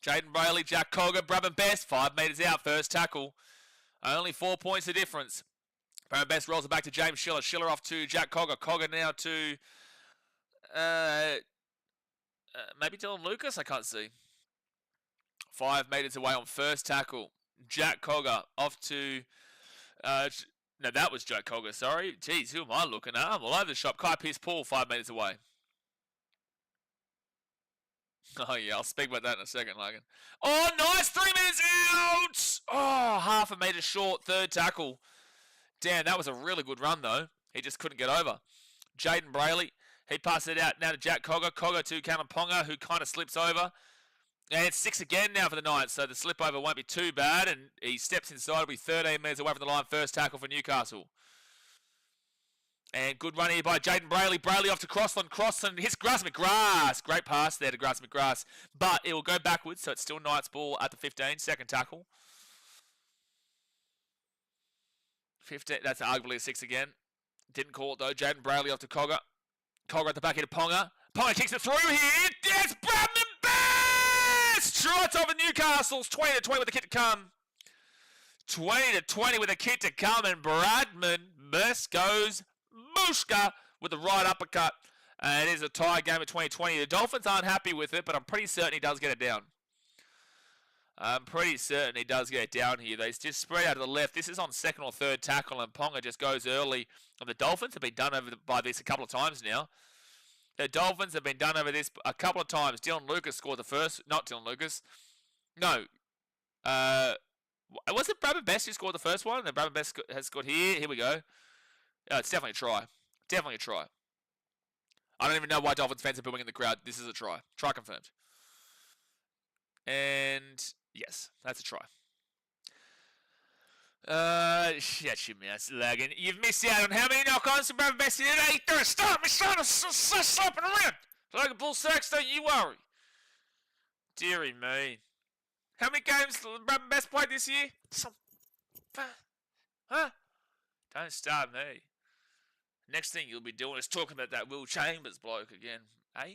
Speaker 1: Jaden Brayley, Jack Cogger, Brabham Best, 5 metres out, first tackle. Only 4 points of difference. Brabham Best rolls it back to James Schiller. Schiller off to Jack Cogger. Cogger now to maybe Dylan Lucas, I can't see. 5 metres away on first tackle. Jack Cogger off to... no, that was Jack Cogger, sorry. Jeez, who am I looking at? I'm all over the shop. Kai Pearce-Paul, 5 metres away. Oh, yeah, I'll speak about that in a second, Logan. Oh, nice! 3 minutes out! Oh, half a metre short, third tackle. Damn, that was a really good run, though. He just couldn't get over. Jaden Brayley, he passes it out now to Jack Cogger. Cogger to Callum Ponga, who kind of slips over. And it's 6 again now for the Knights, so the slip over won't be too bad. And he steps inside, will be 13 metres away from the line. First tackle for Newcastle. And good run here by Jaden Brayley. Brayley off to Crossland. Crossland hits Grass McGrath. Great pass there to Grass McGrath. But it will go backwards, so it's still Knights ball at the 15. Second tackle. 15. That's arguably a 6 again. Didn't call it though. Jaden Brayley off to Cogger. Cogger at the back here to Ponga. Ponga kicks it through here. Yes, Bradman Best! Strikes over Newcastle's 20-20 with the kick to come. 20-20 with a kick to come, and Bradman Best goes Mooshka with the right uppercut. And it is a tie game at 20-20. The Dolphins aren't happy with it, but I'm pretty certain he does get it down. I'm pretty certain he does get it down here. They just spread out to the left. This is on second or third tackle, and Ponga just goes early. And the Dolphins have been done over by this a couple of times now. The Dolphins have been done over this a couple of times. Dylan Lucas scored the first. Not Dylan Lucas. No. Was it Brabham Best who scored the first one? And Brabham Best has scored here. Here we go. It's definitely a try. Definitely a try. I don't even know why Dolphins fans are booing in the crowd. This is a try. Try confirmed. And yes, that's a try. Shut your mouth, Lagan. You've missed out on how many knock-ons from Brabham Best today? Stop me, son of slapping around. Logan Bull Sacks, don't you worry. Deary me. How many games did Brabham Best played this year? Huh? Don't start me. Next thing you'll be doing is talking about that Will Chambers bloke again, eh?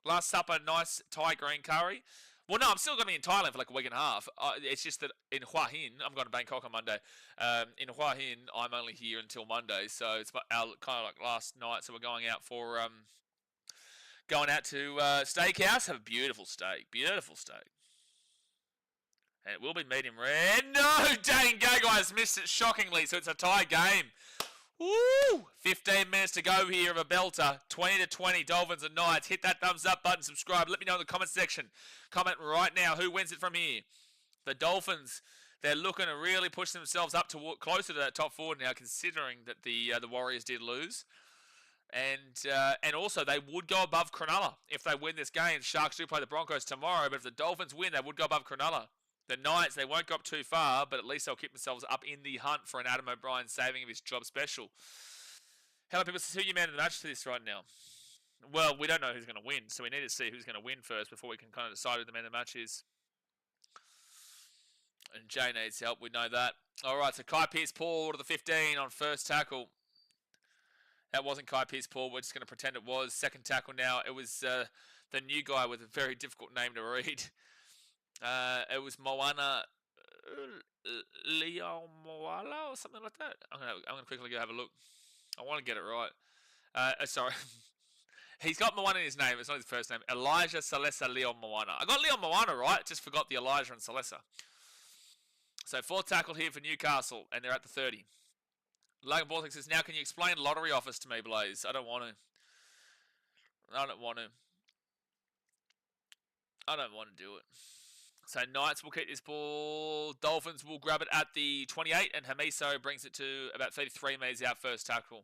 Speaker 1: Last supper, nice Thai green curry. Well, no, I'm still going to be in Thailand for like a week and a half. It's just that in Hua Hin, I'm going to Bangkok on Monday. In Hua Hin, I'm only here until Monday, so it's our kind of like last night. So we're going out for to steakhouse. Have a beautiful steak, and it will be medium rare. No, dang guys, missed it shockingly. So it's a tie game. Woo! 15 minutes to go here of a belter. 20-20, Dolphins and Knights. Hit that thumbs up button, subscribe. Let me know in the comment section. Comment right now who wins it from here. The Dolphins, they're looking to really push themselves up to closer to that top 4 now, considering that the Warriors did lose. And also they would go above Cronulla if they win this game. Sharks do play the Broncos tomorrow, but if the Dolphins win, they would go above Cronulla. The Knights, they won't go up too far, but at least they'll keep themselves up in the hunt for an Adam O'Brien saving of his job special. Hello, people. Who's your man of the match for this right now? Well, we don't know who's going to win, so we need to see who's going to win first before we can kind of decide who the man of the match is. And Jay needs help. We know that. All right, so Kai Pearce-Paul to the 15 on first tackle. That wasn't Kai Pearce-Paul. We're just going to pretend it was. Second tackle now. It was the new guy with a very difficult name to read. It was Moana Leo Moala or something like that. I'm gonna quickly go have a look. I want to get it right. Sorry. He's got Moana in his name. It's not his first name. Elijah Salesa Leo Moana. I got Leo Moana right. Just forgot the Elijah and Salesa. So fourth tackle here for Newcastle, and they're at the 30. Logan Borthwick says, now can you explain lottery office to me, Blaze? I don't want to. I don't want to do it. So Knights will keep this ball. Dolphins will grab it at the 28, and Hamiso brings it to about 33 metres out first tackle.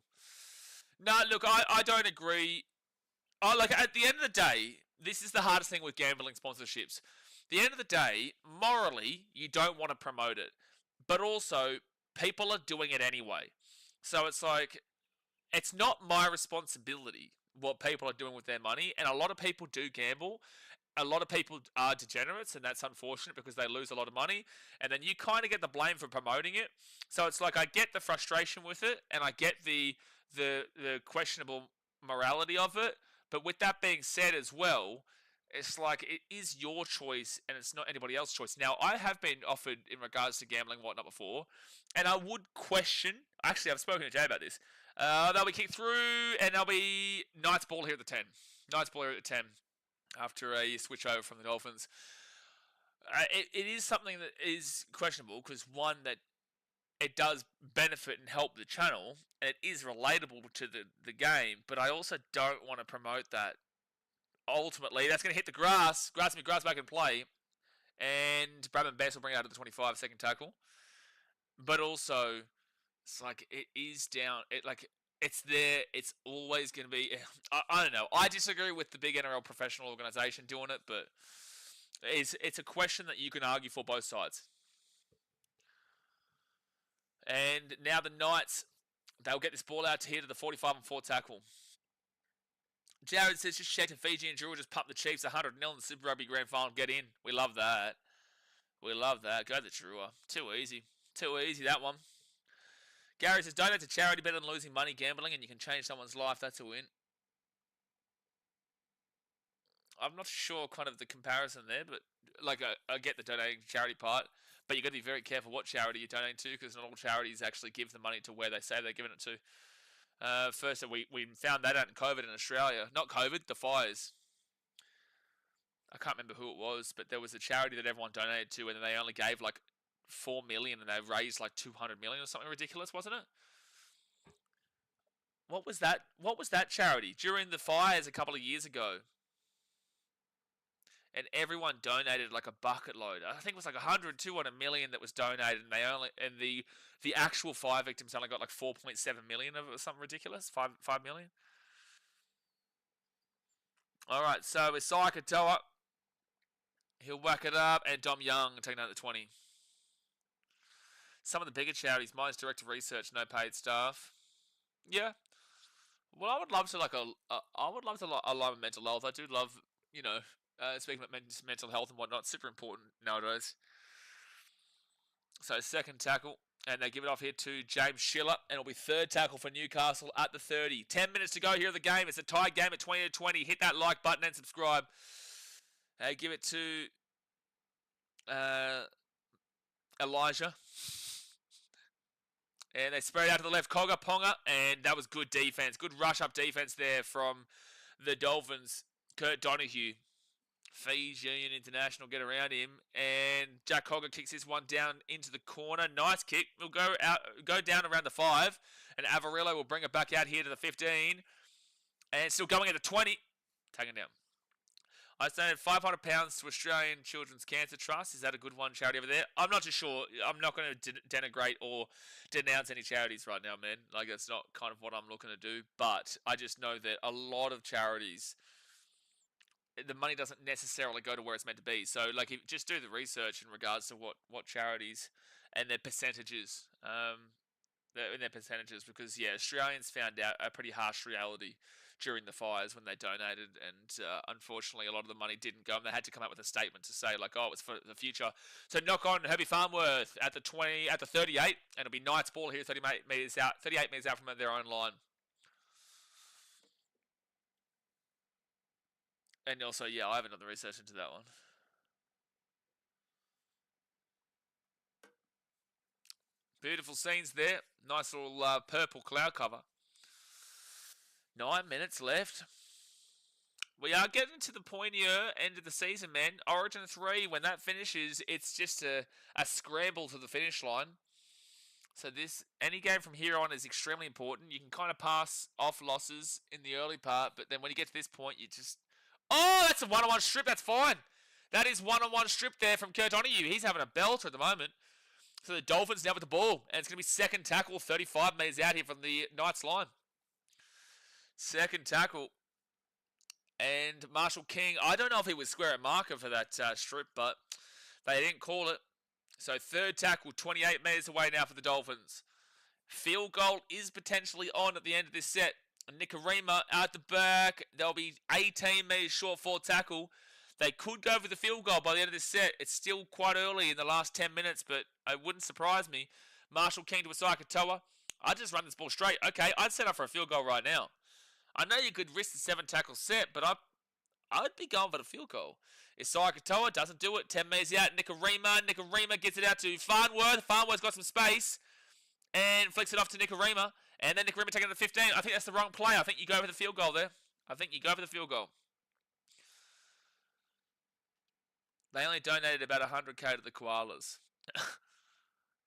Speaker 1: No, look, I don't agree. At the end of the day, this is the hardest thing with gambling sponsorships. At the end of the day, morally, you don't want to promote it. But also, people are doing it anyway. So it's like, it's not my responsibility what people are doing with their money. And a lot of people do gamble. a lot of people are degenerates, and that's unfortunate because they lose a lot of money, and then you kind of get the blame for promoting it. So it's like I get the frustration with it, and I get the questionable morality of it. But with that being said as well, it's like it is your choice, and it's not anybody else's choice. Now, I have been offered in regards to gambling and whatnot before, and I would question. Actually, I've spoken to Jay about this. They'll be kicked through, and there'll be Knights ball here at the 10. Knights ball here at the 10 after a switch over from the Dolphins. It is something that is questionable because, one, that it does benefit and help the channel, and it is relatable to the game, but I also don't want to promote that. Ultimately, that's going to hit the grass. Grass back in play, and Bradman Best will bring it out to the 25, second tackle. But also, it's like it is down. It's there. It's always going to be. I don't know. I disagree with the big NRL professional organisation doing it, but it's a question that you can argue for both sides. And now the Knights, they'll get this ball out to here to the 45 and 4 tackle. Jared says, just check if Fiji and Drew will just pump the Chiefs 100-0 in the Super Rugby Grand Final. Get in. We love that. We love that. Go the Drua. Too easy. Too easy, that one. Gary says, donate to charity, better than losing money gambling, and you can change someone's life. That's a win. I'm not sure kind of the comparison there, but like I get the donating to charity part, but you've got to be very careful what charity you're donating to, because not all charities actually give the money to where they say they're giving it to. First, we found that out in COVID in Australia. Not COVID, the fires. I can't remember who it was, but there was a charity that everyone donated to, and they only gave like 4 million, and they raised like 200 million or something ridiculous, wasn't it? What was that? What was that charity during the fires a couple of years ago? And everyone donated like a bucket load. I think it was like 100, 200 million that was donated, and the actual fire victims only got like 4.7 million of it, or something ridiculous. 5 million. All right, so Isaiah Katoa, he'll whack it up, and Dom Young taking out the 20. Some of the bigger charities, mine's direct to research, no paid staff. Yeah. Well, I would love to align mental health. I do love, speaking about mental health and whatnot, super important nowadays. So second tackle, and they give it off here to James Schiller, and it'll be third tackle for Newcastle at the 30. 10 minutes to go here in the game. It's a tied game at 20-20. Hit that like button and subscribe. Give it to Elijah. And they spread out to the left, Cogger, Ponga, and that was good defense. Good rush-up defense there from the Dolphins. Kurt Donahue. Fijian International get around him, and Jack Cogger kicks this one down into the corner. Nice kick. We'll go down around the 5, and Avarillo will bring it back out here to the 15, and still going at the 20. Taken down. I donated £500 to Australian Children's Cancer Trust. Is that a good one, charity over there? I'm not too sure. I'm not going to denigrate or denounce any charities right now, man. Like, that's not kind of what I'm looking to do. But I just know that a lot of charities, the money doesn't necessarily go to where it's meant to be. So, like, just do the research in regards to what charities and their percentages. Because, yeah, Australians found out a pretty harsh reality during the fires when they donated, and unfortunately a lot of the money didn't go, and they had to come up with a statement to say, like, oh, it's for the future. So knock on Herbie Farnworth at the 38, and it'll be Knights ball here, 38 metres out from their own line. And also, yeah, I haven't done the research into that one. Beautiful scenes there. Nice little purple cloud cover. 9 minutes left. We are getting to the pointier end of the season, man. Origin 3, when that finishes, it's just a scramble to the finish line. So any game from here on is extremely important. You can kind of pass off losses in the early part, but then when you get to this point, you just... Oh, that's a one-on-one strip. That's fine. That is one-on-one strip there from Kurt Donahue. He's having a belter at the moment. So the Dolphins now with the ball, and it's going to be second tackle, 35 metres out here from the Knights line. Second tackle, and Marshall King, I don't know if he was square at marker for that strip, but they didn't call it. So third tackle, 28 metres away now for the Dolphins. Field goal is potentially on at the end of this set. Nikarima out the back. They'll be 18 metres short for tackle. They could go for the field goal by the end of this set. It's still quite early in the last 10 minutes, but it wouldn't surprise me. Marshall King to Asai Katoa. I'd just run this ball straight. Okay, I'd set up for a field goal right now. I know you could risk the 7-tackle set, but I'd be going for the field goal. Asai Katoa doesn't do it. 10 metres out. Nikorima gets it out to Farnworth. Farnworth's got some space and flicks it off to Nikorima. And then Nikorima taking it to 15. I think that's the wrong play. I think you go for the field goal there. They only donated about 100k to the koalas.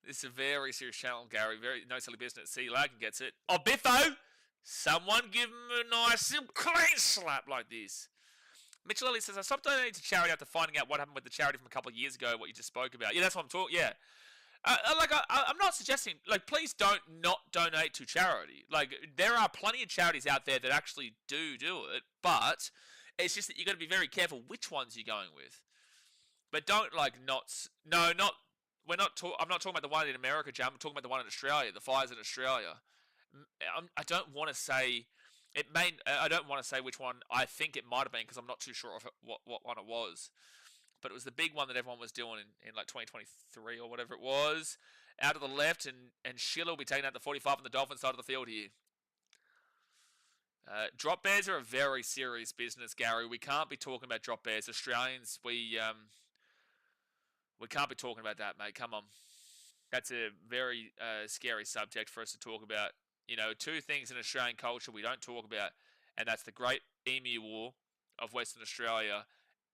Speaker 1: This is a very serious channel, Gary. Very no silly business. See, Larkin gets it. Oh, Biffo! Someone give him a nice clean slap like this. Mitchell Ellie says, I stopped donating to charity after finding out what happened with the charity from a couple of years ago, what you just spoke about. Yeah, that's what I'm talking. Yeah. I'm not suggesting, please don't not donate to charity. There are plenty of charities out there that actually do it, but it's just that you got to be very careful which ones you're going with. But don't, I'm not talking about the one in America, Jam. I'm talking about the one in Australia, the fires in Australia. I don't want to say, I don't want to say which one I think it might have been, because I'm not too sure of what one it was. But it was the big one that everyone was doing in 2023 or whatever it was. Out of the left, and Schiller will be taking out the 45 on the Dolphins side of the field here. Drop bears are a very serious business, Gary. We can't be talking about drop bears. Australians, we can't be talking about that, mate. Come on. That's a very scary subject for us to talk about. Two things in Australian culture we don't talk about, and that's the Great Emu War of Western Australia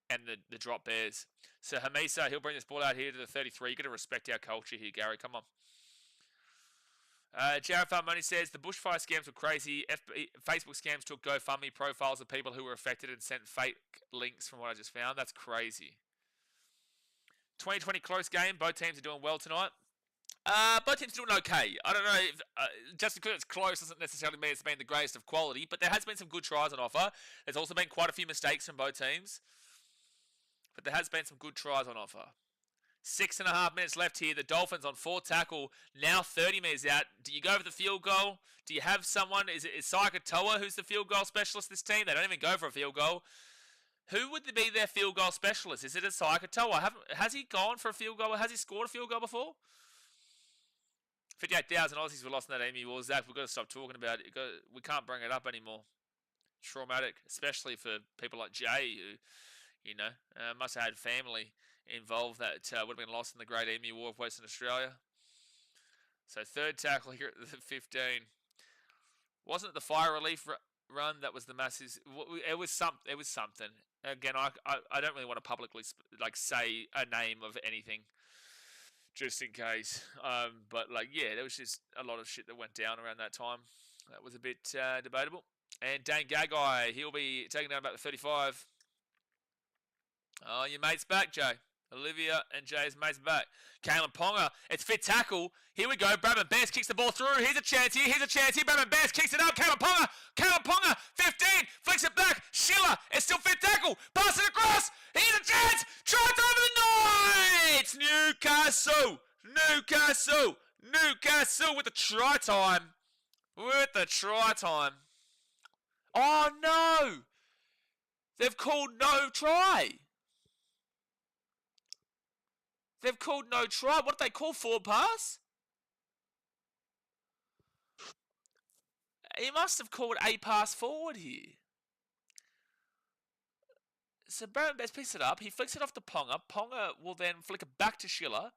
Speaker 1: and the drop bears. So Hamisa, he'll bring this ball out here to the 33. You've got to respect our culture here, Gary. Come on. Jared Farmoni says, the bushfire scams were crazy. Facebook scams took GoFundMe profiles of people who were affected and sent fake links from what I just found. That's crazy. 2020 close game. Both teams are doing well tonight. Both teams are doing okay. I don't know if just because it's close doesn't necessarily mean it's been the greatest of quality, but there has been some good tries on offer. There's also been quite a few mistakes from both teams, but there has been some good tries on offer. 6.5 minutes left here. The Dolphins on 4 tackle, now 30 metres out. Do you go for the field goal? Do you have someone? Is Asai Katoa who's the field goal specialist this team? They don't even go for a field goal. Who would be their field goal specialist? Is it Asai Katoa? Has he gone for a field goal? Has he scored a field goal before? 58,000 Aussies were lost in that Emu War. Zach, we've got to stop talking about it. We can't bring it up anymore. Traumatic, especially for people like Jay, who, must have had family involved that would have been lost in the Great Emu War of Western Australia. So third tackle here at the 15. Wasn't it the fire relief run that was the massive? It was something. Again, I don't really want to publicly say a name of anything, just in case. But there was just a lot of shit that went down around that time. That was a bit debatable. And Dane Gagai, he'll be taking down about the 35. Oh, your mate's back, Jay. Olivia and Jay's mate's back. Kalen Ponga, it's fit tackle. Here we go. Bradman Best kicks the ball through. Here's a chance here. Bradman Best kicks it up. Kalen Ponga, 15, flicks it back. Schiller, it's still fit tackle. Pass it across. Here's a chance. Try it over the night. Newcastle with the try time. Oh, no. They've called no try. What did they call? Forward pass? He must have called a pass forward here. So Barron Best picks it up. He flicks it off to Ponga. Ponga will then flick it back to Schiller.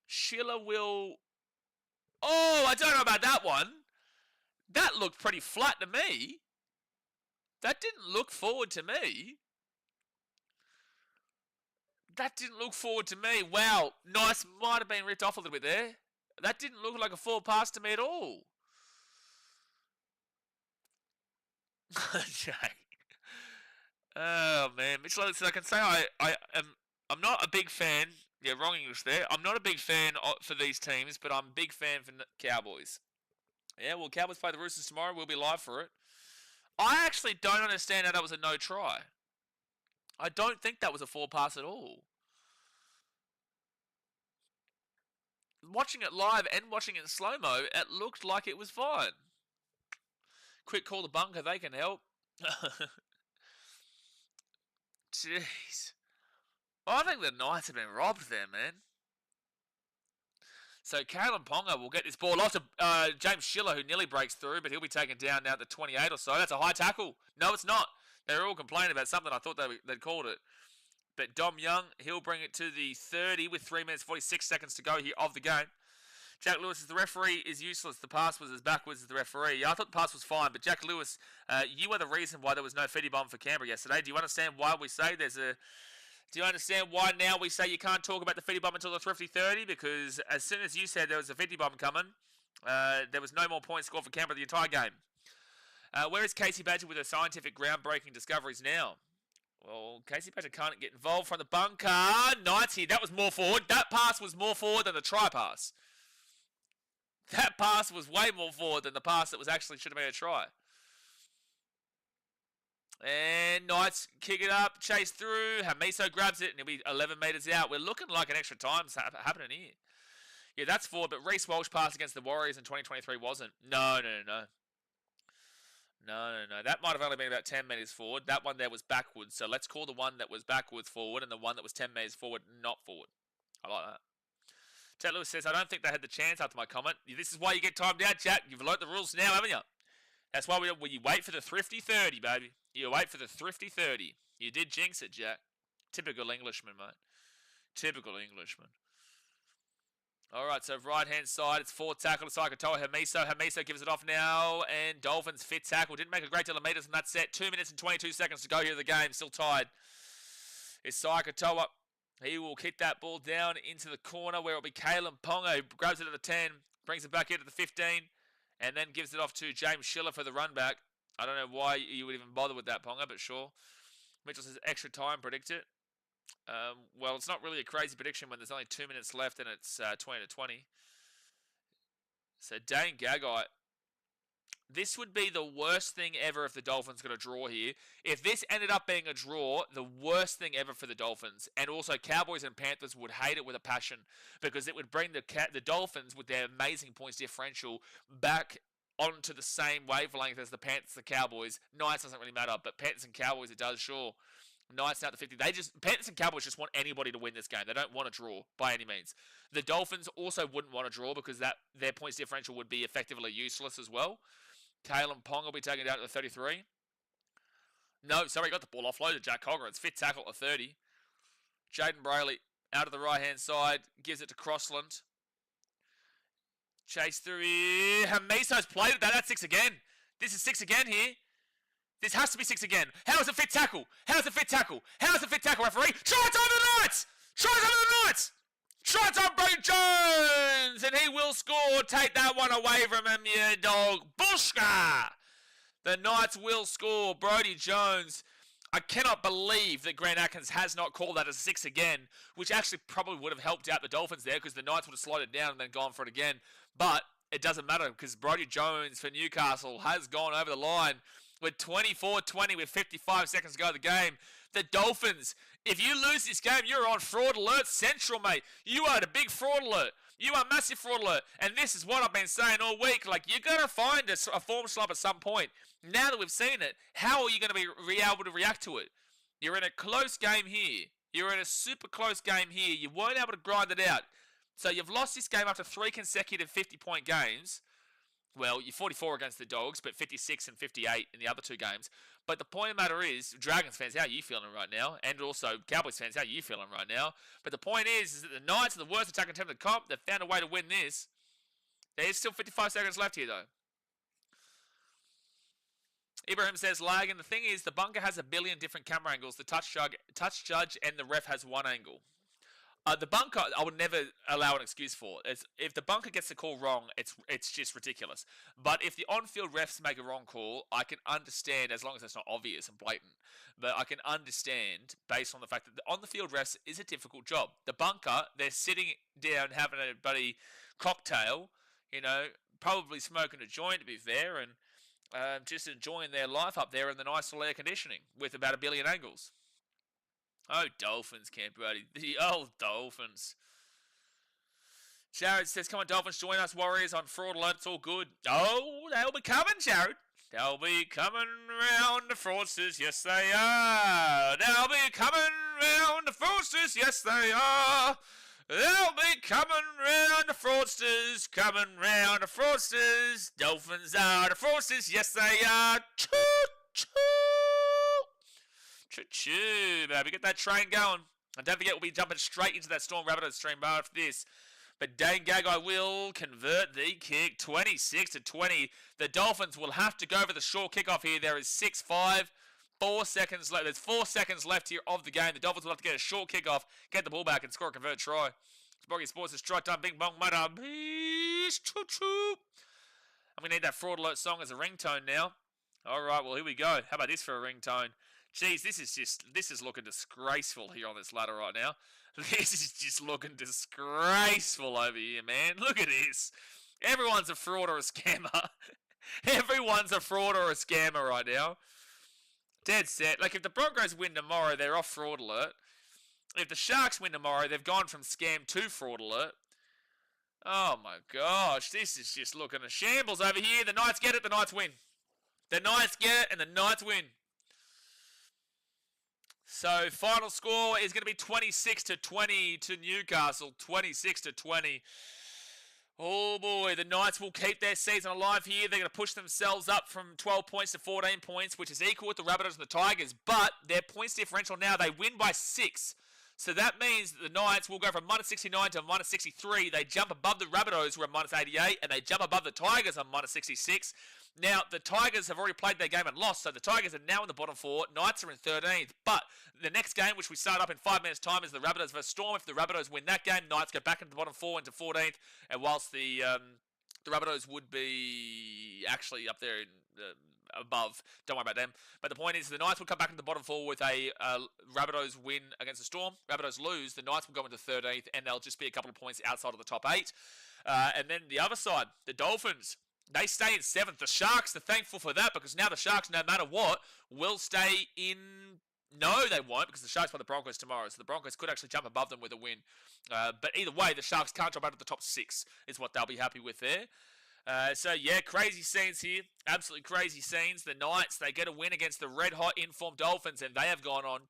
Speaker 1: Schiller will... Oh, I don't know about that one. That looked pretty flat to me. That didn't look forward to me. Wow, nice. Might have been ripped off a little bit there. That didn't look like a forward pass to me at all. Jack. Oh, man. Mitchell, I can say I'm not a big fan. Yeah, wrong English there. I'm not a big fan for these teams, but I'm a big fan for Cowboys. Yeah, well, Cowboys play the Roosters tomorrow. We'll be live for it. I actually don't understand how that was a no try. I don't think that was a forward pass at all. Watching it live and watching it in slow-mo, it looked like it was fine. Quick call to bunker, they can help. Jeez. I think the Knights have been robbed there, man. So Kalen Ponga will get this ball off to James Schiller, who nearly breaks through, but he'll be taken down now at the 28 or so. That's a high tackle. No, it's not. They're all complaining about something. I thought they'd called it. But Dom Young, he'll bring it to the 30 with 3 minutes 46 seconds to go here of the game. Jack Lewis is the referee is useless. The pass was as backwards as the referee. Yeah, I thought the pass was fine, but Jack Lewis, you are the reason why there was no fitty bomb for Canberra yesterday. Do you understand why we say there's a... Do you understand why now we say you can't talk about the 50 bomb until the thrifty 30? Because as soon as you said there was a 50 bomb coming, there was no more points scored for Canberra the entire game. Where is Casey Badger with her scientific groundbreaking discoveries now? Well, Casey Badger can't get involved from the bunker. Knights here. That was more forward. That pass was more forward than the try pass. That pass was way more forward than the pass that was actually should have been a try. And Knights kick it up, chase through. Hamiso grabs it, and he'll be 11 metres out. We're looking like an extra time's happening here. Yeah, that's forward, but Reece Walsh pass against the Warriors in 2023 wasn't. No. That might have only been about 10 metres forward. That one there was backwards. So let's call the one that was backwards forward and the one that was 10 metres forward not forward. I like that. Ted Lewis says, I don't think they had the chance after my comment. This is why you get timed out, Jack. You've learnt the rules now, haven't you? That's why you wait for the thrifty 30, baby. You wait for the thrifty 30. You did jinx it, Jack. Typical Englishman, mate. Typical Englishman. All right, so right-hand side, it's forward tackle to Saikatoa Hamiso. Hamiso gives it off now, and Dolphins fit tackle. Didn't make a great deal of meters in that set. 2 minutes and 22 seconds to go here in the game. Still tied. It's Saikatoa. He will kick that ball down into the corner where it'll be Kalen Ponga, who grabs it at the 10, brings it back into the 15, and then gives it off to James Schiller for the run back. I don't know why you would even bother with that, Ponga, but sure. Mitchell says extra time, predict it. Well, it's not really a crazy prediction when there's only 2 minutes left and it's 20 to 20. So Dane Gagai, this would be the worst thing ever if the Dolphins got a draw here. If this ended up being a draw, the worst thing ever for the Dolphins. And also Cowboys and Panthers would hate it with a passion because it would bring the Dolphins with their amazing points differential back onto the same wavelength as the Panthers and the Cowboys. Knights doesn't really matter, but Panthers and Cowboys it does, sure. Knights out to 50. Panthers and Cowboys just want anybody to win this game. They don't want to draw by any means. The Dolphins also wouldn't want to draw because their points differential would be effectively useless as well. Kalen Pong will be taken down to the 33. No, sorry, got the ball offloaded. Jack Cogger. It's fit tackle at 30. Jaden Brayley out of the right-hand side. Gives it to Crossland. Chase through here. Hamiso's played it. That's 6 again. This is 6 again here. This has to be 6 again. How is it fit tackle? How is it fit tackle? How is it fit tackle, referee? Try it over the Knights! Try it over the Knights! Try it on Brody Jones! And he will score. Take that one away from him, you dog. Bushka! The Knights will score. Brody Jones. I cannot believe that Grant Atkins has not called that as 6 again, which actually probably would have helped out the Dolphins there because the Knights would have slowed it down and then gone for it again. But it doesn't matter because Brody Jones for Newcastle has gone over the line with 24-20 with 55 seconds to go of the game. The Dolphins, if you lose this game, you're on fraud alert central, mate. You are the big fraud alert. You are massive fraud alert. And this is what I've been saying all week. Like, you're going to find a form slump at some point. Now that we've seen it, how are you going to be able to react to it? You're in a close game here. You're in a super close game here. You weren't able to grind it out. So you've lost this game after 3 consecutive 50-point games. Well, you're 44 against the Dogs, but 56 and 58 in the other 2 games. But the point of the matter is, Dragons fans, how are you feeling right now? And also, Cowboys fans, how are you feeling right now? But the point is that the Knights are the worst attacking team in the comp. They've found a way to win this. There's still 55 seconds left here, though. Ibrahim says, lag, and the thing is, the bunker has a billion different camera angles. The touch judge and the ref has one angle. The bunker, I would never allow an excuse for. If the bunker gets the call wrong, it's just ridiculous. But if the on-field refs make a wrong call, I can understand, as long as it's not obvious and blatant. But I can understand, based on the fact that the on-the-field refs is a difficult job. The bunker, they're sitting down having a bloody cocktail, probably smoking a joint to be fair, and just enjoying their life up there in the nice little air conditioning with about a billion angles. Oh, Dolphins, Camp Brady. The old Dolphins. Jared says, come on, Dolphins, join us, Warriors, on fraud alert. It's all good. Oh, they'll be coming, Jared. They'll be coming round the fraudsters, yes they are. They'll be coming round the fraudsters, yes they are. They'll be coming round the fraudsters, coming round the fraudsters. Dolphins are the fraudsters, yes they are. Choo choo. Choo choo, baby. Get that train going. And don't forget, we'll be jumping straight into that Storm Rabbitohs stream bar after this. But Dane Gagai will convert the kick, 26-20. The Dolphins will have to go for the short kickoff here. There is 6-5, 4 seconds left. There's 4 seconds left here of the game. The Dolphins will have to get a short kickoff, get the ball back, and score a convert try. Sproggy Sports is strike time. Bing bong, mudder. Choo choo. I'm going to need that fraud alert song as a ringtone now. All right, well, here we go. How about this for a ringtone? Jeez, this is looking disgraceful here on this ladder right now. This is just looking disgraceful over here, man. Look at this. Everyone's a fraud or a scammer. Everyone's a fraud or a scammer right now. Dead set. Like, if the Broncos win tomorrow, they're off fraud alert. If the Sharks win tomorrow, they've gone from scam to fraud alert. Oh, my gosh. This is just looking a shambles over here. The Knights get it. The Knights win. The Knights get it, and the Knights win. So, final score is going to be 26-20 to Newcastle. 26-20. Oh, boy. The Knights will keep their season alive here. They're going to push themselves up from 12 points to 14 points, which is equal with the Rabbitohs and the Tigers. But their points differential now, they win by 6. So that means that the Knights will go from -69 to -63. They jump above the Rabbitohs, who are -88, and they jump above the Tigers on -66. Now, the Tigers have already played their game and lost, so the Tigers are now in the bottom 4. Knights are in 13th. But the next game, which we start up in 5 minutes' time, is the Rabbitohs versus Storm. If the Rabbitohs win that game, Knights go back into the bottom 4 into 14th. And whilst the Rabbitohs would be actually up there in above, don't worry about them. But the point is, the Knights will come back into the bottom 4 with a Rabbitohs win against the Storm. Rabbitohs lose, the Knights will go into 13th, and they'll just be a couple of points outside of the top 8. And then the other side, the Dolphins, they stay in 7th. The Sharks are thankful for that, because now the Sharks, no matter what, will stay in... No, they won't, because the Sharks play the Broncos tomorrow, so the Broncos could actually jump above them with a win. But either way, the Sharks can't jump out of the top 6, is what they'll be happy with there. So, yeah, crazy scenes here. Absolutely crazy scenes. The Knights, they get a win against the red-hot informed Dolphins, and they have gone on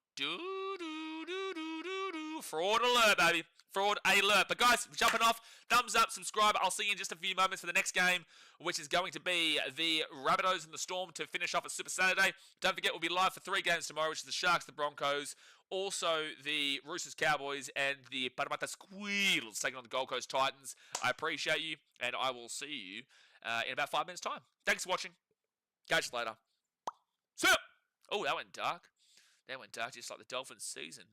Speaker 1: fraud alert, baby. Fraud alert. But, guys, jumping off, thumbs up, subscribe. I'll see you in just a few moments for the next game, which is going to be the Rabbitohs and the Storm to finish off a Super Saturday. Don't forget, we'll be live for 3 games tomorrow, which is the Sharks, the Broncos, also the Roosters, Cowboys, and the Parramatta Squeals taking on the Gold Coast Titans. I appreciate you, and I will see you in about 5 minutes' time. Thanks for watching. Catch you later. See ya. Oh, that went dark. That went dark just like the Dolphins season.